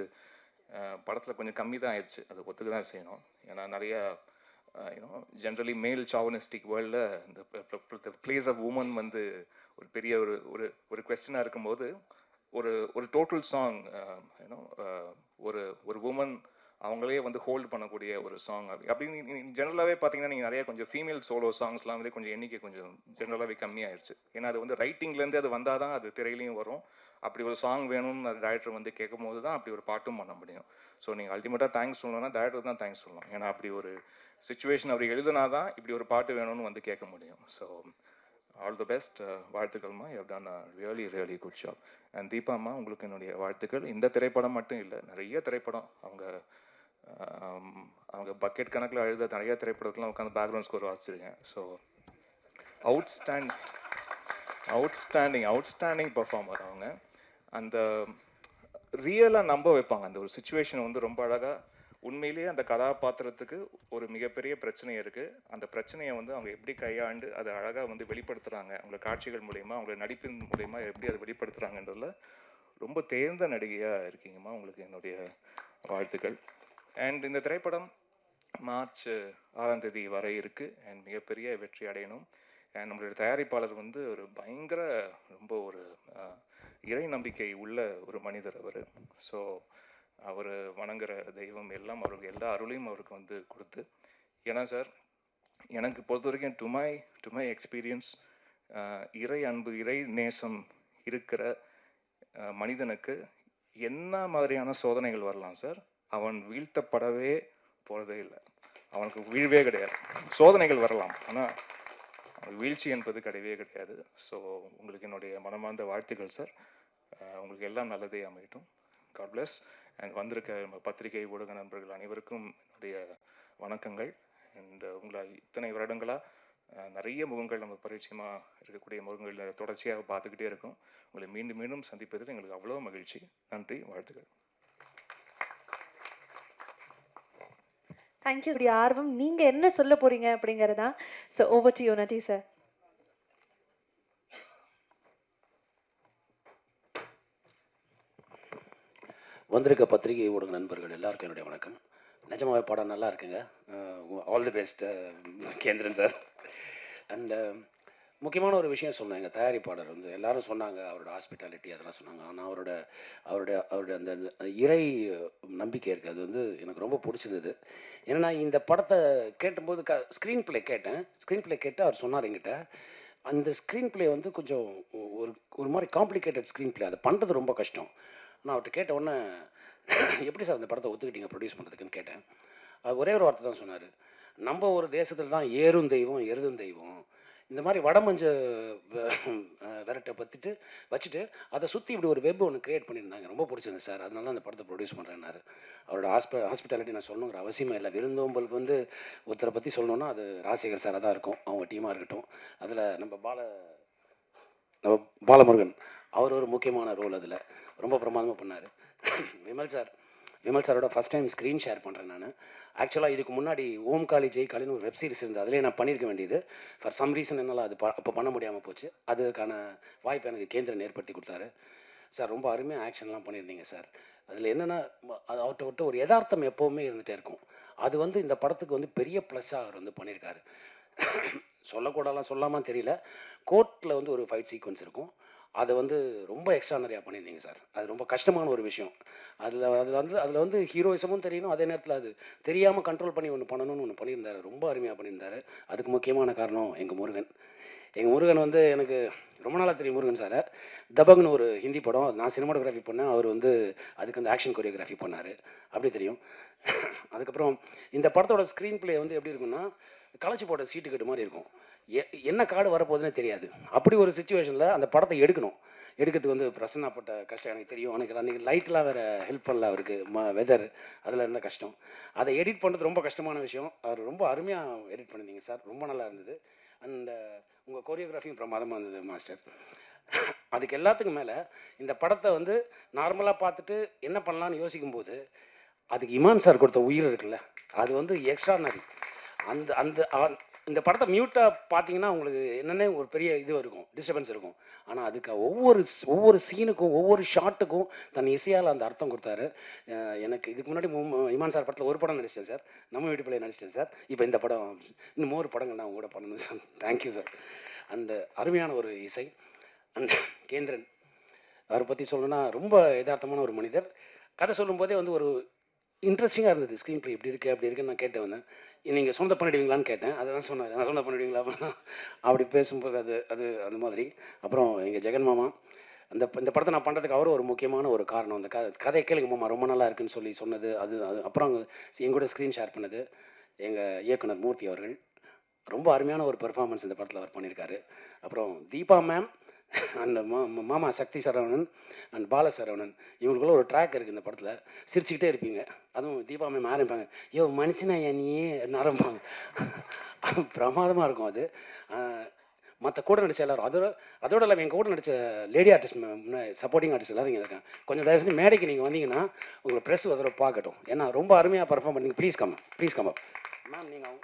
படத்தில் கொஞ்சம் கம்மி தான் ஆயிடுச்சு. அது ஒத்துக்க தான் செய்யணும். ஏன்னா நிறையா ஜென்ரலி மேல் சாவனிஸ்டிக் வேர்ல்டில் இந்த பிளேஸ் ஆஃப் உமன் வந்து ஒரு பெரிய ஒரு கொஸ்டினாக இருக்கும்போது ஒரு டோட்டல் சாங் ஒரு உமன் அவங்களே வந்து ஹோல்டு பண்ணக்கூடிய ஒரு சாங் அப்படின்னு ஜென்ரலாகவே பார்த்தீங்கன்னா நீங்கள் நிறைய கொஞ்சம் ஃபீமேல் சோலோ சாங்ஸ்லாம் வந்து கொஞ்சம் எண்ணிக்கை கொஞ்சம் ஜென்ரலாகவே கம்மியாயிருச்சு. ஏன்னா அது வந்து ரைட்டிங்லேருந்து அது வந்தால் தான் அது திரையிலையும் வரும். அப்படி ஒரு சாங் வேணும்னு அந்த டைரக்டர் வந்து கேட்கும் போது தான் அப்படி ஒரு பாட்டும் பண்ண முடியும். ஸோ நீங்கள் அல்டிமேட்டாக தேங்க்ஸ் சொல்லணும்னா டைரக்டர் தான் தேங்க்ஸ் சொல்லணும். ஏன்னா அப்படி ஒரு சுச்சுவேஷன் அவர் எழுதுனா தான் இப்படி ஒரு பாட்டு வேணும்னு வந்து கேட்க முடியும். So all the best. வாழ்த்துக்கள்மா, you have done a really really good job. And தீபாம்மா, உங்களுக்கு என்னுடைய வாழ்த்துக்கள். இந்த திரைப்படம் மட்டும் இல்லை, நிறைய திரைப்படம் அவங்க பக்கெட் கணக்கில் அழுத நிறைய திரைப்படத்துலாம் உட்காந்து பேக்ரவுண்ட் ஸ்கோர் வாசிச்சிருக்கேன். ஸோ அவுட்ஸ்டாண்டிங் பர்ஃபார்மர் அவங்க. அந்த ரியலாக நம்ப வைப்பாங்க. அந்த ஒரு சுச்சுவேஷன் வந்து ரொம்ப அழகாக உண்மையிலேயே அந்த கதாபாத்திரத்துக்கு ஒரு மிகப்பெரிய பிரச்சனை இருக்குது. அந்த பிரச்சனையை வந்து அவங்க எப்படி கையாண்டு அதை அழகாக வந்து வெளிப்படுத்துகிறாங்க, அவங்க காட்சிகள் மூலயமா, அவங்க நடிப்பின் மூலயமா எப்படி அதை வெளிப்படுத்துகிறாங்கன்றதுல ரொம்ப தேர்ந்த நடிகையாக இருக்கீங்கம்மா. உங்களுக்கு என்னுடைய வாழ்த்துக்கள். அண்ட் இந்த திரைப்படம் மார்ச் 6ஆம் தேதி வரை இருக்குது. அண்ட் மிகப்பெரிய வெற்றி அடையணும். அண்ட் நம்மளுடைய தயாரிப்பாளர் வந்து ஒரு பயங்கர ரொம்ப ஒரு இறை நம்பிக்கை உள்ள ஒரு மனிதர் அவர். ஸோ அவர் வணங்குற தெய்வம் எல்லாம் அவருக்கு எல்லா அருளையும் அவருக்கு வந்து கொடுத்து, ஏன்னா சார் எனக்கு பொறுத்த வரைக்கும் டு மை எக்ஸ்பீரியன்ஸ் இறை அன்பு இறை நேசம் இருக்கிற மனிதனுக்கு என்ன மாதிரியான சோதனைகள் வரலாம் சார், அவன் வீழ்த்தப்படவே போகிறதே இல்லை. அவனுக்கு வீழ்வே கிடையாது. சோதனைகள் வரலாம், ஆனால் வீழ்ச்சி என்பது கிடையவே கிடையாது. ஸோ உங்களுக்கு என்னுடைய மனமார்ந்த வாழ்த்துக்கள் சார். உங்களுக்கு எல்லாம் நல்லதே அமையட்டும். God plus. அண்ட் வந்திருக்க பத்திரிகை ஊடக நண்பர்கள் அனைவருக்கும் என்னுடைய வணக்கங்கள். அண்ட் உங்களை இத்தனை வருடங்களாக நிறைய முகங்கள் நம்ம பரிச்சயமாக இருக்கக்கூடிய முகங்கள் தொடர்ச்சியாக பார்த்துக்கிட்டே இருக்கோம். உங்களை மீண்டும் மீண்டும் சந்திப்பதில் எங்களுக்கு அவ்வளோ மகிழ்ச்சி. நன்றி, வாழ்த்துக்கள். தேங்க்யூ. ஆர்வம் நீங்க என்ன சொல்ல போறீங்க அப்படிங்கறதா. So over to you Natty sir. வந்திருக்க பத்திரிகை ஊடக நண்பர்கள் எல்லாருக்கும் என்னுடைய வணக்கம். நிஜமாவே படம் நல்லா இருக்குங்க. All the best Kendran sir. And முக்கியமான ஒரு விஷயம் சொன்னேன். எங்கள் தயாரிப்பாளர் வந்து எல்லாரும் சொன்னாங்க அவரோட ஹாஸ்பிட்டாலிட்டி அதெல்லாம் சொன்னாங்க. ஆனால் அவருடைய அந்த இறை நம்பிக்கை இருக்குது. அது வந்து எனக்கு ரொம்ப பிடிச்சிருந்தது. ஏன்னா இந்த படத்தை கேட்டும்போது ஸ்க்ரீன் பிளே கேட்டு அவர் சொன்னார் என்கிட்ட, அந்த ஸ்க்ரீன் பிளே வந்து கொஞ்சம் ஒரு மாதிரி காம்ப்ளிகேட்டட் ஸ்க்ரீன் பிளே, அதை பண்ணுறது ரொம்ப கஷ்டம். நான் அவர்கிட்ட கேட்ட உடனே எப்படி சார் அந்த படத்தை ஒத்துக்கிட்டீங்க ப்ரொடியூஸ் பண்ணுறதுக்குன்னு கேட்டேன். அது ஒரே ஒரு வார்த்தை தான் சொன்னார், நம்ம ஒரு தேசத்தில் தான் ஏறும் தெய்வம் எருதும் தெய்வம், இந்த மாதிரி வடமஞ்ச விரட்டை வச்சுட்டு அதை சுற்றி இப்படி ஒரு வெப் ஒன்று க்ரியேட் பண்ணியிருந்தாங்க. ரொம்ப பிடிச்சிருந்தது சார், அதனால தான் அந்த படத்தை ப்ரொடியூஸ் பண்ணுறேன்னாரு. அவரோட ஹாஸ்பிட்டாலிட்டி நான் சொல்லணுங்கிற அவசியமே இல்லை. விருந்தோம்பலுக்கு வந்து ஒருத்தரை பற்றி சொல்லணுன்னா அது ராஜசேகர் சாராக தான் இருக்கும், அவங்க டீமாக இருக்கட்டும். அதில் நம்ம பாலமுருகன் அவர் ஒரு முக்கியமான ரோல் அதில் ரொம்ப பிரமாதமாக பண்ணார். விமல் சாரோட ஃபஸ்ட் டைம் ஸ்க்ரீன் ஷேர் பண்ணுறேன் நான். ஆக்சுவலாக இதுக்கு முன்னாடி ஓம் காளி ஜெய் காளின்னு ஒரு வெப் சீரிஸ் இருந்தது, அதிலே நான் பண்ணியிருக்க வேண்டியது. ஃபார் சம் ரீசன் என்னால் அது அப்போ பண்ண முடியாமல் போச்சு. அதுக்கான வாய்ப்பு எனக்கு கேந்திரன் ஏற்படுத்தி கொடுத்தாரு. சார் ரொம்ப அருமையாக ஆக்ஷன்லாம் பண்ணியிருந்தீங்க சார். அதில் என்னென்னா அவர்கிட்ட ஒரு யதார்த்தம் எப்போவுமே இருந்துகிட்டே இருக்கும். அது வந்து இந்த படத்துக்கு வந்து பெரிய ப்ளஸ்ஸாக அவர் வந்து பண்ணியிருக்காரு. சொல்லாமல் தெரியல, கோர்ட்டில் வந்து ஒரு ஃபைட் சீக்வன்ஸ் இருக்கும், அதை வந்து ரொம்ப எக்ஸ்ட்ரானரியாக பண்ணியிருந்தீங்க சார். அது ரொம்ப கஷ்டமான ஒரு விஷயம். அதில் வந்து ஹீரோயிசமும் தெரியணும், அதே நேரத்தில் அது தெரியாமல் கண்ட்ரோல் பண்ணி ஒன்று பண்ணணும்னு ஒன்று பண்ணியிருந்தார். ரொம்ப அருமையாக பண்ணியிருந்தார். அதுக்கு முக்கியமான காரணம் எங்கள் முருகன் வந்து எனக்கு ரொம்ப நாளாக தெரியும். முருகன் சாரை தபக்னு ஒரு ஹிந்தி படம், நான் சினிமாட்டோகிராஃபி பண்ணேன், அவர் வந்து அதுக்கு அந்த ஆக்ஷன் கொரியோகிராஃபி பண்ணார், அப்படி தெரியும். அதுக்கப்புறம் இந்த படத்தோட ஸ்க்ரீன் பிளே வந்து எப்படி இருக்குன்னா, களைச்சி போட்ட சீட்டு கட்டு மாதிரி இருக்கும். என்ன கார்டு வரப்போகுதுன்னே தெரியாது. அப்படி ஒரு சுச்சுவேஷனில் அந்த படத்தை எடுக்கணும். எடுக்கிறதுக்கு வந்து பிரசன்னாப்பட்ட கஷ்டம் எனக்கு தெரியும். எனக்கு அன்றைக்கி லைட்லாம் வேறு ஹெல்ப் பண்ணல அவருக்கு, வெதர் அதில் இருந்த கஷ்டம். அதை எடிட் பண்ணுறது ரொம்ப கஷ்டமான விஷயம். அவர் ரொம்ப அருமையாக எடிட் பண்ணியிருந்தீங்க சார், ரொம்ப நல்லா இருந்தது. அண்ட் உங்கள் கோரியோகிராஃபியும் பிரமாதமாக இருந்தது மாஸ்டர். அதுக்கு எல்லாத்துக்கும் மேலே இந்த படத்தை வந்து நார்மலாக பார்த்துட்டு என்ன பண்ணலான்னு யோசிக்கும்போது அதுக்கு இமான் சார் கொடுத்த உயிர் இருக்குல்ல, அது வந்து எக்ஸ்ட்ரானரி. அந்த அந்த இந்த படத்தை மியூட்டாக பார்த்தீங்கன்னா உங்களுக்கு என்னென்ன ஒரு பெரிய இது இருக்கும், டிஸ்டர்பன்ஸ் இருக்கும். ஆனால் அதுக்கு ஒவ்வொரு சீனுக்கும் ஒவ்வொரு ஷாட்டுக்கும் தன் இசையால் அந்த அர்த்தம் கொடுத்தாரு. எனக்கு இதுக்கு முன்னாடி இமான் சார் படத்தில் ஒரு படம் நடிச்சிட்டேன் சார், நம்ம வீட்டு பிள்ளையை நடிச்சிட்டேன் சார். இப்போ இந்த படம் இன்னும் ஒரு படங்கள் நான் கூட பண்ணணும் சார். Thank you sir. அண்டு அருமையான ஒரு இசை. அண்ட் கேந்திரன் அவரை பற்றி சொல்லணும்னா ரொம்ப யதார்த்தமான ஒரு மனிதர். கதை சொல்லும்போதே வந்து ஒரு இன்ட்ரெஸ்டிங்காக இருந்தது. ஸ்க்ரீன் ப்ளே இப்படி இருக்குது அப்படி இருக்குன்னு நான் கேட்டு வந்தேன். நீங்கள் சொந்த பண்ணிடுவீங்களான்னு கேட்டேன். அதை தான் சொன்னார், நான் சொந்த பண்ணிடுவீங்களா அப்படி பேசும்போது அது அந்த மாதிரி. அப்புறம் எங்கள் ஜெகன் மாமா இந்த படத்தை நான் பண்ணுறதுக்கு அவரும் ஒரு முக்கியமான ஒரு காரணம். அந்த கதை கேளுங்க மாமா ரொம்ப நல்லா இருக்குன்னு சொல்லி சொன்னது. அது அப்புறம் எங்கூட ஸ்க்ரீன் ஷேர் பண்ணது எங்கள் இயக்குனர் மூர்த்தி அவர்கள். ரொம்ப அருமையான ஒரு பெர்ஃபார்மன்ஸ் இந்த படத்தில் அவர் பண்ணியிருக்காரு. அப்புறம் தீபா மேம் அண்ட் மாமா சக்தி சரவணன் அண்ட் பால சரவணன், இவங்களுக்குள்ள ஒரு ட்ராக் இருக்குது இந்த படத்தில். சிரிச்சுக்கிட்டே இருப்பீங்க. அதுவும் தீபா மேம் ஆரம்பிப்பாங்க, யோ மனுஷனா நீயே ஆரம்பிப்பாங்க. பிரமாதமாக இருக்கும் அது. மற்ற கூட நடித்த எல்லோரும் அதோட இல்லாமல் எங்கள் கூட நடித்த லேடி ஆர்டிஸ்ட் சப்போர்ட்டிங் ஆர்டிஸ்ட் எல்லோரும் இங்கே இருக்காங்க. கொஞ்சம் தயவு செஞ்சு மேடைக்கு நீங்கள் வந்தீங்கன்னா உங்களை ப்ரெஸ் அதோட பார்க்கட்டும். ஏன்னா ரொம்ப அருமையாக பர்ஃபார்ம் பண்ணீங்க. Please come ma'am. நீங்கள்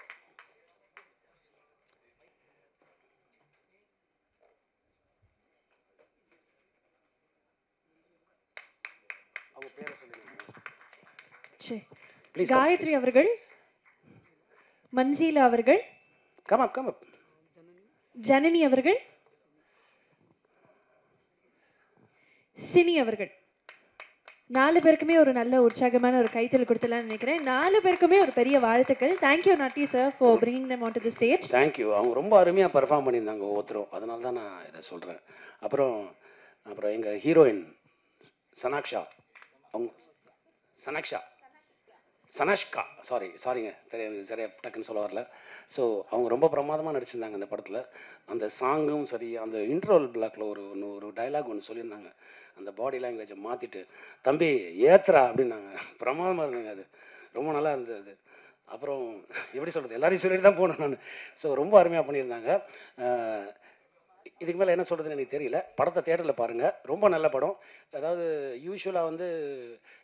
அவங்க பேரை சொல்லுங்க. காயத்ரி அவர்கள், மன்சீலா அவர்கள், கம் அப் ஜனனி அவர்கள், சினி அவர்கள், 4 பேருக்குமே ஒரு நல்ல உற்சாகமான ஒரு கைத்தல் கொடுத்தலாம்னு நினைக்கிறேன். 4 பேருக்குமே ஒரு பெரிய வாழ்த்துக்கள். Thank you Natty sir for bringing them onto the stage. Thank you. அவங்க ரொம்ப அருமையாக பெர்ஃபார்ம் பண்ணியிருந்தாங்க ஒவ்வொருத்தரும். அதனால தான் நான் இதை சொல்கிறேன். அப்புறம் எங்கள் ஹீரோயின் சனாக்ஷா, அவங்க சனஷ்கா சாரிங்க சரியாக டக்குன்னு சொல்ல வரல. ஸோ அவங்க ரொம்ப பிரமாதமாக நடிச்சிருந்தாங்க இந்த படத்தில். அந்த சாங்கும் சரி, அந்த இன்ட்ரோல் பிளாக்ல ஒரு டைலாக் ஒன்று சொல்லியிருந்தாங்க. அந்த பாடி லாங்குவேஜை மாற்றிட்டு தம்பி ஏத்துறா அப்படின்னாங்க. பிரமாதமாக இருந்ததுங்க. அது ரொம்ப நல்லா இருந்தது. அது அப்புறம் எப்படி சொல்கிறது, எல்லாரையும் சொல்லிட்டு தான் போனேன் நான். ஸோ ரொம்ப அருமையாக பண்ணியிருந்தாங்க. இதுக்கு மேலே என்ன சொல்கிறதுன்னு எனக்கு தெரியல. படத்தை தேட்டரில் பாருங்கள், ரொம்ப நல்ல படம். அதாவது யூஸ்வலாக வந்து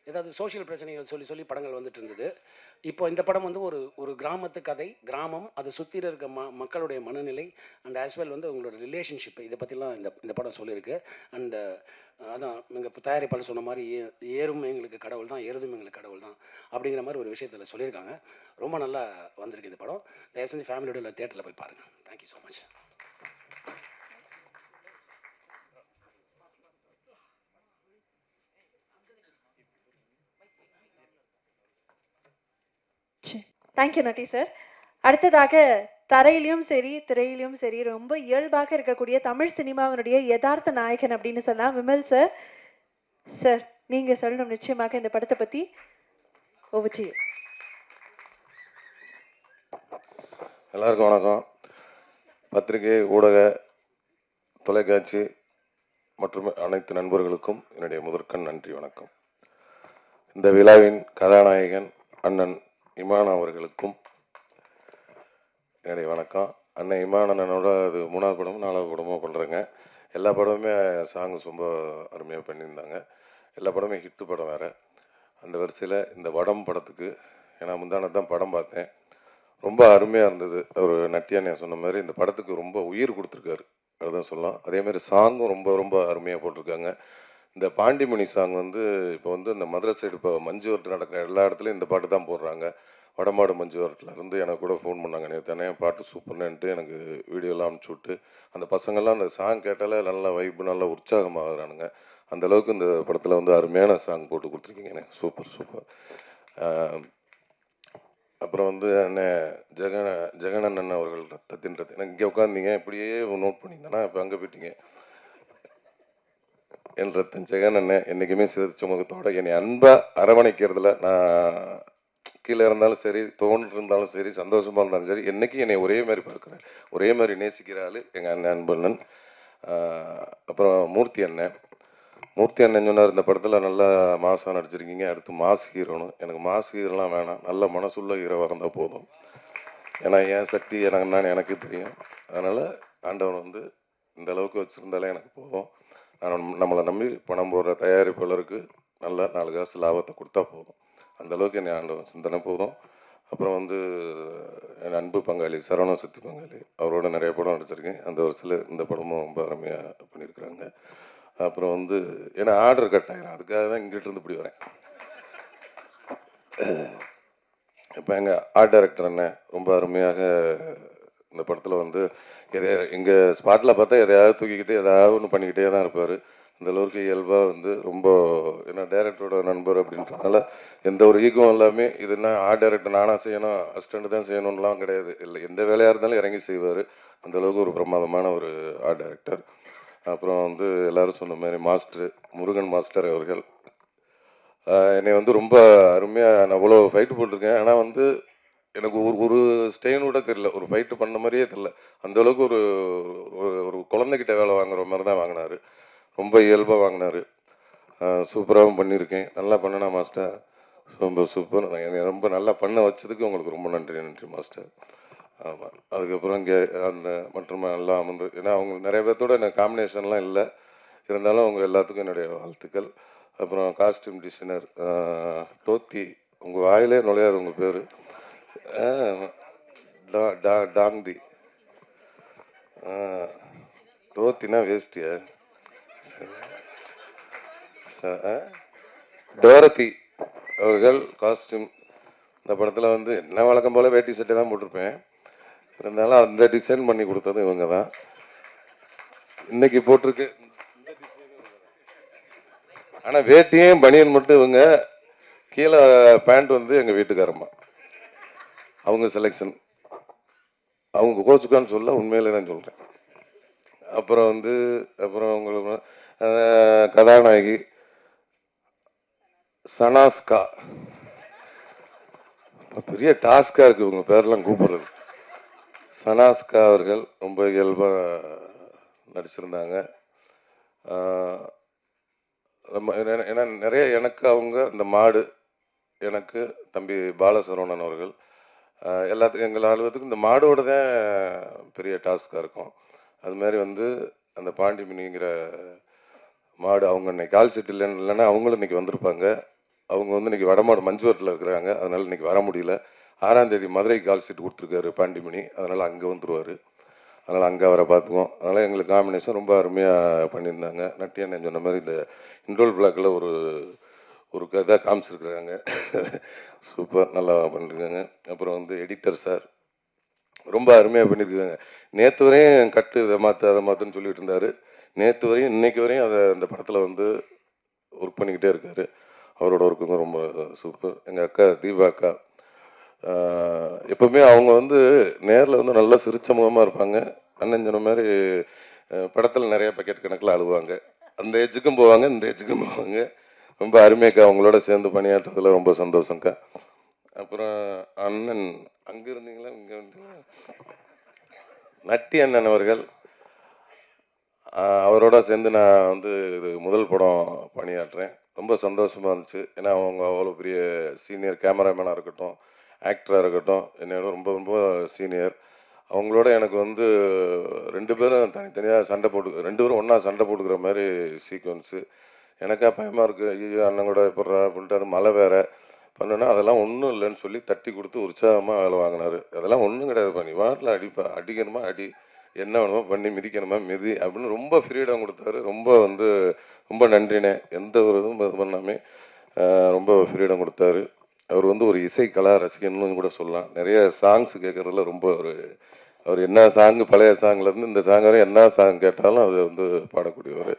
ஏதாவது சோஷியல் பிரச்சனைகள் சொல்லி படங்கள் வந்துட்டு இருந்தது. இப்போ இந்த படம் வந்து ஒரு கிராமத்து கதை, கிராமம், அது சுற்றி இருக்க மக்களுடைய மனநிலை அண்ட் ஆஸ்வெல் வந்து உங்களோட ரிலேஷன்ஷிப், இதை பற்றிலாம் இந்த படம் சொல்லியிருக்கு. அண்டு அதான் எங்கள் தயாரிப்பாளர் சொன்ன மாதிரி ஏறும் எங்களுக்கு கடவுள் தான், எருதும் எங்களுக்கு கடவுள் தான் அப்படிங்கிற மாதிரி ஒரு விஷயத்தில் சொல்லியிருக்காங்க. ரொம்ப நல்லா வந்திருக்கு இந்த படம். தயவு செஞ்சு ஃபேமிலியோட தேட்டரில் போய் பாருங்கள். Thank you so much. Thank you Natty sir. அடுத்ததாக தரையிலையும் சரி திரையிலையும் சரி ரொம்ப இயல்பாக இருக்கக்கூடிய தமிழ் சினிமாவினுடைய யதார்த்த நாயகன் அப்படின்னு சொல்லலாம் விமல் சார். சார் நீங்க சொல்லணும் நிச்சயமாக இந்த படத்தை பத்தி. Over to you. எல்லாருக்கும் வணக்கம். பத்திரிகை, ஊடக, தொலைக்காட்சி மற்றும் அனைத்து நண்பர்களுக்கும் என்னுடைய முதற்கண் நன்றி வணக்கம். இந்த விழாவின் கதாநாயகன் அண்ணன் இமான் அவர்களுக்கும் என்னுடைய வணக்கம். அண்ணன் இமான் அண்ணனோட அது 3வது படமும் 4வது படமும் பண்ணுறேங்க. எல்லா படமுமே சாங்ஸ் ரொம்ப அருமையாக பண்ணியிருந்தாங்க. எல்லா படமே ஹிட்டு படம் வேறு. அந்த வரிசையில் இந்த வடம் படத்துக்கு, ஏன்னா முந்தானது தான் படம் பார்த்தேன், ரொம்ப அருமையாக இருந்தது. ஒரு நட்டியானே சொன்ன மாதிரி இந்த படத்துக்கு ரொம்ப உயிர் கொடுத்துருக்காரு, அதுதான் சொல்லலாம். அதேமாதிரி சாங்கும் ரொம்ப ரொம்ப அருமையாக போட்டிருக்காங்க. இந்த பாண்டிமணி சாங் வந்து இப்போ வந்து இந்த மதுரை சைடு இப்போ மஞ்சுவரத்து நடக்கிற எல்லா இடத்துலையும் இந்த பாட்டு தான் போடுறாங்க. வடமாடு மஞ்சுவரத்துலேருந்து எனக்கு கூட ஃபோன் பண்ணாங்க, நேற்று பாட்டு சூப்பர்னுட்டு எனக்கு வீடியோலாம் அனுப்பிச்சி விட்டு, அந்த பசங்கள்லாம் அந்த சாங் கேட்டாலே நல்லா வைப்பு, நல்லா உற்சாகமாகறானுங்க. அந்தளவுக்கு இந்த படத்தில் வந்து அருமையான சாங் போட்டு கொடுத்துருக்கீங்க. சூப்பர். அப்புறம் வந்து அண்ணன் ஜெகனண்ணன் அவர்கள் ரத்தத்தின் எனக்கு இங்கே உட்காந்தீங்க, இப்படியே நோட் பண்ணியிருந்தேன்னா இப்போ அங்கே போயிட்டீங்க. என் ரத்தன் ஜெகன் அண்ணன் என்றைக்குமே சிரிச்ச முகத்தோட என்னை அன்பாக அரவணைக்கிறதுல, நான் கீழே இருந்தாலும் சரி, தோன்று இருந்தாலும் சரி, சந்தோஷமாக இருந்தாலும் சரி, என்றைக்கும் என்னை ஒரே மாதிரி பார்க்குறேன், ஒரே மாதிரி நேசிக்கிற ஆள் எங்கள் அண்ணன் அன்பண்ணன். அப்புறம் மூர்த்தி அண்ணன் சொன்னார், இந்த படத்தில் நல்லா மாசாக நடிச்சிருக்கீங்க, அடுத்து மாஸ் ஹீரோன்னு. எனக்கு மாஸ் ஹீரோலாம் வேணாம், நல்ல மனசுள்ள ஹீரோவாக இருந்தால் போதும். ஏன்னா என் சக்தி என்னன்னு எனக்கு தெரியும். அதனால் ஆண்டவன் வந்து இந்த அளவுக்கு வச்சுருந்தாலே எனக்கு போதும். நம்மளை நம்பி பணம் போடுற தயாரிப்பாளருக்கு நல்ல 4 காசு லாபத்தை கொடுத்தா போதும். அந்த அளவுக்கு என்னை ஆண்டவன் சிந்தனை போதும். அப்புறம் வந்து என் அன்பு பங்காளி சரவண சக்தி பங்காளி, அவரோட நிறைய படம் நடிச்சிருக்கேன். அந்த வருஷத்தில் இந்த படமும் ரொம்ப அருமையாக பண்ணியிருக்கிறாங்க. அப்புறம் வந்து ஏன்னா ஆர்டர் கட் ஆகிடும், அதுக்காக தான் இங்கிட்டு இருந்து இப்படி வரேன். இப்போ எங்கள் ஆர்ட் டைரக்டர் அண்ணன் ரொம்ப அருமையாக இந்த படத்தில் வந்து எங்கள் ஸ்பாட்டில் பார்த்தா எதையாவது தூக்கிக்கிட்டு எதாவது ஒன்று பண்ணிக்கிட்டே தான் இருப்பார். இந்த அளவுக்கு இயல்பாக வந்து ரொம்ப ஏன்னா டைரக்டரோட நண்பர் அப்படின்றதுனால எந்த ஒரு ஈகம் எல்லாமே இது என்ன ஆர்ட் டைரக்டர் நானாக செய்யணும், அசிஸ்டண்ட் தான் செய்யணும்லாம் கிடையாது. இல்லை, எந்த வேலையாக இருந்தாலும் இறங்கி செய்வார். அந்த அளவுக்கு ஒரு பிரமாதமான ஒரு ஆர்ட் டைரக்டர். அப்புறம் வந்து எல்லோரும் சொன்ன மாதிரி மாஸ்டர் முருகன் மாஸ்டர் அவர்கள் என்னை வந்து ரொம்ப அருமையாக, நான் இவ்வளோ ஃபைட்டு போட்டிருக்கேன், ஆனால் வந்து எனக்கு ஒரு ஸ்டெயின் கூட தெரியல, ஒரு ஃபைட்டு பண்ண மாதிரியே தெரியல. அந்தளவுக்கு ஒரு ஒரு குழந்தைகிட்ட வேலை வாங்குற மாதிரி தான் வாங்கினார். ரொம்ப இயல்பாக வாங்கினார். சூப்பராகவும் பண்ணியிருக்கேன். நல்லா பண்ணனா மாஸ்டர், ரொம்ப சூப்பர். என்னை ரொம்ப நல்லா பண்ண வச்சதுக்கு உங்களுக்கு ரொம்ப நன்றி மாஸ்டர். ஆமாம். அதுக்கப்புறம் இங்கே அந்த மற்றும் எல்லாம் அமர்ந்து, ஏன்னா அவங்க நிறைய பேர்த்தோட எனக்கு காம்பினேஷன்லாம் இல்லை, இருந்தாலும் அவங்க எல்லாத்துக்கும் என்னுடைய வாழ்த்துக்கள். அப்புறம் காஸ்டியூம் டிசைனர் டோத்தி, உங்கள் வாயிலே நுழையாது உங்கள் பேர், டாங்தி. டோத்தினா வேஸ்டியா? டோரத்தி அவர்கள் காஸ்டியூம். இந்த படத்தில் வந்து என்ன வழக்கம் போல் வேட்டி சட்டை தான் போட்டிருப்பேன், இருந்தாலும் அந்த டிசைன் பண்ணி கொடுத்தது இவங்க தான். இன்னைக்கு போட்டிருக்கு, ஆனால் வேட்டியும் பனியன் மட்டும் இவங்க, கீழே பேண்ட் வந்து எங்கள் வீட்டுக்காரம்மா, அவங்க செலெக்ஷன். அவங்க கோச்சுக்கான்னு சொல்ல, உண்மையிலே தான் சொல்கிறேன். அப்புறம் வந்து உங்களுக்கு கதாநாயகி சனாஸ்கா, பெரிய டாஸ்காக இருக்குது இவங்க பேரெல்லாம் கூப்பிடுறது. சனாஸ்கா அவர்கள் ரொம்ப இயல்பாக நடிச்சிருந்தாங்க. ஏன்னா நிறைய எனக்கு அவங்க இந்த மாடு, எனக்கு தம்பி பாலசரவணன் அவர்கள், எல்லாத்துக்கும் எங்கள் அலுவலகத்துக்கும் இந்த மாடோட தான் பெரிய டாஸ்காக இருக்கும். அது மாதிரி வந்து அந்த பாண்டிமணிங்கிற மாடு, அவங்க இன்னைக்கு கால் செட் இல்லைன்னா அவங்களும் இன்னைக்கு வந்திருப்பாங்க. அவங்க வந்து இன்னைக்கு வடமாடு மஞ்சுவரத்தில் இருக்கிறாங்க, அதனால் இன்னைக்கு வர முடியல. 6ஆம் தேதி மதுரை கால் செட் கொடுத்துருக்காரு பாண்டிமணி, அதனால் அங்கே வந்துடுவார். அதனால் அங்கே அவரை பார்த்துக்குவோம். அதனால் எங்களுக்கு காம்பினேஷன் ரொம்ப அருமையாக பண்ணியிருந்தாங்க. நட்டியண்ணன் சொன்ன மாதிரி இந்த இன்ட்ரோல் பிளாக்கில் ஒரு கதை காமிச்சிருக்கிறாங்க, சூப்பர், நல்லா பண்ணியிருக்காங்க. அப்புறம் வந்து எடிட்டர் சார் ரொம்ப அருமையாக பண்ணியிருக்காங்க. நேற்று வரையும் கட்டு இதை மாற்று அதை மாற்றுன்னு சொல்லிட்டு இருந்தார். நேற்று வரையும் இன்னைக்கு வரையும் அந்த படத்தில் வந்து ஒர்க் பண்ணிக்கிட்டே இருக்கார். அவரோட ஒர்க்குங்க ரொம்ப சூப்பர். எங்கள் அக்கா தீபா அக்கா, எப்போவுமே அவங்க வந்து நேரில் வந்து நல்லா சிரிச்ச முகமாக இருப்பாங்க. அண்ணன் சொன்ன மாதிரி படத்தில் நிறைய பக்கெட் கணக்கில் அழுவாங்க. அந்த ஏஜுக்கும் போவாங்க, இந்த ஏஜுக்கும் போவாங்க. ரொம்ப அருமையாக்கா, அவங்களோட சேர்ந்து பணியாற்றுறதுல ரொம்ப சந்தோஷங்க்கா. அப்புறம் அண்ணன் அங்கே இருந்தீங்களா, இங்கே வந்தீங்களா, நட்டி அண்ணன் அவர்கள், அவரோட சேர்ந்து நான் வந்து இது முதல் படம் பணியாற்றுறேன். ரொம்ப சந்தோஷமாக இருந்துச்சு. ஏன்னா அவங்க அவ்வளோ பெரிய சீனியர் கேமராமேனாக இருக்கட்டும், ஆக்டராக இருக்கட்டும், என்னோட ரொம்ப ரொம்ப சீனியர். அவங்களோட எனக்கு வந்து 2 பேரும் தனித்தனியாக சண்டை போட்டு 2 பேரும் ஒன்றா சண்டை போட்டுக்கிற மாதிரி சீக்வன்ஸு. எனக்கா பயமாக இருக்குது, ஐயோ அண்ணன் கூட எப்பட்றா அப்படின்ட்டு. அது மழை வேறு பண்ணுன்னா, அதெல்லாம் ஒன்றும் இல்லைன்னு சொல்லி தட்டி கொடுத்து உற்சாகமாக வேலை வாங்கினார். அதெல்லாம் ஒன்றும் கிடையாதுப்பா, நீ வாட்டில் அடிப்பா, அடிக்கணுமா அடி, என்ன வேணுமோ பண்ணி, மிதிக்கணுமா மிதி அப்படின்னு ரொம்ப ஃப்ரீடம் கொடுத்தாரு. ரொம்ப வந்து ரொம்ப நன்றினே, எந்த ஒரு இதுவும் இது பண்ணாமே ரொம்ப ஃப்ரீடம் கொடுத்தாரு. அவர் வந்து ஒரு இசை கலா ரசிகன்னு கூட சொல்லலாம். நிறைய சாங்ஸ் கேட்குறதுல ரொம்ப அவர் என்ன சாங்கு, பழைய சாங்லேருந்து இந்த சாங் வரை என்ன சாங் கேட்டாலும் அது வந்து பாடக்கூடியவர்.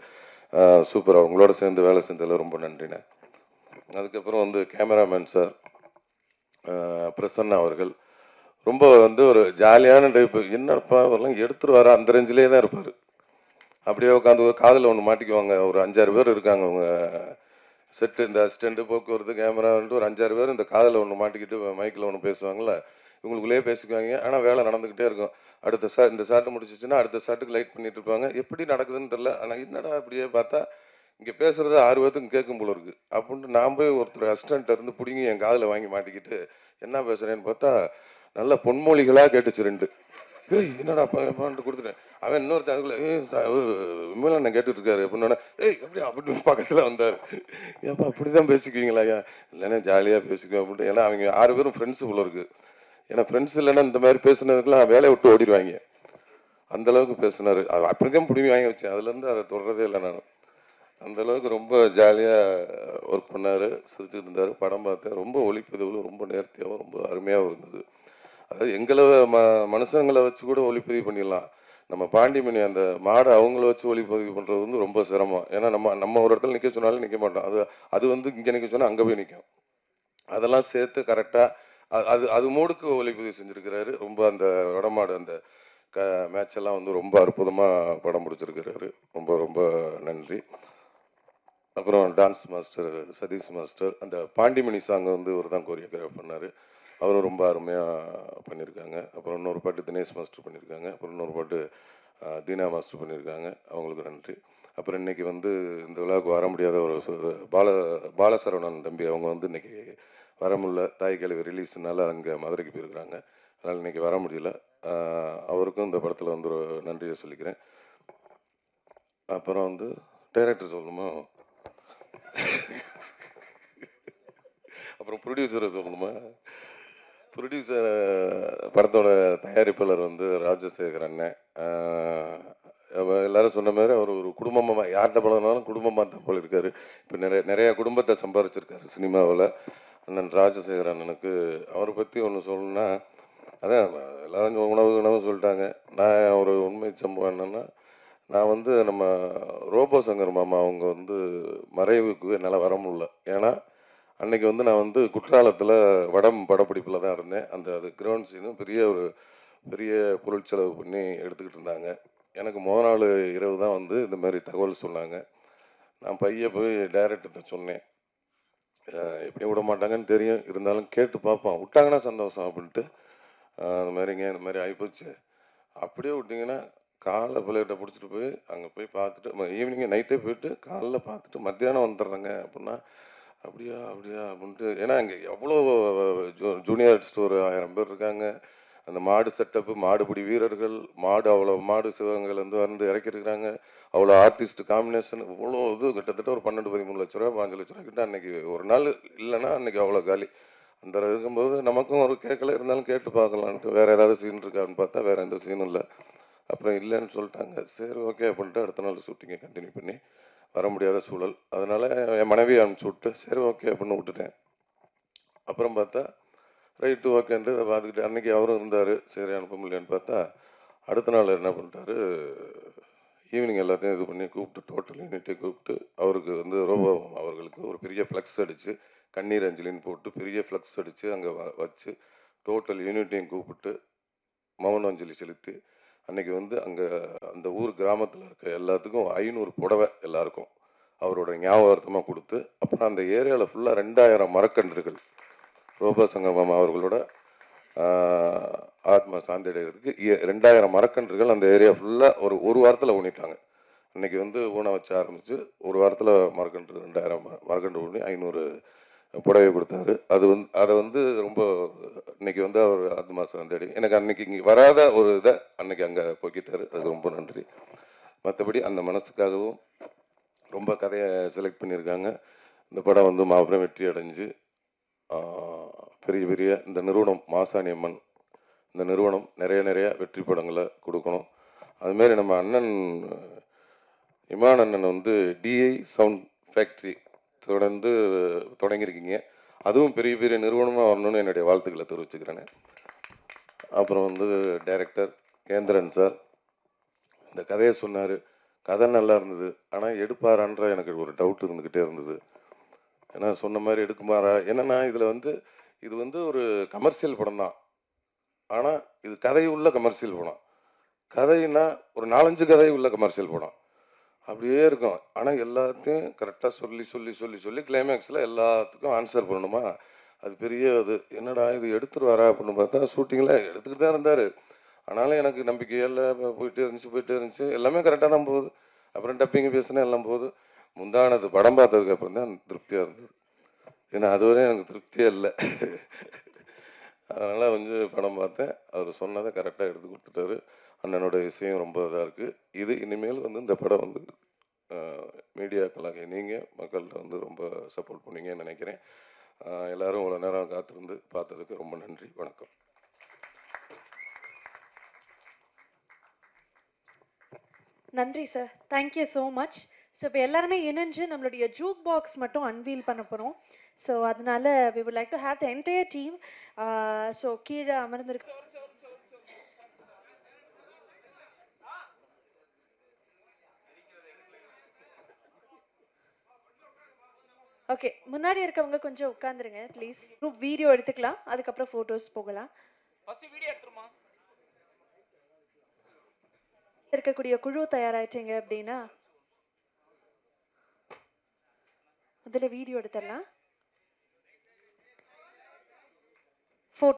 சூப்பர். அவங்களோட சேர்ந்து வேலை செஞ்சதில் ரொம்ப நன்றினே. அதுக்கப்புறம் வந்து கேமராமேன் சார் பிரசன்னா அவர்கள், ரொம்ப வந்து ஒரு ஜாலியான டைப்பு. என்னப்பா அவரெல்லாம் எடுத்துருவாரா, அந்த ரேஞ்சிலே தான் இருப்பார். அப்படியே உட்காந்து ஒரு காதில் ஒன்று மாட்டிக்குவாங்க. ஒரு 5-6 பேர் இருக்காங்க அவங்க செட்டு, இந்த அசிஸ்டண்ட்டு, போக்குவரத்து, கேமரான்ட்டு ஒரு 5-6 பேர் இந்த காதில் ஒன்று மாட்டிக்கிட்டு மைக்கில் ஒன்று பேசுவாங்கள்ல. இவங்களுக்குள்ளேயே பேசிக்குவாங்க. ஆனால் வேலை நடந்துக்கிட்டே இருக்கும். அடுத்த இந்த ஷாட்டு முடிச்சிச்சுன்னா அடுத்த ஷாட்டுக்கு லைட் பண்ணிட்டு இருப்பாங்க. எப்படி நடக்குதுன்னு தெரில. ஆனால் என்னடா அப்படியே பார்த்தா இங்கே பேசுறது 6 பேர்த்துக்கும் கேட்கும் போல இருக்கு அப்படின்ட்டு நான் போய் ஒருத்தர் அசிஸ்டண்ட்டை இருந்து பிடிங்கி என் காதில் வாங்கி மாட்டிக்கிட்டு என்ன பேசுகிறேன்னு பார்த்தா நல்ல பொன்மொழிகளாக கேட்டுச்சு 2. ஏய் என்னடா பண்ணிட்டு கொடுத்துட்டேன். அவன் இன்னொருத்தன் அதுக்குள்ள விமலன் கேட்டுட்டு இருக்காரு அப்படின்னா ஏய் அப்படியா அப்படின்னு பக்கத்தில் வந்தார். ஏப்பா அப்படி தான் பேசிக்குவீங்களா? ஐயா இல்லைன்னா ஜாலியாக பேசிக்குவேன் அப்படின்ட்டு. ஏன்னா அவங்க 6 பேரும் ஃப்ரெண்ட்ஸு போல இருக்கு. ஏன்னா ஃப்ரெண்ட்ஸ் இல்லைன்னா இந்த மாதிரி பேசுனதுக்கெல்லாம் வேலையை விட்டு ஓடிடுவாங்க. அந்தளவுக்கு பேசினார். அது அப்படி தான் பிடிங்கி வாங்கி வச்சேன். அதுலேருந்து அதை தொடரதே இல்லை நான். அந்தளவுக்கு ரொம்ப ஜாலியாக ஒர்க் பண்ணார். சிரிச்சுட்டு இருந்தார். படம் பார்த்தேன். ரொம்ப ஒளிப்பதிவுகளும் ரொம்ப நேர்த்தியாகவும் ரொம்ப அருமையாகவும் இருந்தது. அதாவது எங்களை மனுஷங்களை வச்சு கூட ஒளிப்பதிவு பண்ணிடலாம். நம்ம பாண்டிமணி அந்த மாடை அவங்கள வச்சு ஒளிப்பதிவு பண்ணுறது வந்து ரொம்ப சிரமம். ஏன்னா நம்ம ஒரு இடத்துல நிற்க சொன்னாலும் நிற்க மாட்டோம். அது வந்து இங்கே நிற்க சொன்னால் அங்கே போய் நிற்கும். அதெல்லாம் சேர்த்து கரெக்டாக அது மூடுக்கு ஒளிப்பதிவு செஞ்சுருக்கிறாரு. ரொம்ப அந்த வடமாடு அந்த மேட்ச் எல்லாம் வந்து ரொம்ப அற்புதமாக படம் பிடிச்சிருக்கிறாரு. ரொம்ப ரொம்ப நன்றி. அப்புறம் டான்ஸ் மாஸ்டர் சதீஷ் மாஸ்டர் அந்த பாண்டிமணி சாங்கை வந்து இவர் தான் கோரியோகிராஃப் பண்ணார். அவரும் ரொம்ப அருமையாக பண்ணியிருக்காங்க. அப்புறம் இன்னொரு பாட்டு தினேஷ் மாஸ்டர் பண்ணியிருக்காங்க. அப்புறம் இன்னொரு பாட்டு தீனா மாஸ்டர் பண்ணியிருக்காங்க. அவங்களுக்கு நன்றி. அப்புறம் இன்றைக்கி வந்து இந்த விழாவுக்கு வர முடியாத ஒரு பாலசரவணன் தம்பி அவங்க வந்து இன்றைக்கி வர முடியல. தாய் கிழவி ரிலீஸ்னால அங்கே மதுரைக்கு போயிருக்கிறாங்க. அதனால் இன்றைக்கி வர முடியல. அவருக்கும் இந்த படத்தில் வந்து ஒரு நன்றியை சொல்லிக்கிறேன். அப்புறம் வந்து டைரக்டர் சொல்லணுமா? அப்புறம் ப்ரொடியூசரை சொல்லணுமா? ப்ரொடியூசர் படத்தோட தயாரிப்பாளர் வந்து ராஜசேகர் அண்ணன். எல்லாரும் சொன்ன மாதிரி அவர் ஒரு குடும்பமாக யார்கிட்ட பழகினாலும் குடும்பமாக தான் போல இருக்கார். இப்போ நிறையா குடும்பத்தை சம்பாரிச்சிருக்காரு சினிமாவில். அண்ணன் ராஜசேகர் அண்ணனுக்கு அவரை பற்றி ஒன்று சொல்லணுன்னா அதான் எல்லாரும் உணவு சொல்லிட்டாங்க. நான் ஒரு உண்மை சம்பவம் என்னென்னா நான் வந்து நம்ம ரோபோ சங்கர் மாமா அவங்க வந்து மறைவுக்கு என்னால் வர முடியல. ஏன்னா அன்றைக்கி வந்து நான் வந்து குற்றாலத்தில் வடம் படப்பிடிப்பில் தான் இருந்தேன். அது கிரவுண்ட் சீனும் பெரிய பொருட்செலவு பண்ணி எடுத்துக்கிட்டு இருந்தாங்க. எனக்கு முதல் நாள் இரவு தான் வந்து இந்த மாதிரி தகவல் சொன்னாங்க. நான் போய் டைரக்டர்கிட்ட சொன்னேன். எப்படியும் விட மாட்டாங்கன்னு தெரியும், இருந்தாலும் கேட்டு பார்ப்போம், விட்டாங்கன்னா சந்தோஷம் அப்படின்ட்டு. அந்த மாதிரிங்க இந்த மாதிரி ஆகிப்போச்சு. அப்படியே விட்டிங்கன்னா காலைல பிள்ளைகிட்ட பிடிச்சிட்டு போய் அங்கே போய் பார்த்துட்டு ஈவினிங்கே நைட்டே போயிட்டு காலைல பார்த்துட்டு மத்தியானம் வந்துடுறேங்க அப்படின்னா அப்படியா அப்படின்ட்டு. ஏன்னா அங்கே எவ்வளோ ஜூனியர் ஆர்டிஸ்ட் ஒரு 1000 பேர் இருக்காங்க. அந்த மாடு செட்டப்பு, மாடுபிடி வீரர்கள், அவ்வளோ மாடு சிவகங்கையிலேருந்து வந்து இறக்கிருக்கிறாங்க. அவ்வளோ ஆர்டிஸ்ட் காம்பினேஷன், இவ்வளோ இது கிட்டத்தட்ட ஒரு 12-13 லட்ச ரூபா 5 லட்ச ரூபா கிட்ட அன்றைக்கி ஒரு நாள் இல்லைன்னா அன்றைக்கி அவ்வளோ காலி. அந்த இருக்கும்போது நமக்கும் ஒரு கேட்கல, இருந்தாலும் கேட்டு பார்க்கலான்ட்டு வேறு ஏதாவது சீன் இருக்கான்னு பார்த்தா வேறு எந்த சீனும் இல்லை. அப்புறம் இல்லைன்னு சொல்லிட்டாங்க. சரி ஓகே அப்படின்ட்டு அடுத்த நாள் ஷூட்டிங்கை கண்டினியூ பண்ணி வர முடியாத சூழல். அதனால் என் மனைவியை அனுப்பிச்சி விட்டு சரி ஓகே அப்படின்னு விட்டுட்டேன். அப்புறம் பார்த்தா ரைட்டு ஓகேன்ட்டு அதை பார்த்துக்கிட்டு அன்றைக்கி அவரும் இருந்தார். சரி அனுப்ப முடியலன்னு பார்த்தா அடுத்த நாள் என்ன பண்ணிட்டாரு, ஈவினிங் எல்லாத்தையும் இது பண்ணி கூப்பிட்டு டோட்டல் யூனிட்டை கூப்பிட்டு அவருக்கு வந்து ரோபோ அவர்களுக்கு ஒரு பெரிய ஃப்ளக்ஸ் அடித்து கண்ணீர் அஞ்சலின்னு போட்டு பெரிய ஃப்ளக்ஸ் அடித்து அங்கே வச்சு டோட்டல் யூனிட்டையும் கூப்பிட்டு மௌன அஞ்சலி செலுத்தி அன்றைக்கி வந்து அங்கே அந்த ஊர் கிராமத்தில் இருக்க எல்லாத்துக்கும் 500 புடவை எல்லாருக்கும் அவரோட ஞாபகார்த்தமாக கொடுத்து, அப்புறம் அந்த ஏரியாவில் ஃபுல்லாக 2000 மரக்கன்றுகள் ரோபோ சங்கர் மாமா அவர்களோட ஆத்மா சாந்தி அடைகிறதுக்கு 2000 மரக்கன்றுகள் அந்த ஏரியா ஃபுல்லாக ஒரு வாரத்தில் ஊனிட்டாங்க. அன்றைக்கி வந்து ஊனை வச்சு ஆரம்பித்து ஒரு வாரத்தில் மரக்கன்று 2000 மரக்கன்று ஊனி 500 புடவை கொடுத்தாரு. அதை வந்து ரொம்ப இன்னைக்கு வந்து அவர் ஆத்மா சாந்தி எனக்கு அன்னைக்கு இங்கே வராத ஒரு இதை அன்னைக்கு அங்கே போக்கிட்டாரு. அது ரொம்ப நன்றி. மற்றபடி அந்த மனசுக்காகவும் ரொம்ப கதையை செலக்ட் பண்ணியிருக்காங்க. இந்த படம் வந்து மாபெரும் வெற்றி அடைஞ்சு பெரிய இந்த நிறுவனம் மாசாணி அம்மன் இந்த நிறுவனம் நிறைய வெற்றி படங்களை கொடுக்கணும். அதுமாரி நம்ம அண்ணன் இமான் அண்ணன் வந்து டிஐ சவுண்ட் ஃபேக்ட்ரி தொடர்ந்து தொடங்கியிருக்கீங்க. அதுவும் பெரிய நிறுவனமாக வரணும்னு என்னுடைய வாழ்த்துக்களை தெரிவிச்சுக்கிறேன். அப்புறம் வந்து டைரக்டர் கேந்திரன் சார் இந்த கதையை சொன்னார். கதை நல்லா இருந்தது, ஆனால் எடுப்பாரான்ற எனக்கு ஒரு டவுட் இருந்துக்கிட்டே இருந்தது. ஏன்னா சொன்ன மாதிரி எடுக்குமாரா, என்னென்னா இது வந்து ஒரு கமர்ஷியல் படம் தான், ஆனால் இது கதை உள்ள கமர்ஷியல் படம். கதைன்னா ஒரு 4-5 கதை உள்ள கமர்ஷியல் படம் அப்படியே இருக்கும். ஆனால் எல்லாத்தையும் கரெக்டாக சொல்லி கிளைமேக்ஸில் எல்லாத்துக்கும் ஆன்சர் பண்ணணுமா, அது பெரிய இது. என்னடா இது எடுத்துருவாரா அப்படின்னு பார்த்தா, ஷூட்டிங்கில் எடுத்துக்கிட்டு தான் இருந்தார். ஆனாலும் எனக்கு நம்பிக்கையே இல்லை. போயிட்டே இருந்துச்சு. எல்லாமே கரெக்டாக தான் போகுது. அப்புறம் டப்பிங் பேசினா எல்லாம் போகுது. முந்தானது படம் பார்த்ததுக்கு அப்புறம் தான் திருப்தியாக இருந்தது. ஏன்னா அதுவரையும் எனக்கு திருப்தியே இல்லை. அதனால் வந்து படம் பார்த்தேன். அவர் சொன்னதை கரெக்டாக எடுத்து கொடுத்துட்டாரு. அண்ணனோட இசையும் ரொம்ப இதாக இருக்குது. இது இனிமேல் வந்து இந்த படம் வந்து மீடியாக்களாக நீங்கள் மக்கள்கிட்ட வந்து ரொம்ப சப்போர்ட் பண்ணீங்கன்னு நினைக்கிறேன். எல்லோரும் இவ்வளோ நேரம் காத்திருந்து பார்த்ததுக்கு ரொம்ப நன்றி. வணக்கம். நன்றி sir. Thank you so much. So இப்போ எல்லாருமே இணைஞ்சு நம்மளுடைய ஜூக் பாக்ஸ் மட்டும் அன்வீல் பண்ண போகிறோம். ஸோ அதனால we would like to have the entire team. So கீழே அமர்ந்திருக்கு. ஓகே, முன்னாடி இருக்கவங்க கொஞ்சம் உட்காந்துருங்க ப்ளீஸ். குரூப் வீடியோ எடுத்துக்கலாம், அதுக்கப்புறம் ஃபோட்டோஸ் போகலாம். ஃபர்ஸ்ட் வீடியோ எடுத்துருமா. இருக்கக்கூடிய குழு தயாராயிட்டீங்க அப்படின்னா முதல்ல வீடியோ எடுத்துடலாம்.